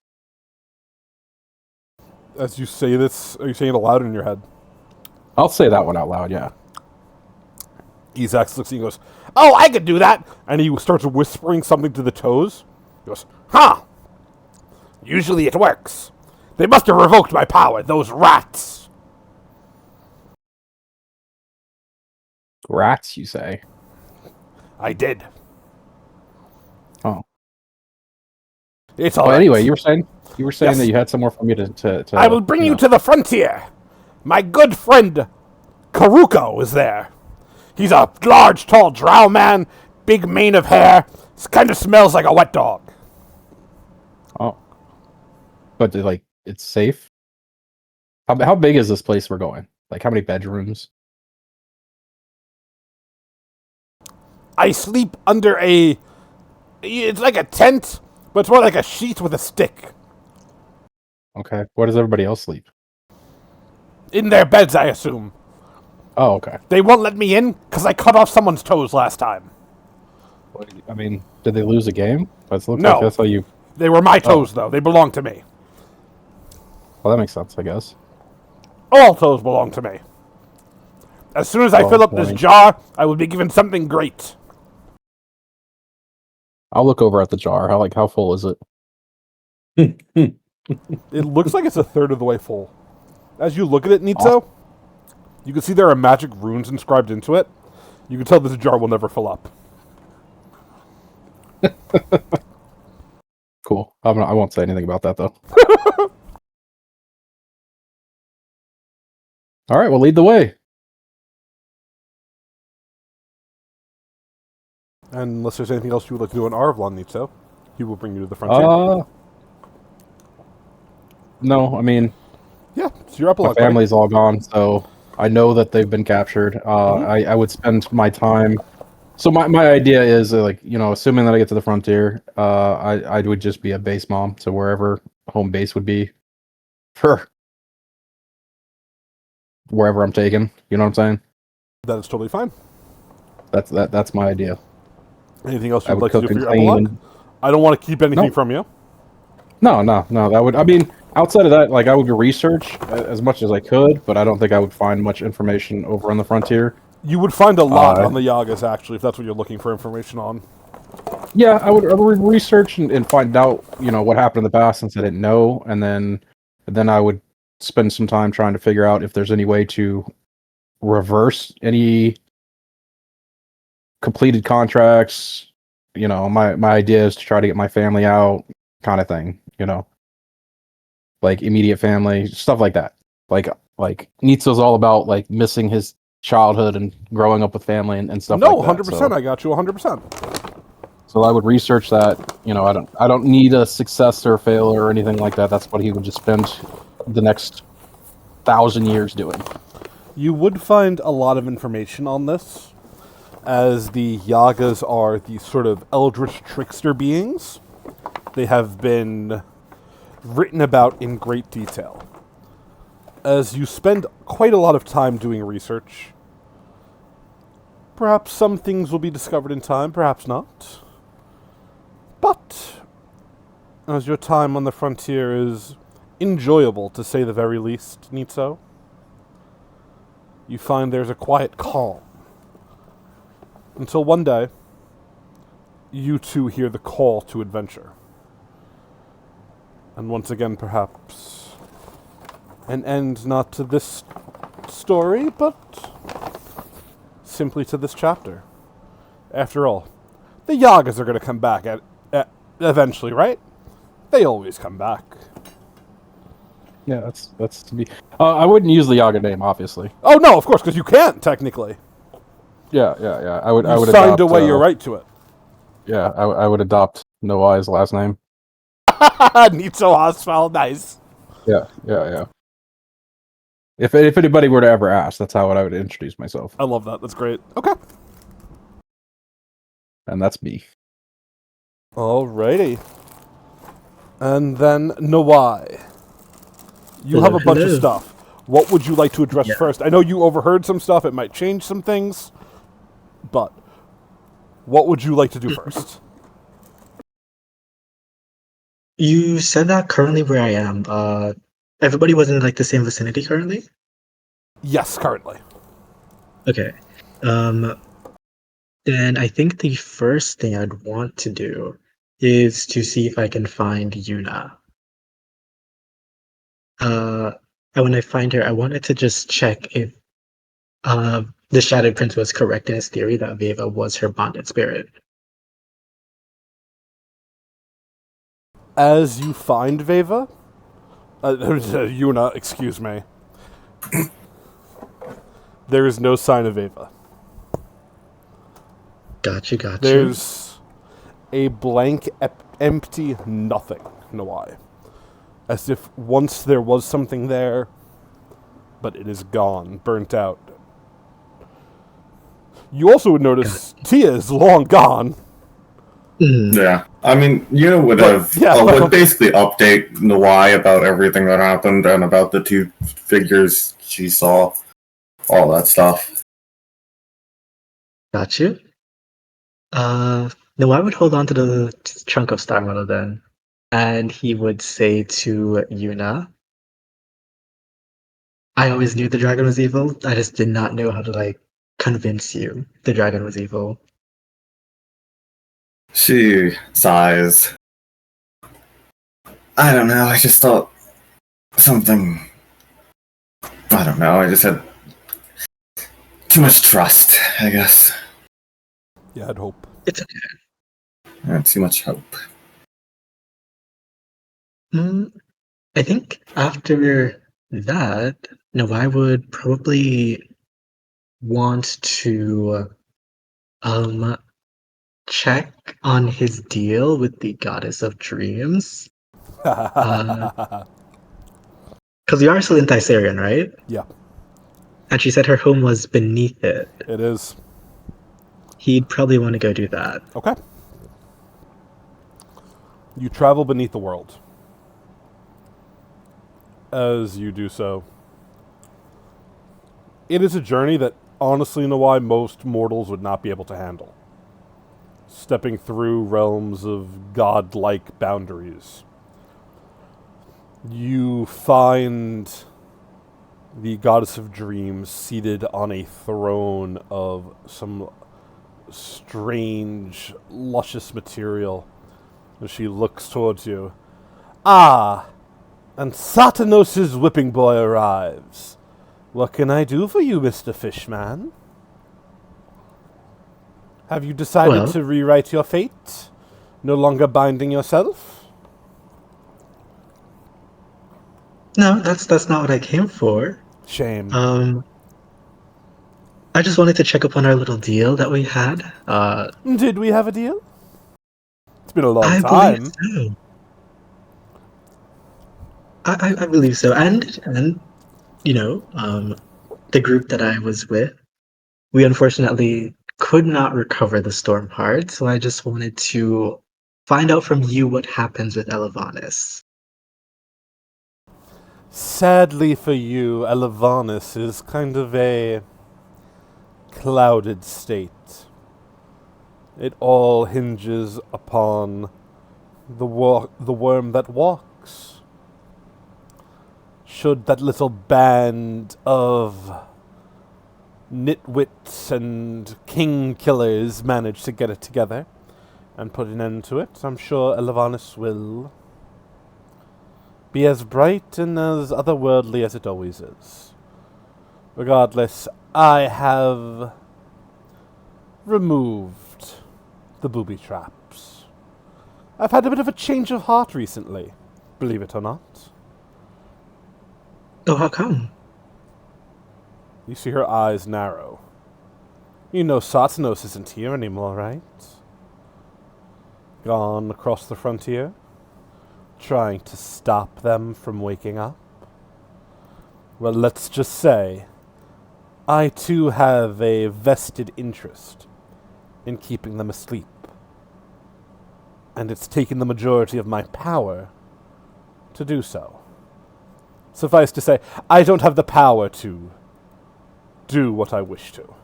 As you say this, are you saying it aloud in your head? I'll say that one out loud. Yeah. Ezak looks at you and goes, "Oh, I could do that!" And he starts whispering something to the toes. He goes, "Huh! Usually it works. They must have revoked my power, those rats!" Rats, you say? I did. Oh. It's all Well, right. anyway, you were saying Yes. that you had somewhere for me to I will bring you know. to the frontier. My good friend Karuko is there. He's a large, tall drow man, big mane of hair. Kind of smells like a wet dog. Oh. But like, it's safe. How big is this place we're going? Like, how many bedrooms? I sleep under it's like a tent, but it's more like a sheet with a stick. Okay. Where does everybody else sleep? In their beds, I assume. Oh, okay. They won't let me in because I cut off someone's toes last time. I mean, did they lose a game? It looks No. like that's how you. They were my toes, though. They belong to me. Well, that makes sense, I guess. All toes belong to me. As soon as I Well, fill up I this mean- jar, I will be given something great. I'll look over at the jar. How full is it? It looks like it's a third of the way full. As you look at it, Nitso, you can see there are magic runes inscribed into it. You can tell this jar will never fill up. Cool. I won't say anything about that though. All right, well, lead the way. And unless there's anything else you would like to do in Arvlon, Nitso, he will bring you to the frontier. No, I mean, Yeah, it's your my epilogue. buddy. family's all gone, so I know that they've been captured. I would spend my time. So my idea is assuming that I get to the frontier, I would just be a base mom to wherever home base would be for wherever I'm taken. You know what I'm saying? That is totally fine. That's my idea. Anything else I you'd would like to do cook for and your clean. epilogue? I don't want to keep anything No. from you. No. That would. I mean, outside of that, like I would research as much as I could, but I don't think I would find much information over on the frontier. You would find a lot Uh, on the Yagas, actually, if that's what you're looking for information on. Yeah, I would research and find out, what happened in the past since I didn't know, and then I would spend some time trying to figure out if there's any way to reverse any completed contracts. My idea is to try to get my family out, kind of thing. Like immediate family, stuff like that. Like Nitzo's all about like missing his childhood and growing up with family and stuff No, like that. 100%. I got you 100%. So I would research that. I don't need a success or failure or anything like that. That's what he would just spend the next 1,000 years doing. You would find a lot of information on this, as the Yagas are these sort of eldritch trickster beings. They have been written about in great detail. As you spend quite a lot of time doing research, perhaps some things will be discovered in time, perhaps not. But as your time on the frontier is enjoyable, to say the very least, Nitso, you find there's a quiet calm Until one day, you two hear the call to adventure. And once again, perhaps, an end not to this story, but simply to this chapter. After all, the Yagas are going to come back eventually, right? They always come back. Yeah, that's to be. I wouldn't use the Yaga name, obviously. Oh no, of course, because you can't technically. Yeah. I would. I would signed adopt, away your right to it. Yeah, I would adopt Noai's last name. Nitso Oswald, nice. Yeah. If anybody were to ever ask, that's how I would introduce myself, I love that. That's great. Okay. and that's me. Alrighty. And then Nawai. You have a bunch of Hello. stuff. What would you like to address Yeah. first? I know you overheard some stuff. It might change some things. But what would you like to do first? You said that currently where I am, everybody was in like the same vicinity currently? Yes, currently. Okay. Then I think the first thing I'd want to do is to see if I can find Yuna. And when I find her, I wanted to just check if the Shadow Prince was correct in his theory that Veva was her bonded spirit. As you find Veva, Yuna, excuse me, there is no sign of Veva. Gotcha. There's a blank, empty nothing. Nawai. As if once there was something there, but it is gone, burnt out. You also would notice Tia is long gone. Yeah, I mean, you would But, have yeah, would basically update Nawai about everything that happened and about the two figures she saw, all that stuff. Got you. No, I would hold on to the chunk of Star Model then. And he would say to Yuna, I always knew the dragon was evil. I just did not know how to, like, convince you the dragon was evil. She sighs. I don't know. I just thought something. I don't know. I just had too much trust, I guess. Yeah, I'd hope. It's okay. I had too much hope. I think after that, no, I would probably want to check on his deal with the goddess of dreams. Because you are still in Thyssarian, right? Yeah, And she said her home was beneath it. it is. He'd probably want to go do that. Okay. You travel beneath the world. As you do so, it is a journey that, honestly, Nawai, most mortals would not be able to handle. Stepping through realms of godlike boundaries. You find the goddess of dreams seated on a throne of some strange, luscious material. As she looks towards you. Ah, and Satanos' whipping boy arrives. What can I do for you, Mr. Fishman? Have you decided Well- to rewrite your fate? No longer binding yourself? No, that's not what I came for. Shame. I just wanted to check up on our little deal that we had. Did we have a deal? It's been a long I time. believe so. I believe so. And you know, the group that I was with, we unfortunately could not recover the storm part, so I just wanted to find out from you what happens with Elavanis. Sadly for you, Elavanis is kind of a clouded state. It all hinges upon the worm that walks. Should that little band of nitwits and king killers manage to get it together and put an end to it, I'm sure Elavanis will be as bright and as otherworldly as it always is. Regardless, I have removed the booby traps. I've had a bit of a change of heart recently, believe it or not. Oh, how come? You see her eyes narrow. You know Satanos isn't here anymore, right? Gone across the frontier, trying to stop them from waking up. Well, let's just say, I too have a vested interest in keeping them asleep. And it's taken the majority of my power to do so. Suffice to say, I don't have the power to do what I wish to.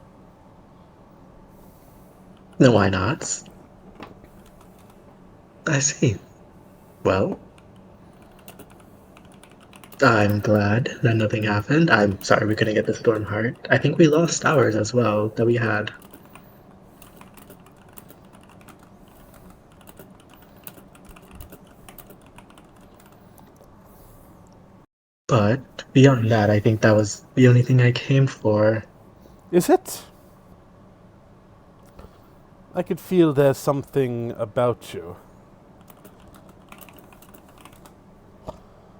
Then why not? I see. Well, I'm glad that nothing happened. I'm sorry we couldn't get the Storm Heart. I think we lost ours as well that we had. But beyond that, I think that was the only thing I came for. Is it? I could feel there's something about you.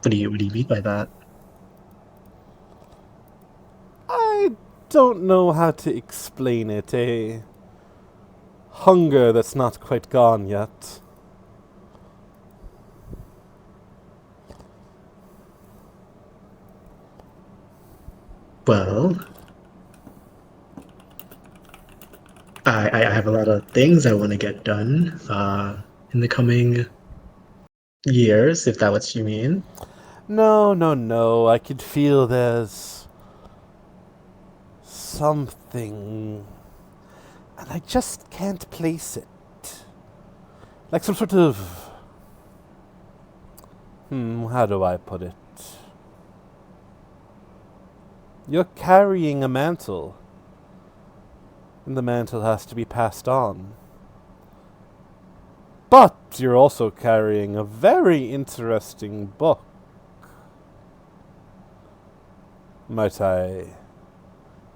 What do you mean by that? I don't know how to explain it. A hunger that's not quite gone yet. Well, I have a lot of things I want to get done in the coming years, if that's what you mean. No. I could feel there's something, and I just can't place it. Like some sort of... how do I put it? You're carrying a mantle, and the mantle has to be passed on. But you're also carrying a very interesting book. Might I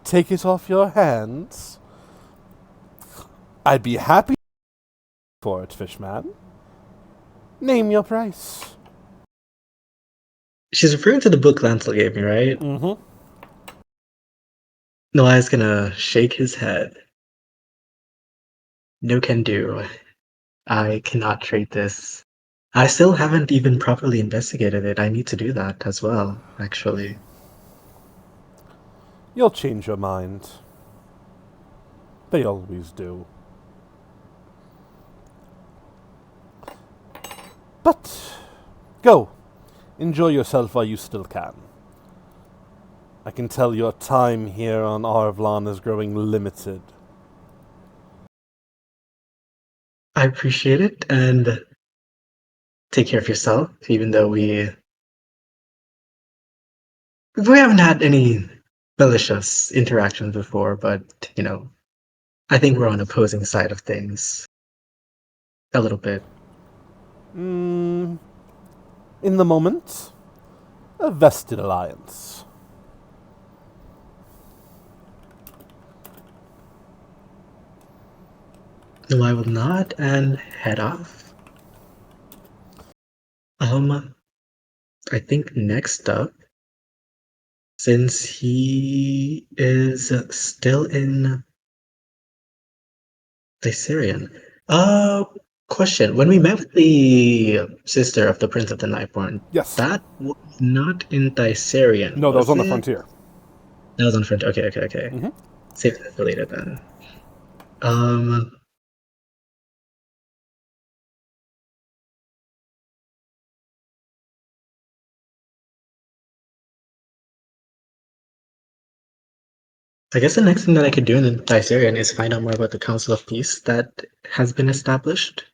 take it off your hands? I'd be happy for it, Fishman. Name your price. She's referring to the book Lancel gave me, right? Mm-hmm. Noah's gonna shake his head. No can do. I cannot trade this. I still haven't even properly investigated it. I need to do that as well, actually. You'll change your mind. They always do. But go. Enjoy yourself while you still can. I can tell your time here on Arvlon is growing limited. I appreciate it, and take care of yourself, even though we haven't had any malicious interactions before, but, I think we're on opposing side of things. A little bit. In the moment, a vested alliance. No, I will nod and head off. I think next up, since he is still in Syrian. Question. When we met with the sister of the Prince of the Nightborn, Yes. that was not in Thyssarian. No, that was on the it? frontier. That was on frontier. Okay. Mhm. Save that for later then. I guess the next thing that I could do in the Thyssarian is find out more about the Council of Peace that has been established.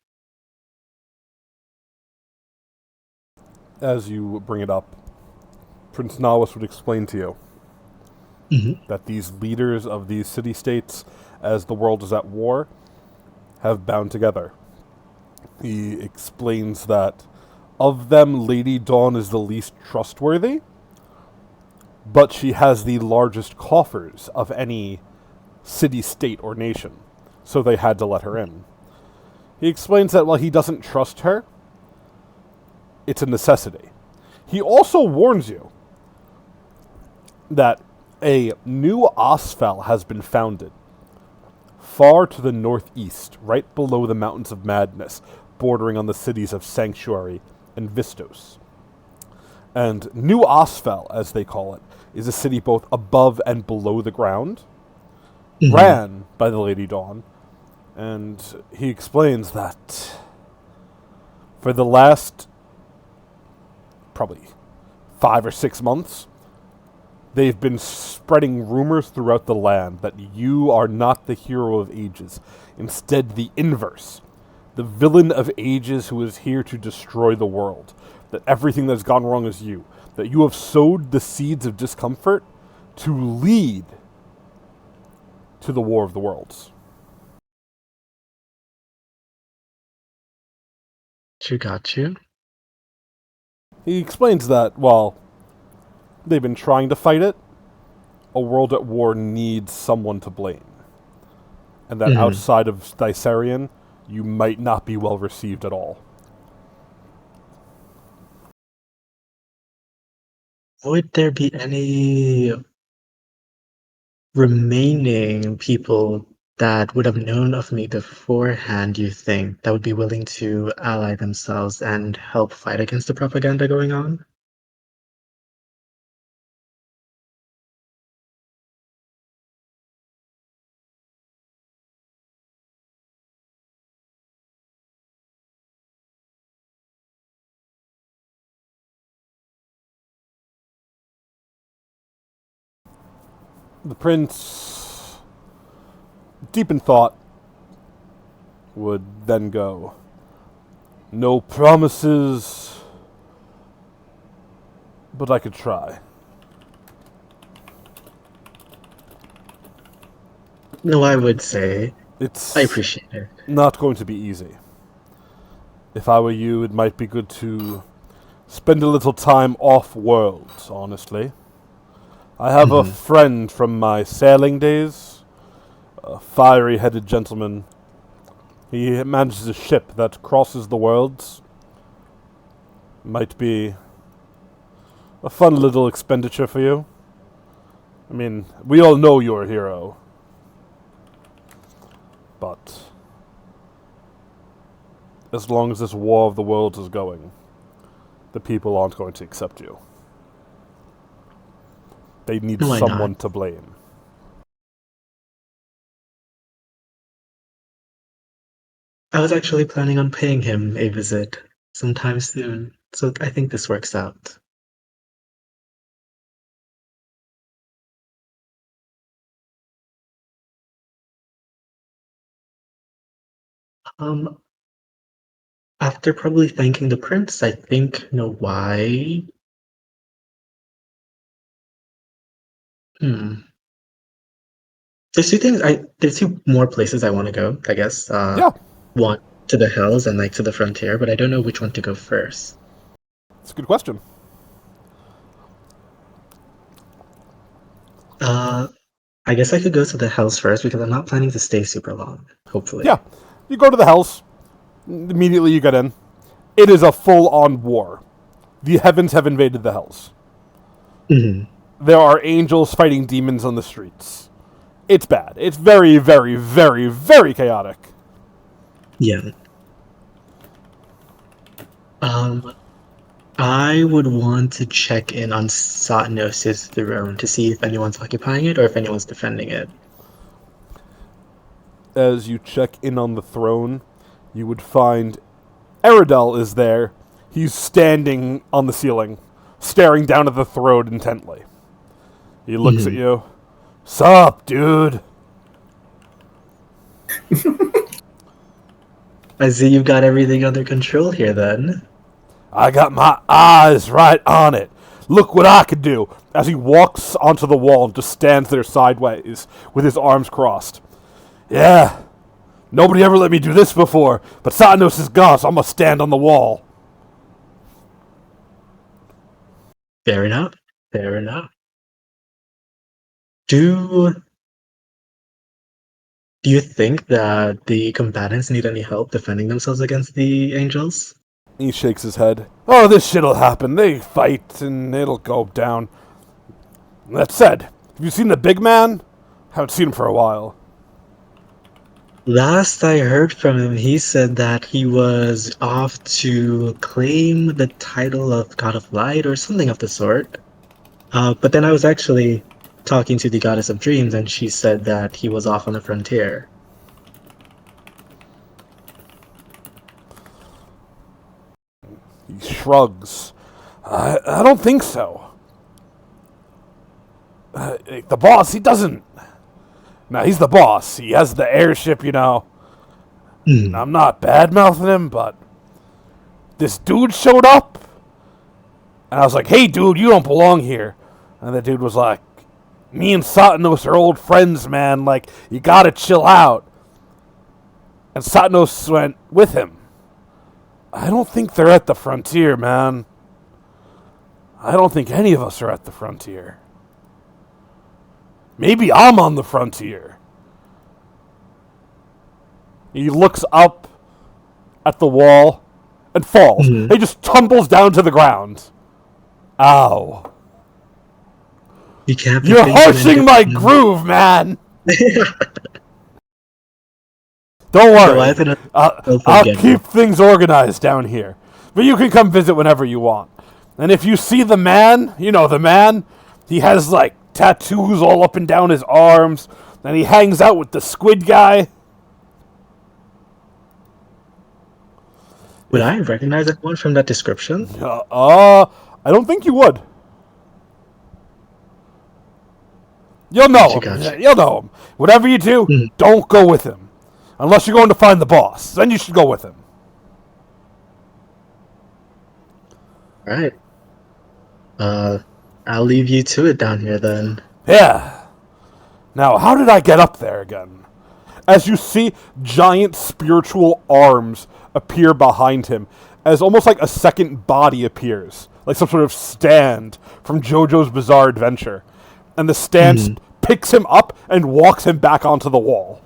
As you bring it up, Prince Nawis would explain to you. that these leaders of these city-states, as the world is at war, have bound together. He explains that of them, Lady Dawn is the least trustworthy, but she has the largest coffers of any city, state, or nation, so they had to let her in. He explains that while he doesn't trust her, it's a necessity. He also warns you that a new Osfel has been founded far to the northeast, right below the Mountains of Madness, bordering on the cities of Sanctuary and Vistos. And New Osfel, as they call it, is a city both above and below the ground, ran by the Lady Dawn, and he explains that for the last probably 5 or 6 months, they've been spreading rumors throughout the land that you are not the hero of ages, instead the inverse, the villain of ages who is here to destroy the world, that everything that's gone wrong is you, that you have sowed the seeds of discomfort to lead to the War of the Worlds. Got you. He explains that while they've been trying to fight it, a world at war needs someone to blame. And that outside of Thysarion, you might not be well received at all. Would there be any remaining people that would have known of me beforehand, you think, that would be willing to ally themselves and help fight against the propaganda going on? The prince, deep in thought, would then go, "No promises, but I could try." No, I would say. It's I appreciate it. not going to be easy. If I were you, it might be good to spend a little time off-world, honestly. I have a friend from my sailing days, a fiery-headed gentleman. He manages a ship that crosses the worlds. Might be a fun little expenditure for you. I mean, we all know you're a hero. But as long as this War of the Worlds is going, the people aren't going to accept you. They need Why someone not? to blame. I was actually planning on paying him a visit sometime soon, so I think this works out. Um, After probably thanking the prince, I think know why. Hmm. There's two more places I want to go, I guess. Yeah, One to the hills and like to the frontier, but I don't know which one to go first. it's a good question. I guess I could go to the hills first because I'm not planning to stay super long, hopefully. Yeah, you go to the Hells. Immediately you get in. It is a full-on war. The heavens have invaded the Hells. hmm There are angels fighting demons on the streets. It's bad. It's very, very, very, very chaotic. Yeah. I would want to check in on Satnos' throne to see if anyone's occupying it or if anyone's defending it. As you check in on the throne, you would find Eridel is there. He's standing on the ceiling, staring down at the throne intently. He looks at you. Sup, dude? I see you've got everything under control here then. I got my eyes right on it. Look what I could do, as he walks onto the wall and just stands there sideways with his arms crossed. Yeah, nobody ever let me do this before, but Satanos is gone, so I'm going to stand on the wall. Fair enough. Fair enough. Do you think that the combatants need any help defending themselves against the angels? He shakes his head. Oh, this shit'll happen. They fight, and it'll go down. That said, have you seen the big man? Haven't seen him for a while. Last I heard from him, he said that he was off to claim the title of God of Light or something of the sort. But then I was actually talking to the Goddess of Dreams, and she said that he was off on the frontier. He shrugs. I don't think so. The boss, he doesn't... Now, he's the boss. He has the airship, you know. I'm not bad-mouthing him, but... This dude showed up. And I was like, hey, dude, you don't belong here. And the dude was like, me and Satanos are old friends, man. Like, you gotta chill out. And Satanos went with him. I don't think they're at the frontier, man. I don't think any of us are at the frontier. Maybe I'm on the frontier. He looks up at the wall and falls. He just tumbles down to the ground. Ow. You can't be You're thinking harshing my anything. groove, man. Don't worry. I'll keep things organized down here. But you can come visit whenever you want. And if you see the man, you know the man, he has like tattoos all up and down his arms, and he hangs out with the squid guy. Would I recognize anyone from that description? I don't think you would. You'll know him. Gotcha. You'll know him. Whatever you do, don't go with him. Unless you're going to find the boss. Then you should go with him. Alright. I'll leave you to it down here then. Yeah. Now, how did I get up there again? As you see, giant spiritual arms appear behind him, as almost like a second body appears, like some sort of stand from JoJo's Bizarre Adventure. And the stand picks him up and walks him back onto the wall.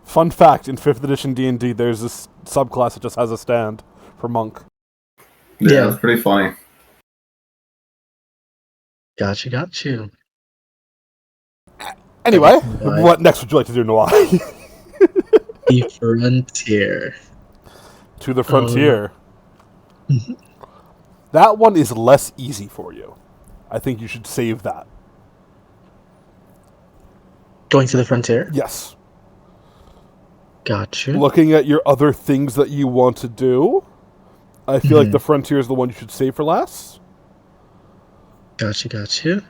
Fun fact, in 5th edition D&D, there's this subclass that just has a stand for monk. Yeah, that's pretty funny. Got you. Anyway, what next would you like to do, Noah? The frontier. To the frontier. That one is less easy for you. I think you should save that. Going to the frontier? Yes. Gotcha. Looking at your other things that you want to do, I feel like the frontier is the one you should save for last. Gotcha.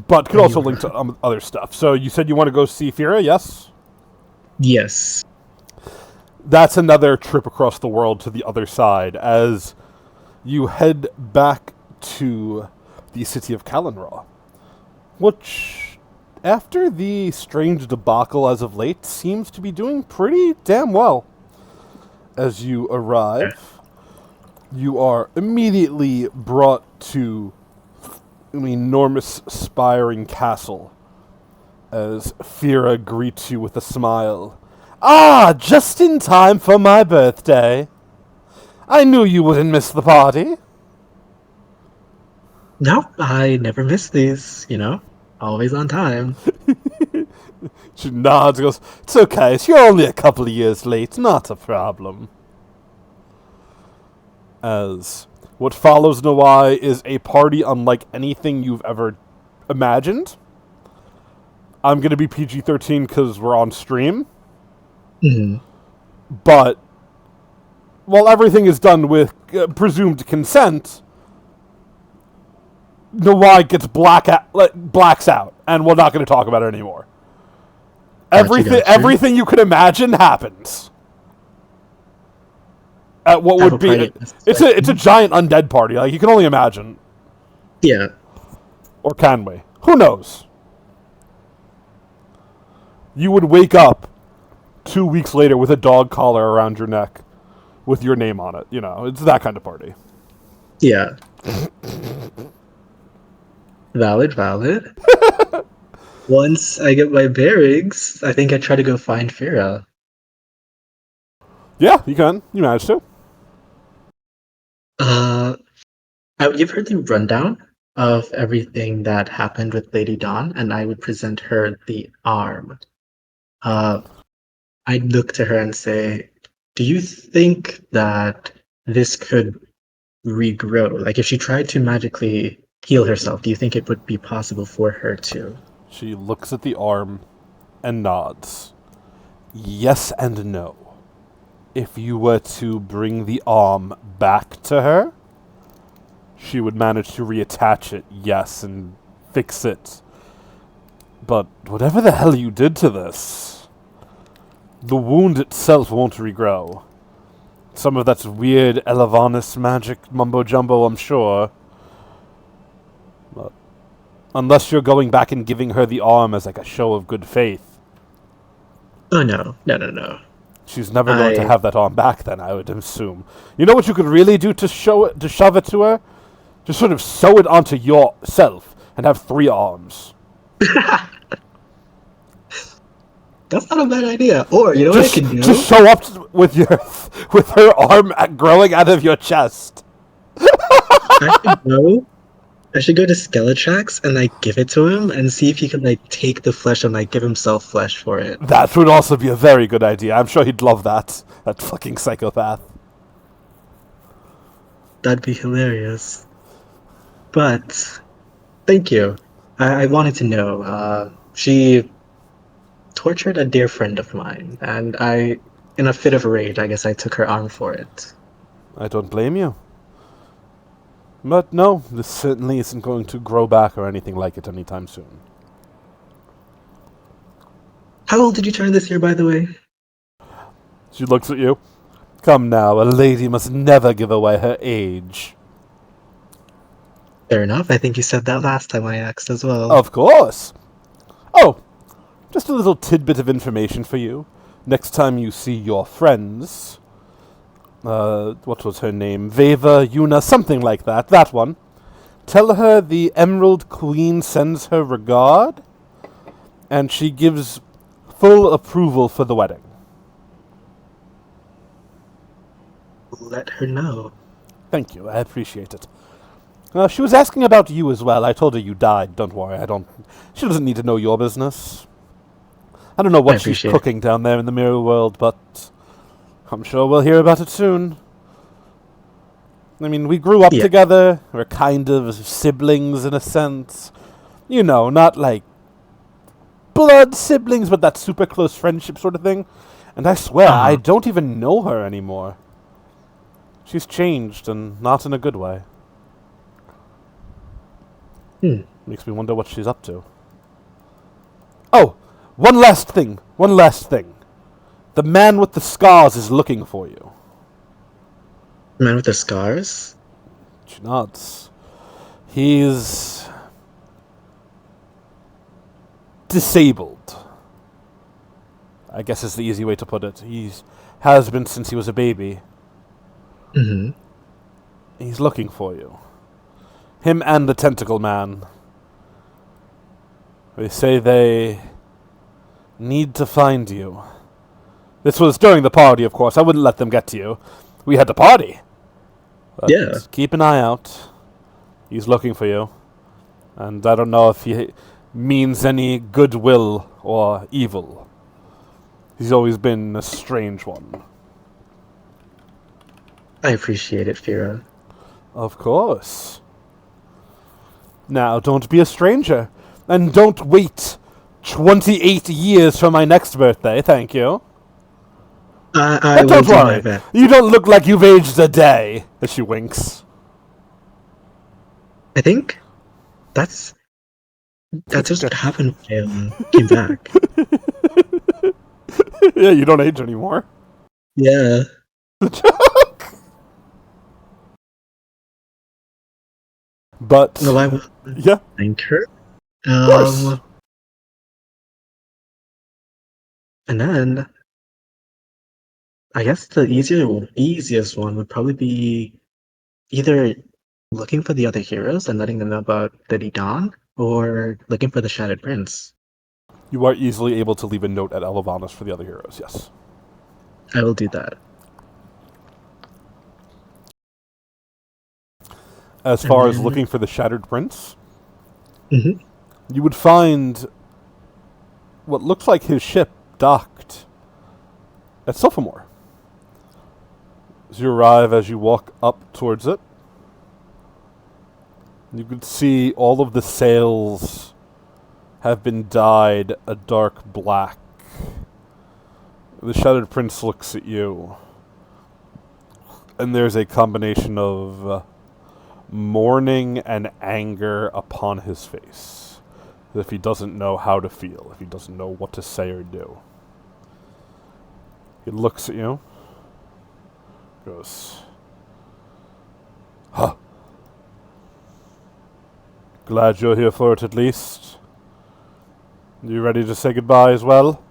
But could also link to other stuff. So you said you want to go see Fira, yes? Yes. That's another trip across the world to the other side, as you head back to the city of Kalenraw, which, after the strange debacle as of late, seems to be doing pretty damn well. As you arrive, you are immediately brought to an enormous spiring castle, as Fira greets you with a smile. Ah, just in time for my birthday. I knew you wouldn't miss the party. No, I never miss these, Always on time. She nods and goes, it's okay, you're only a couple of years late, not a problem. As what follows Nawai is a party unlike anything you've ever imagined. I'm going to be PG-13 because we're on stream. But while everything is done with presumed consent, Nawai gets blacks out, and we're not going to talk about it anymore. Gotcha. Everything you could imagine happens. At what have would a party. be it's a giant undead party. Like, you can only imagine. Yeah. Or can we? Who knows? You would wake up 2 weeks later with a dog collar around your neck with your name on it. You know, it's that kind of party. Yeah. Valid. Once I get my bearings, I think I try to go find Fira. Yeah, you can. You managed to. I would give her the rundown of everything that happened with Lady Dawn, and I would present her the arm. I'd look to her and say, "Do you think that this could regrow? Like, if she tried to magically heal herself, do you think it would be possible for her to?" She looks at the arm and nods. Yes and no. If you were to bring the arm back to her, she would manage to reattach it, yes, and fix it. But whatever the hell you did to this, the wound itself won't regrow. Some of that's weird Elevanis magic mumbo-jumbo, I'm sure. But unless you're going back and giving her the arm as like a show of good faith, Oh no. she's never going to have that arm back then, I would assume. You know what you could really do to shove it to her? Just sort of sew it onto yourself and have 3 arms. That's not a bad idea. Or you know what I can do? Just show up with her arm growing out of your chest. I should go to Skeletrax and like give it to him and see if he can like take the flesh and like give himself flesh for it. That would also be a very good idea. I'm sure he'd love that. That fucking psychopath. That'd be hilarious. But thank you. I wanted to know. She tortured a dear friend of mine, and in a fit of rage, I guess I took her arm for it. I don't blame you. But no, this certainly isn't going to grow back or anything like it anytime soon. How old did you turn this year, by the way? She looks at you. Come now, a lady must never give away her age. Fair enough. I think you said that last time I asked as well. Of course. Oh, just a little tidbit of information for you. Next time you see your friends, what was her name? Veva, Yuna, something like that. That one. Tell her the Emerald Queen sends her regard, and she gives full approval for the wedding. Let her know. Thank you, I appreciate it. She was asking about you as well. I told her you died. Don't worry, she doesn't need to know your business. I don't know what she's cooking down there in the mirror world, but I'm sure we'll hear about it soon. I mean, we grew up together. We're kind of siblings in a sense. You know, not like blood siblings, but that super close friendship sort of thing. And I swear, I don't even know her anymore. She's changed, and not in a good way. Makes me wonder what she's up to. Oh, one last thing. The man with the scars is looking for you. The man with the scars? She nods. He's disabled, I guess is the easy way to put it. He has been since he was a baby. Mm-hmm. He's looking for you. Him and the tentacle man. They say they need to find you. This was during the party, of course. I wouldn't let them get to you. We had the party. But keep an eye out. He's looking for you. And I don't know if he means any goodwill or evil. He's always been a strange one. I appreciate it, Fira. Of course. Now, don't be a stranger. And don't wait 28 years for my next birthday, thank you. I don't will worry. do my best. You don't look like you've aged a day. As she winks. I think that's just what happened when I came back. Yeah, you don't age anymore. Yeah. The joke. But Well, I will yeah, thank her. of course. And then I guess the easiest one would probably be either looking for the other heroes and letting them know about Lady Dawn, or looking for the Shattered Prince. You are easily able to leave a note at Elavanis for the other heroes, yes. I will do that. As And far as then- looking for the Shattered Prince, Mhm. you would find what looks like his ship docked at Sophomore. As you arrive, as you walk up towards it, you can see all of the sails have been dyed a dark black. The Shattered Prince looks at you, and there's a combination of mourning and anger upon his face. As if he doesn't know how to feel, if he doesn't know what to say or do. He looks at you, goes, "Huh. Glad you're here for it at least. You ready to say goodbye as well?"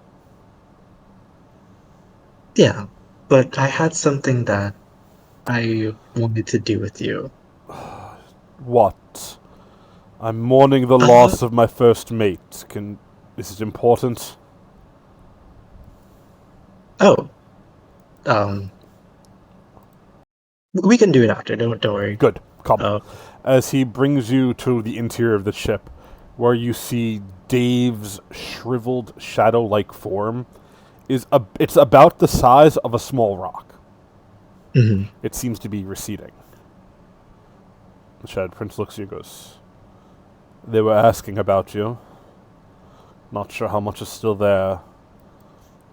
Yeah, but I had something that I wanted to do with you. What? I'm mourning the loss of my first mate. Is it important? Oh, um, we can do it after. Don't worry. Good. Come. Oh, As he brings you to the interior of the ship, where you see Dave's shriveled shadow-like form it's about the size of a small rock. mhm. It seems to be receding. The Shattered Prince looks at you and goes, "They were asking about you. Not sure how much is still there.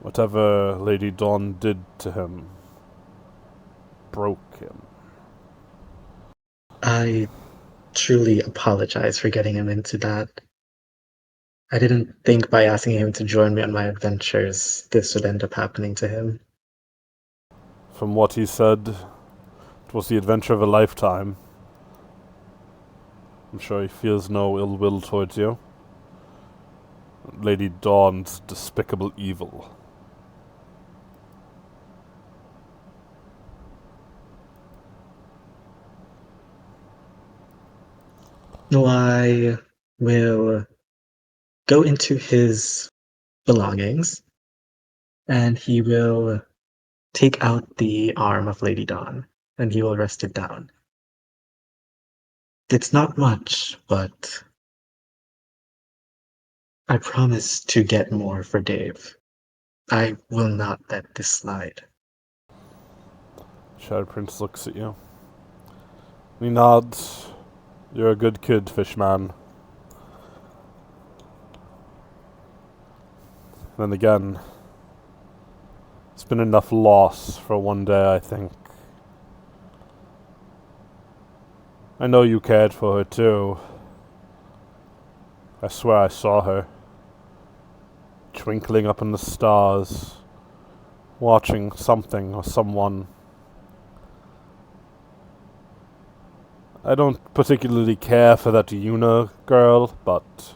Whatever Lady Dawn did to him broke him." I truly apologize for getting him into that. I didn't think by asking him to join me on my adventures, this would end up happening to him. From what he said, it was the adventure of a lifetime. I'm sure he feels no ill will towards you. Lady Dawn's despicable evil. Well, I will go into his belongings, and he will take out the arm of Lady Dawn, and he will rest it down. It's not much, but I promise to get more for Dave. I will not let this slide. Shadow Prince looks at you. He nods. You're a good kid, Fishman. Then again, it's been enough loss for one day, I think. I know you cared for her too. I swear I saw her, twinkling up in the stars, watching something or someone. I don't particularly care for that Yuna girl, but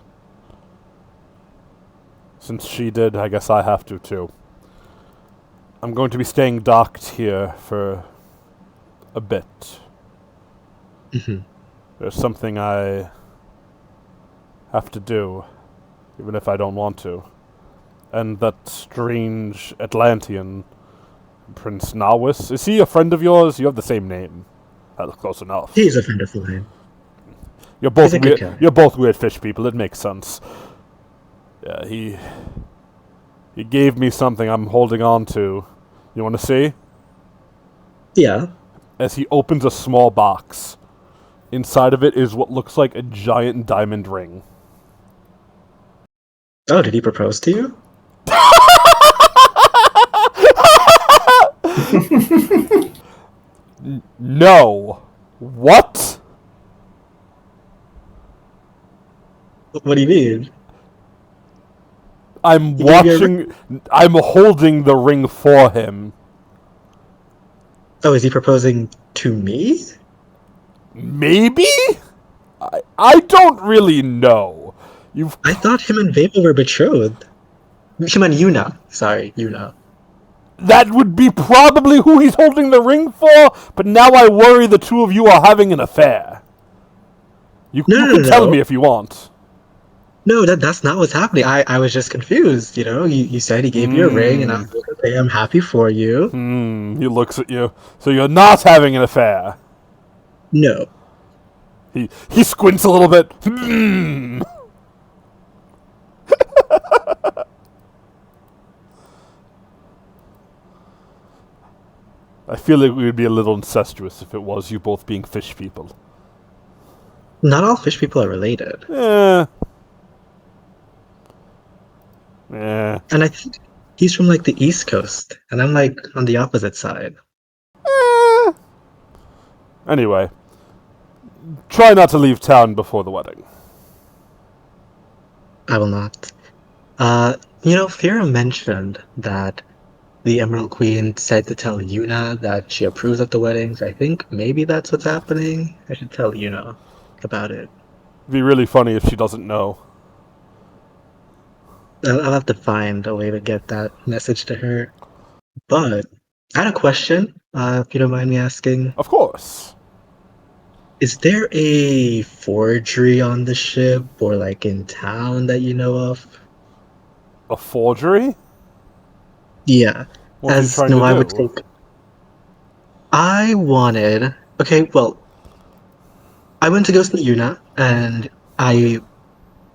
since she did, I guess I have to too. I'm going to be staying docked here for a bit. Mhm. There's something I have to do, even if I don't want to. And that strange Atlantean, Prince Nawis, is he a friend of yours? You have the same name. That's close enough. He's a friend of mine. You're both he's a good weird. guy. You're both weird fish people. It makes sense. Yeah, he gave me something I'm holding on to. You want to see? Yeah. As he opens a small box. Inside of it is what looks like a giant diamond ring. Oh, did he propose to you? No. What? What do you mean? I'm He gave you a watching. I'm holding the ring for him. Oh, is he proposing to me? Maybe? I don't really know. I thought him and Veva were betrothed. Him and Yuna. Sorry, Yuna. That would be probably who he's holding the ring for, but now I worry the two of you are having an affair. You can tell me if you want. No, that's not what's happening. I was just confused, you know? You said he gave you a ring, and I was like, okay, I'm happy for you. He looks at you. So you're not having an affair. No. He squints a little bit. I feel like we would be a little incestuous if it was you both being fish people. Not all fish people are related. Yeah. And I think he's from, like, the East Coast, and I'm, like, on the opposite side. Anyway, try not to leave town before the wedding. I will not. Fira mentioned that the Emerald Queen said to tell Yuna that she approves of the wedding, so I think maybe that's what's happening. I should tell Yuna about it. It'd be really funny if she doesn't know. I'll have to find a way to get that message to her. But I had a question, if you don't mind me asking. Of course. Is there a forgery on the ship or, like, in town that you know of? A forgery? Yeah. What are you trying to I do? would think. I wanted. Okay, well, I went to go see Yuna, and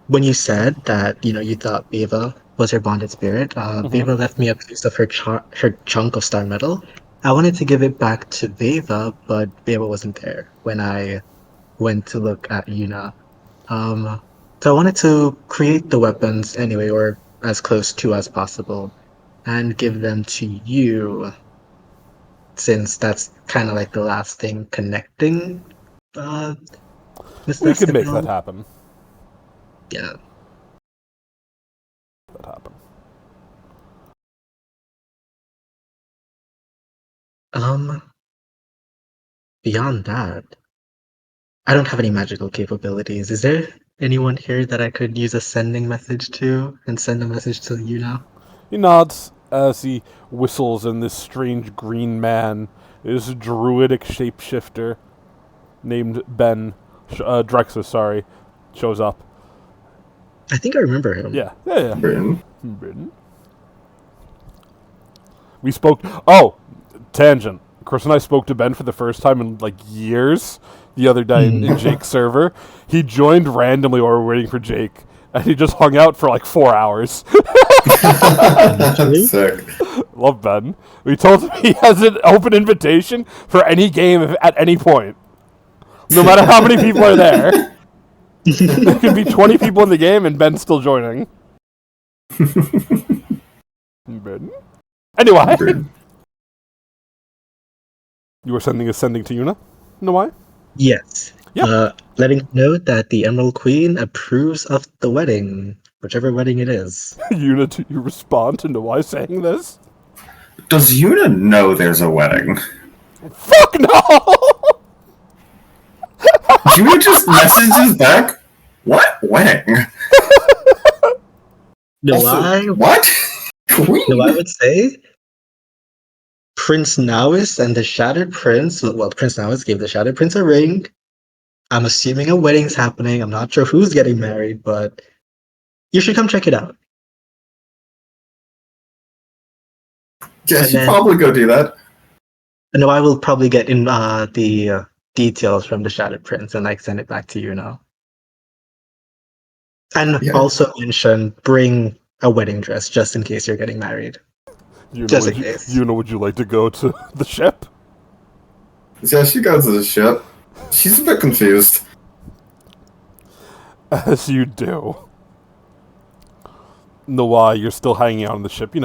when you said that, you thought Viva was her bonded spirit, Viva left me a piece of her chunk of star metal. I wanted to give it back to Viva, but Viva wasn't there when I went to look at Yuna. So I wanted to create the weapons anyway, or as close to as possible, and give them to you, since that's kind of like the last thing connecting Miss We can make Escabel. that happen. Yeah. That happen. Beyond that, I don't have any magical capabilities. Is there anyone here that I could use a sending message to and send a message to you now? He nods as he whistles, and this strange green man, this druidic shapeshifter named Drexa, shows up. I think I remember him. Yeah. Britain. We spoke. Oh, tangent. Chris and I spoke to Ben for the first time in like years the other day in Jake's server. He joined randomly while we were waiting for Jake, and he just hung out for like 4 hours. Sick. Love Ben. We told him he has an open invitation for any game at any point, no matter how many people are there. There could be 20 people in the game, and Ben's still joining. Ben. Anyway, you were sending to Yuna? No, why? Yes. Yep. Letting him know that the Emerald Queen approves of the wedding, whichever wedding it is. Yuna, do you respond to Nawai saying this? Does Yuna know there's a wedding? Fuck no! Yuna just messages back, what wedding? What? Queen? No, I would say Prince Nawis and the Shattered Prince. Well, Prince Nawis gave the Shattered Prince a ring. I'm assuming a wedding's happening. I'm not sure who's getting married, but you should come check it out. Yes, you probably go do that. No, I will probably get in the details from the Shattered Prince and send it back to you now. And also mention bring a wedding dress just in case you're getting married. Just in case. Yuna, would you like to go to the ship? Yeah, she goes to the ship. She's a bit confused. As you do. Nawai, you're still hanging out on the ship,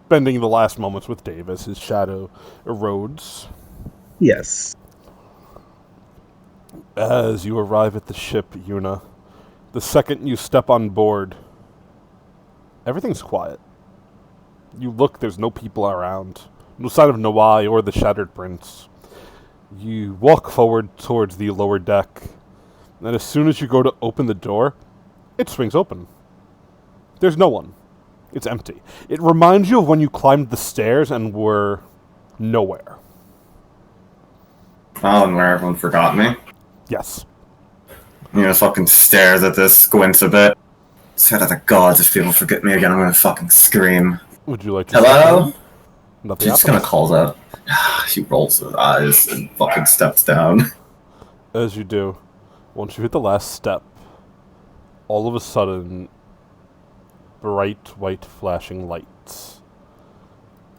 spending the last moments with Dave as his shadow erodes. Yes. As you arrive at the ship, Yuna, the second you step on board, everything's quiet. You look, there's no people around. No sign of Nawai or the Shattered Prince. You walk forward towards the lower deck, And as soon as you go to open the door, it swings open. There's no one. It's empty. It reminds you of when you climbed the stairs and were nowhere. Oh, and where everyone forgot me. Yes. Fucking stares at this, squints a bit. Swear to the gods, if people forget me again, I'm gonna fucking scream. Would you like to... Hello? Nothing He just kind of happens. calls out. He rolls his eyes and fucking steps down. As you do, once you hit the last step, all of a sudden, bright white flashing lights.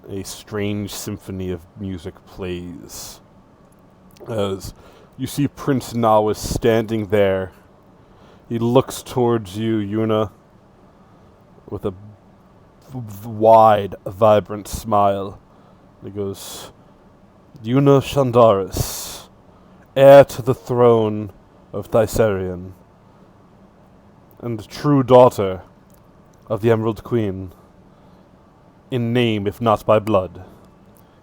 A strange symphony of music plays. As you see Prince Nawis standing there. He looks towards you, Yuna, with a wide, vibrant smile. He goes, Yuna Shandaris, heir to the throne of Thysserion, and true daughter of the Emerald Queen, in name if not by blood,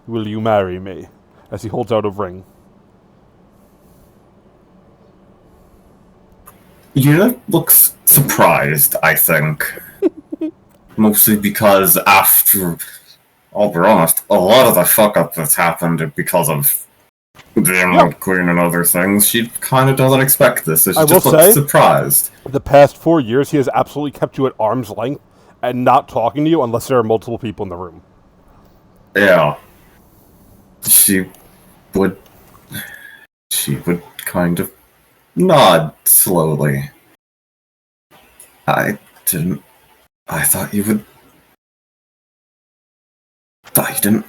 will you marry me? As he holds out a ring. Yuna looks surprised, I think. Mostly because after, I'll be honest, a lot of the fuck-up that's happened because of the Emerald Queen and other things, she kind of doesn't expect this, so she I just will looks say- surprised. The past 4 years, he has absolutely kept you at arm's length and not talking to you unless there are multiple people in the room. Yeah. She would kind of nod slowly. I thought you would... Thought you didn't...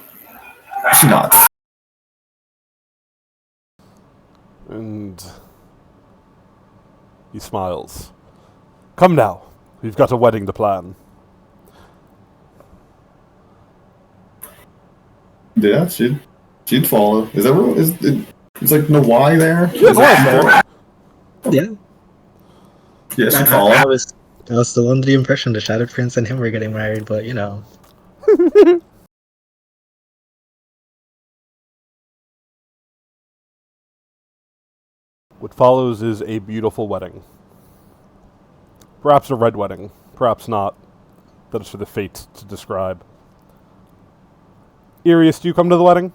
She nods. And he smiles. Come now, we've got a wedding to plan. Yeah, she'd follow. Is like no why there? Yeah, Is Noah's that- there. Yeah. Yeah, she'd I follow. was still under the impression the Shadow Prince and him were getting married, but you know. What follows is a beautiful wedding. Perhaps a red wedding, perhaps not. That is for the fates to describe. Irius, do you come to the wedding?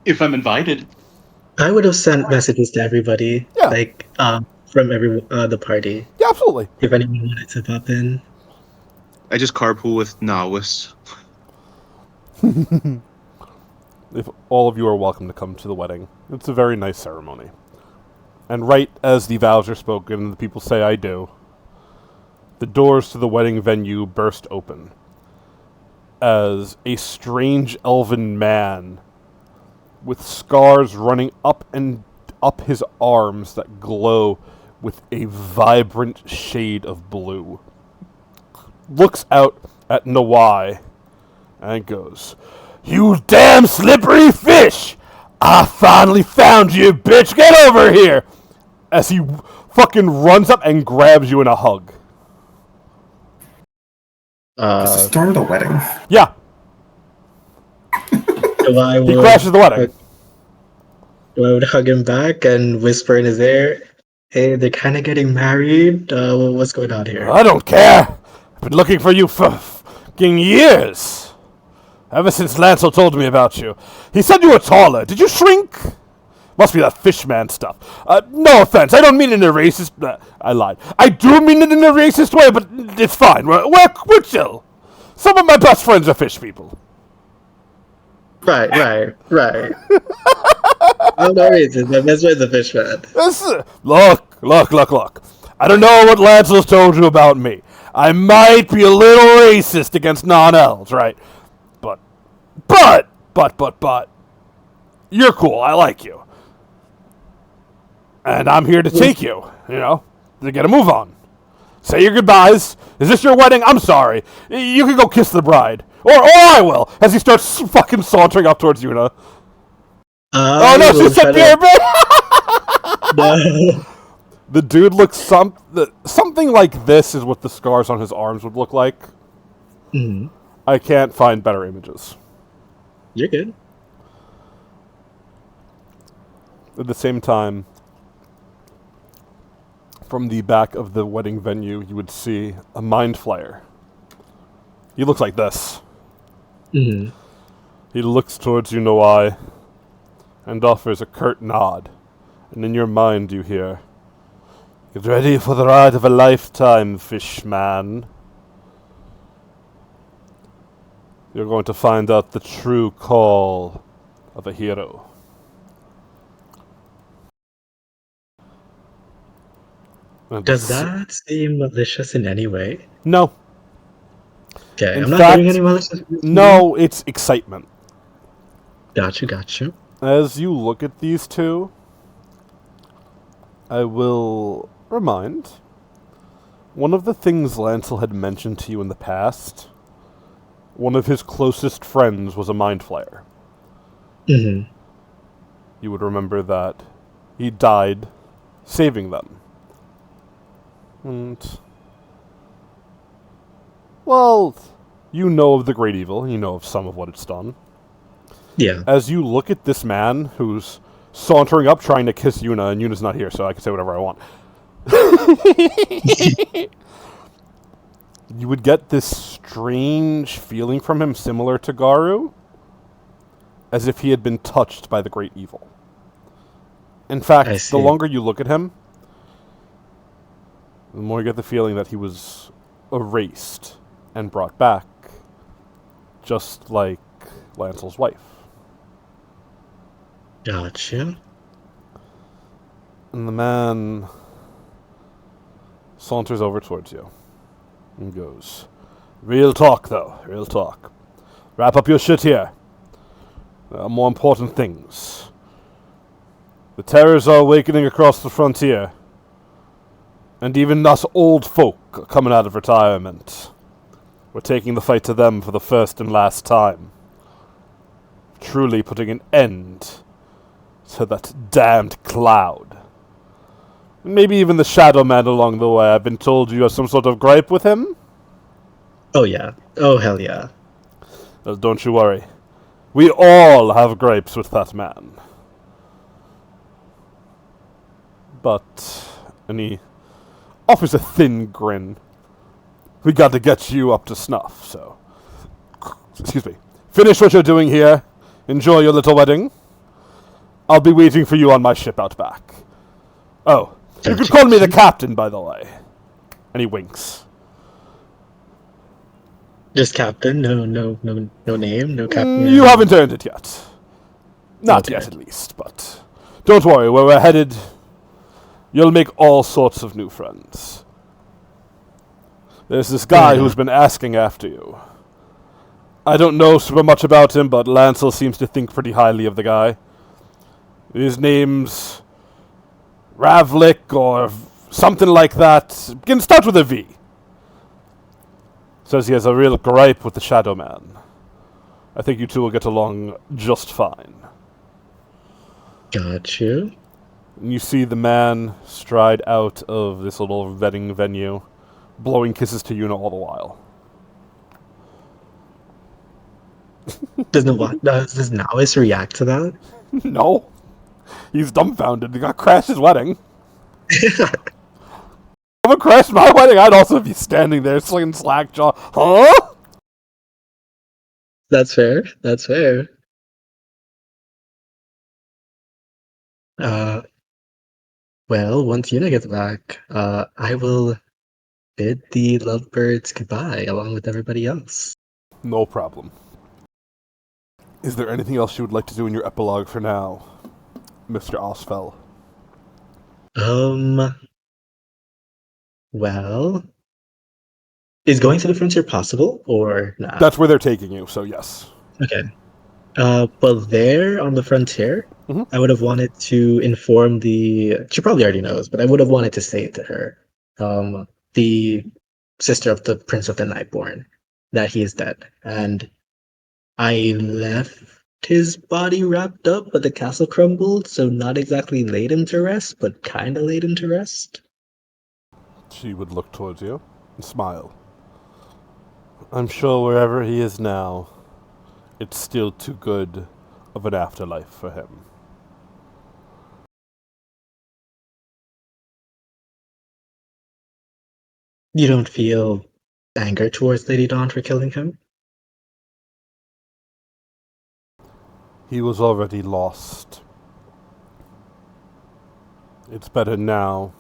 If I'm invited. I would have sent messages to everybody, Yeah. like from every the party, Yeah, absolutely. if anyone wanted to pop in. I just carpool with Nawis. If all of you are welcome to come to the wedding. It's a very nice ceremony. And right as the vows are spoken and the people say I do, the doors to the wedding venue burst open as a strange elven man with scars running up and up his arms that glow with a vibrant shade of blue looks out at Nawai and goes, You damn slippery fish! I finally found you, bitch! Get over here! As he fucking runs up and grabs you in a hug. This is during the wedding. Yeah, So I he would, crashes the wedding. I would hug him back and whisper in his ear, "Hey, they're kind of getting married. What's going on here?" I don't care. I've been looking for you for fucking years. Ever since Lancel told me about you. He said you were taller. Did you shrink? Must be that fishman stuff. No offense. I don't mean it in a racist... I lied. I do mean it in a racist way, but it's fine. We're chill. Some of my best friends are fish people. Right. I'm not racist. That's why the fish man. Look. I don't know what Lancel's told you about me. I might be a little racist against non-elves, right? But, you're cool. I like you. And I'm here to take you, to get a move on. Say your goodbyes. Is this your wedding? I'm sorry. You can go kiss the bride. Or I will, as he starts fucking sauntering up towards Yuna. Oh no, she said No. The dude looks something like this is what the scars on his arms would look like. Mhm. I can't find better images. You're good. At the same time, from the back of the wedding venue, you would see a mind flayer. He looks like this. Hmm. He looks towards you, Noai, and offers a curt nod. And in your mind you hear, "Get ready for the ride of a lifetime, fishman. You're going to find out the true call of a hero." And Does that seem malicious in any way? No. Okay, In I'm not fact, getting any malicious. No, it's excitement. Got you. As you look at these two, I will remind, one of the things Lancel had mentioned to you in the past, one of his closest friends was a mind flayer. Hmm. You would remember that he died saving them. And, well, you know of the great evil, you know of some of what it's done. Yeah. As you look at this man who's sauntering up trying to kiss Yuna, and Yuna's not here, so I can say whatever I want. You would get this strange feeling from him similar to Garu, as if he had been touched by the great evil. In I fact, see. the longer you look at him, the more you get the feeling that he was erased and brought back, just like Lancel's wife. Gotcha. And the man saunters over towards you and goes, "Real talk, though. Real talk. Wrap up your shit here. There are more important things. The terrors are awakening across the frontier. And even us old folk are coming out of retirement. We're taking the fight to them for the first and last time. Truly putting an end to that damned cloud. Maybe even the Shadow Man along the way. I've been told you have some sort of gripe with him? Oh yeah. Oh hell yeah. Well, don't you worry. We all have gripes with that man. But," and he offers a thin grin, "we got to get you up to snuff, so... Excuse me. Finish what you're doing here. Enjoy your little wedding. I'll be waiting for you on my ship out back. Oh, you could call me the captain, by the way." And he winks. Just captain. No name. No captain. You haven't earned it yet. Not Okay. yet, at least, but... Don't worry, where we're headed, you'll make all sorts of new friends. There's this guy Yeah. who's been asking after you. I don't know super much about him, but Lancel seems to think pretty highly of the guy. His name's Ravlik or something like that. Can start with a V. Says he has a real gripe with the Shadow Man. I think you two will get along just fine. Got you. And you see the man stride out of this little wedding venue, blowing kisses to Yuna all the while. Does Naois react to that? No. He's dumbfounded. He got crashed his wedding. If I crashed my wedding, I'd also be standing there slinging slack jaw. Huh? That's fair. That's fair. Well, once Yuna gets back, I will bid the lovebirds goodbye along with everybody else. No problem. Is there anything else you would like to do in your epilogue for now, Mr. Osfell? Well, is going to the frontier possible or not? That's where they're taking you, so yes. Okay. But there on the frontier, Mhm. I would have wanted to inform she probably already knows, but I would have wanted to say to her, the sister of the Prince of the Nightborn, that he is dead. And I left his body wrapped up, but the castle crumbled, so not exactly laid him to rest, but kinda laid him to rest. She would look towards you and smile. I'm sure wherever he is now, it's still too good of an afterlife for him. You don't feel anger towards Lady Dawn for killing him? He was already lost. It's better now.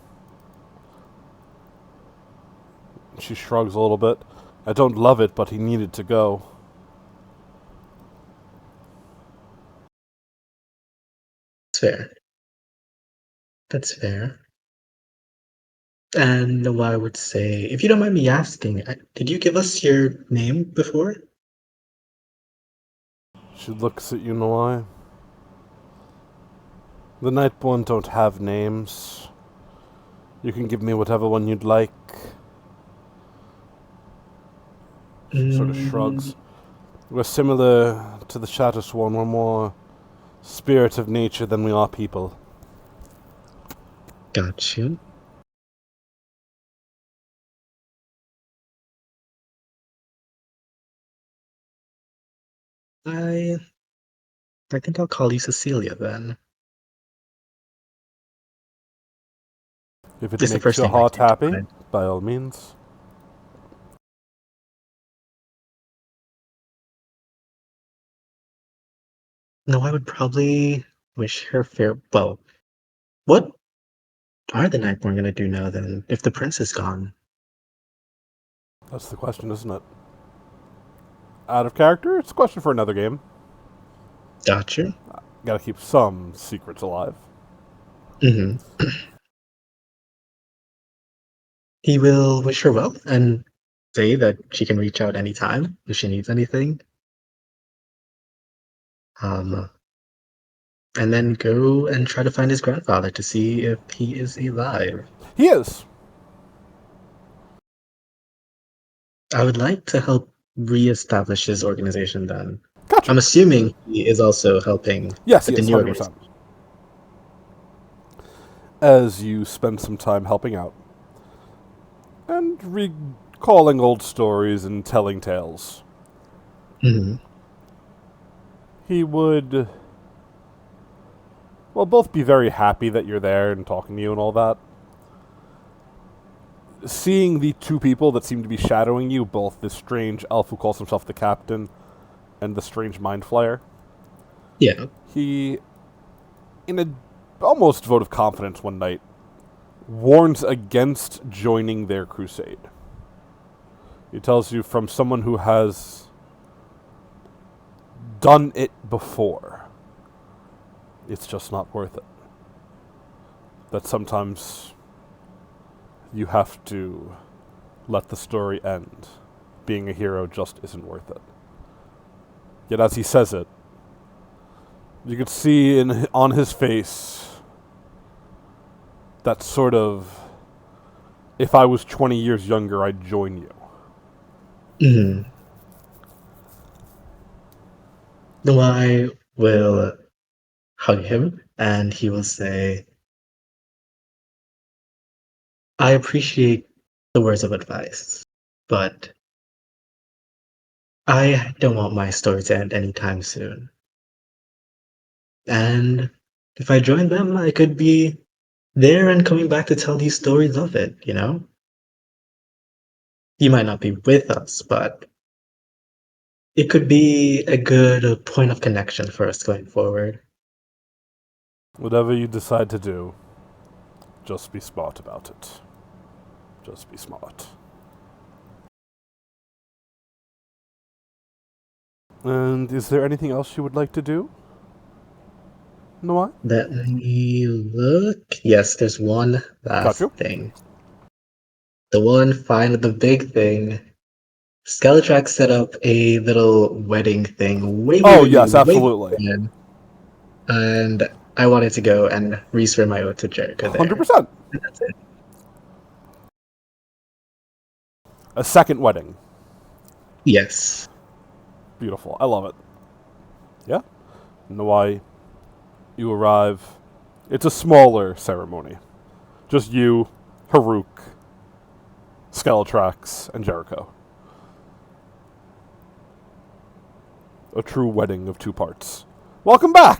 She shrugs a little bit. I don't love it, but he needed to go. That's fair. That's fair. And I would say, if you don't mind me asking, did you give us your name before? She looks at you, Noai. The Nightborn don't have names. You can give me whatever one you'd like. She sort of shrugs. We're similar to the Shattersworn. We're more spirit of nature than we are people. Got you. I think I'll call you Cecilia then. If it Just the makes first your name I heart came to happy, mind. by all means. No, I would probably wish her fair. Well, what are the Nightborn gonna do now then, if the prince is gone? That's the question, isn't it? Out of character? It's a question for another game. Gotcha. Gotta keep some secrets alive. Mm-hmm. He will wish her well and say that she can reach out anytime if she needs anything. And then go and try to find his grandfather to see if he is alive. He is. I would like to help reestablish his organization then. Gotcha. I'm assuming he is also helping Yes, he with the is, new 100%. organization. As you spend some time helping out. And recalling old stories and telling tales. Mm-hmm. He would, well, both be very happy that you're there and talking to you and all that. Seeing the two people that seem to be shadowing you, both this strange elf who calls himself the captain and the strange mind flayer, Yeah. he, in a almost vote of confidence one night, warns against joining their crusade. He tells you from someone who has done it before, it's just not worth it. That sometimes you have to let the story end. Being a hero just isn't worth it. Yet as he says it, you could see on his face that sort of, if I was 20 years younger, I'd join you. Mm-hmm. Then I will hug him and he will say, I appreciate the words of advice, but I don't want my story to end anytime soon. And if I join them, I could be there and coming back to tell these stories of it, you know? You might not be with us, but it could be a good point of connection for us going forward. Whatever you decide to do, just be smart about it. Just be smart. And is there anything else you would like to do? Noah? Let me look. Yes, there's one Got last you. thing. The big thing. Skeletrax set up a little wedding thing Oh, yes, absolutely. beforehand, and I wanted to go and reswear my oath to Jericho there. 100%. And that's it. A second wedding. Yes. Beautiful. I love it. Yeah? Noai, you arrive. It's a smaller ceremony. Just you, Haruk, Skeletrax, and Jericho. A true wedding of two parts. Welcome back!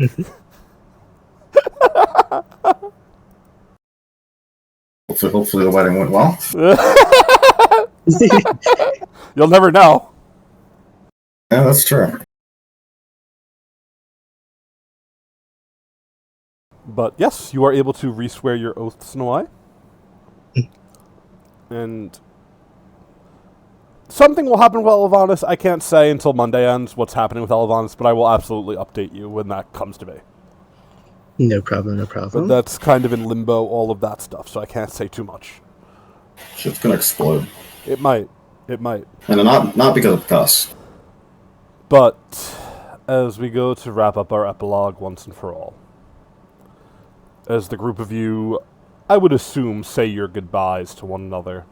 Hopefully the wedding went well. You'll never know. Yeah, that's true. But yes, you are able to re-swear your oaths, Noai. And something will happen with Elvanus. I can't say until Monday ends what's happening with Elvanus, but I will absolutely update you when that comes to be. No problem, no But problem. that's kind of in limbo, all of that stuff, so I can't say too much. Shit's gonna explode. It might. It might. And not because of Gus. But as we go to wrap up our epilogue once and for all, as the group of you, I would assume, say your goodbyes to one another,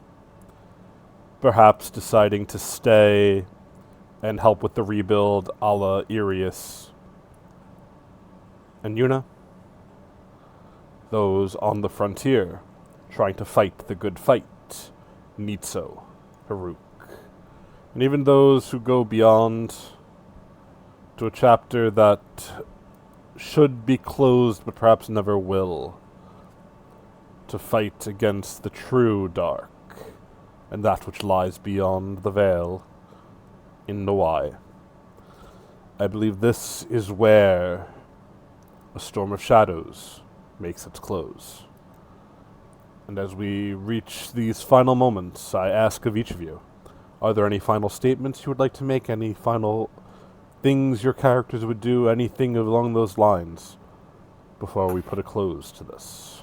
perhaps deciding to stay and help with the rebuild a la Irius and Yuna, those on the frontier trying to fight the good fight, Nitso, Haruk, and even those who go beyond to a chapter that should be closed but perhaps never will, to fight against the true dark and that which lies beyond the veil in Noai. I believe this is where A Storm of Shadows makes its close. And as we reach these final moments, I ask of each of you, are there any final statements you would like to make? Any final things your characters would do? Anything along those lines before we put a close to this?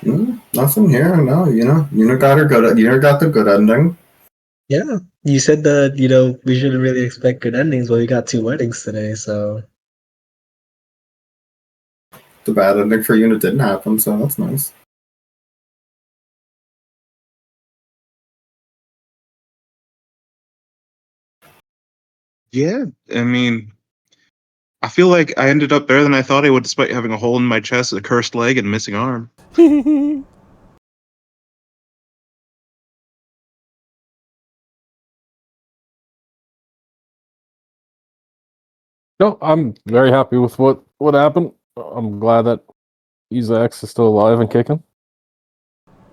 Nothing here. No, Yuna got Yuna got the good ending. Yeah, you said that, we shouldn't really expect good endings. Well, we got 2 weddings today, so. The bad ending for Yuna didn't happen, so that's nice. Yeah, I mean, I feel like I ended up better than I thought I would, despite having a hole in my chest, a cursed leg, and a missing arm. No, I'm very happy with what happened. I'm glad that Isaac's is still alive and kicking.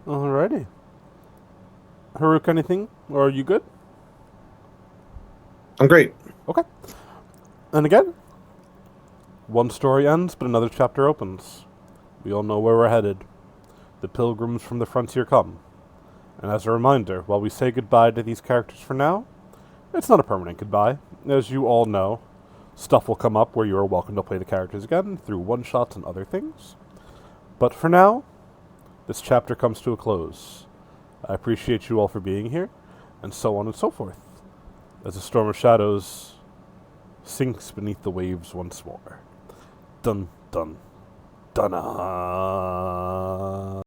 Alrighty. Haruk, anything? Or are you good? I'm great. Okay. And again, one story ends, but another chapter opens. We all know where we're headed. The pilgrims from the frontier come. And as a reminder, while we say goodbye to these characters for now, it's not a permanent goodbye. As you all know, stuff will come up where you are welcome to play the characters again through one-shots and other things. But for now, this chapter comes to a close. I appreciate you all for being here, and so on and so forth, as the Storm of Shadows sinks beneath the waves once more. Dun dun dun.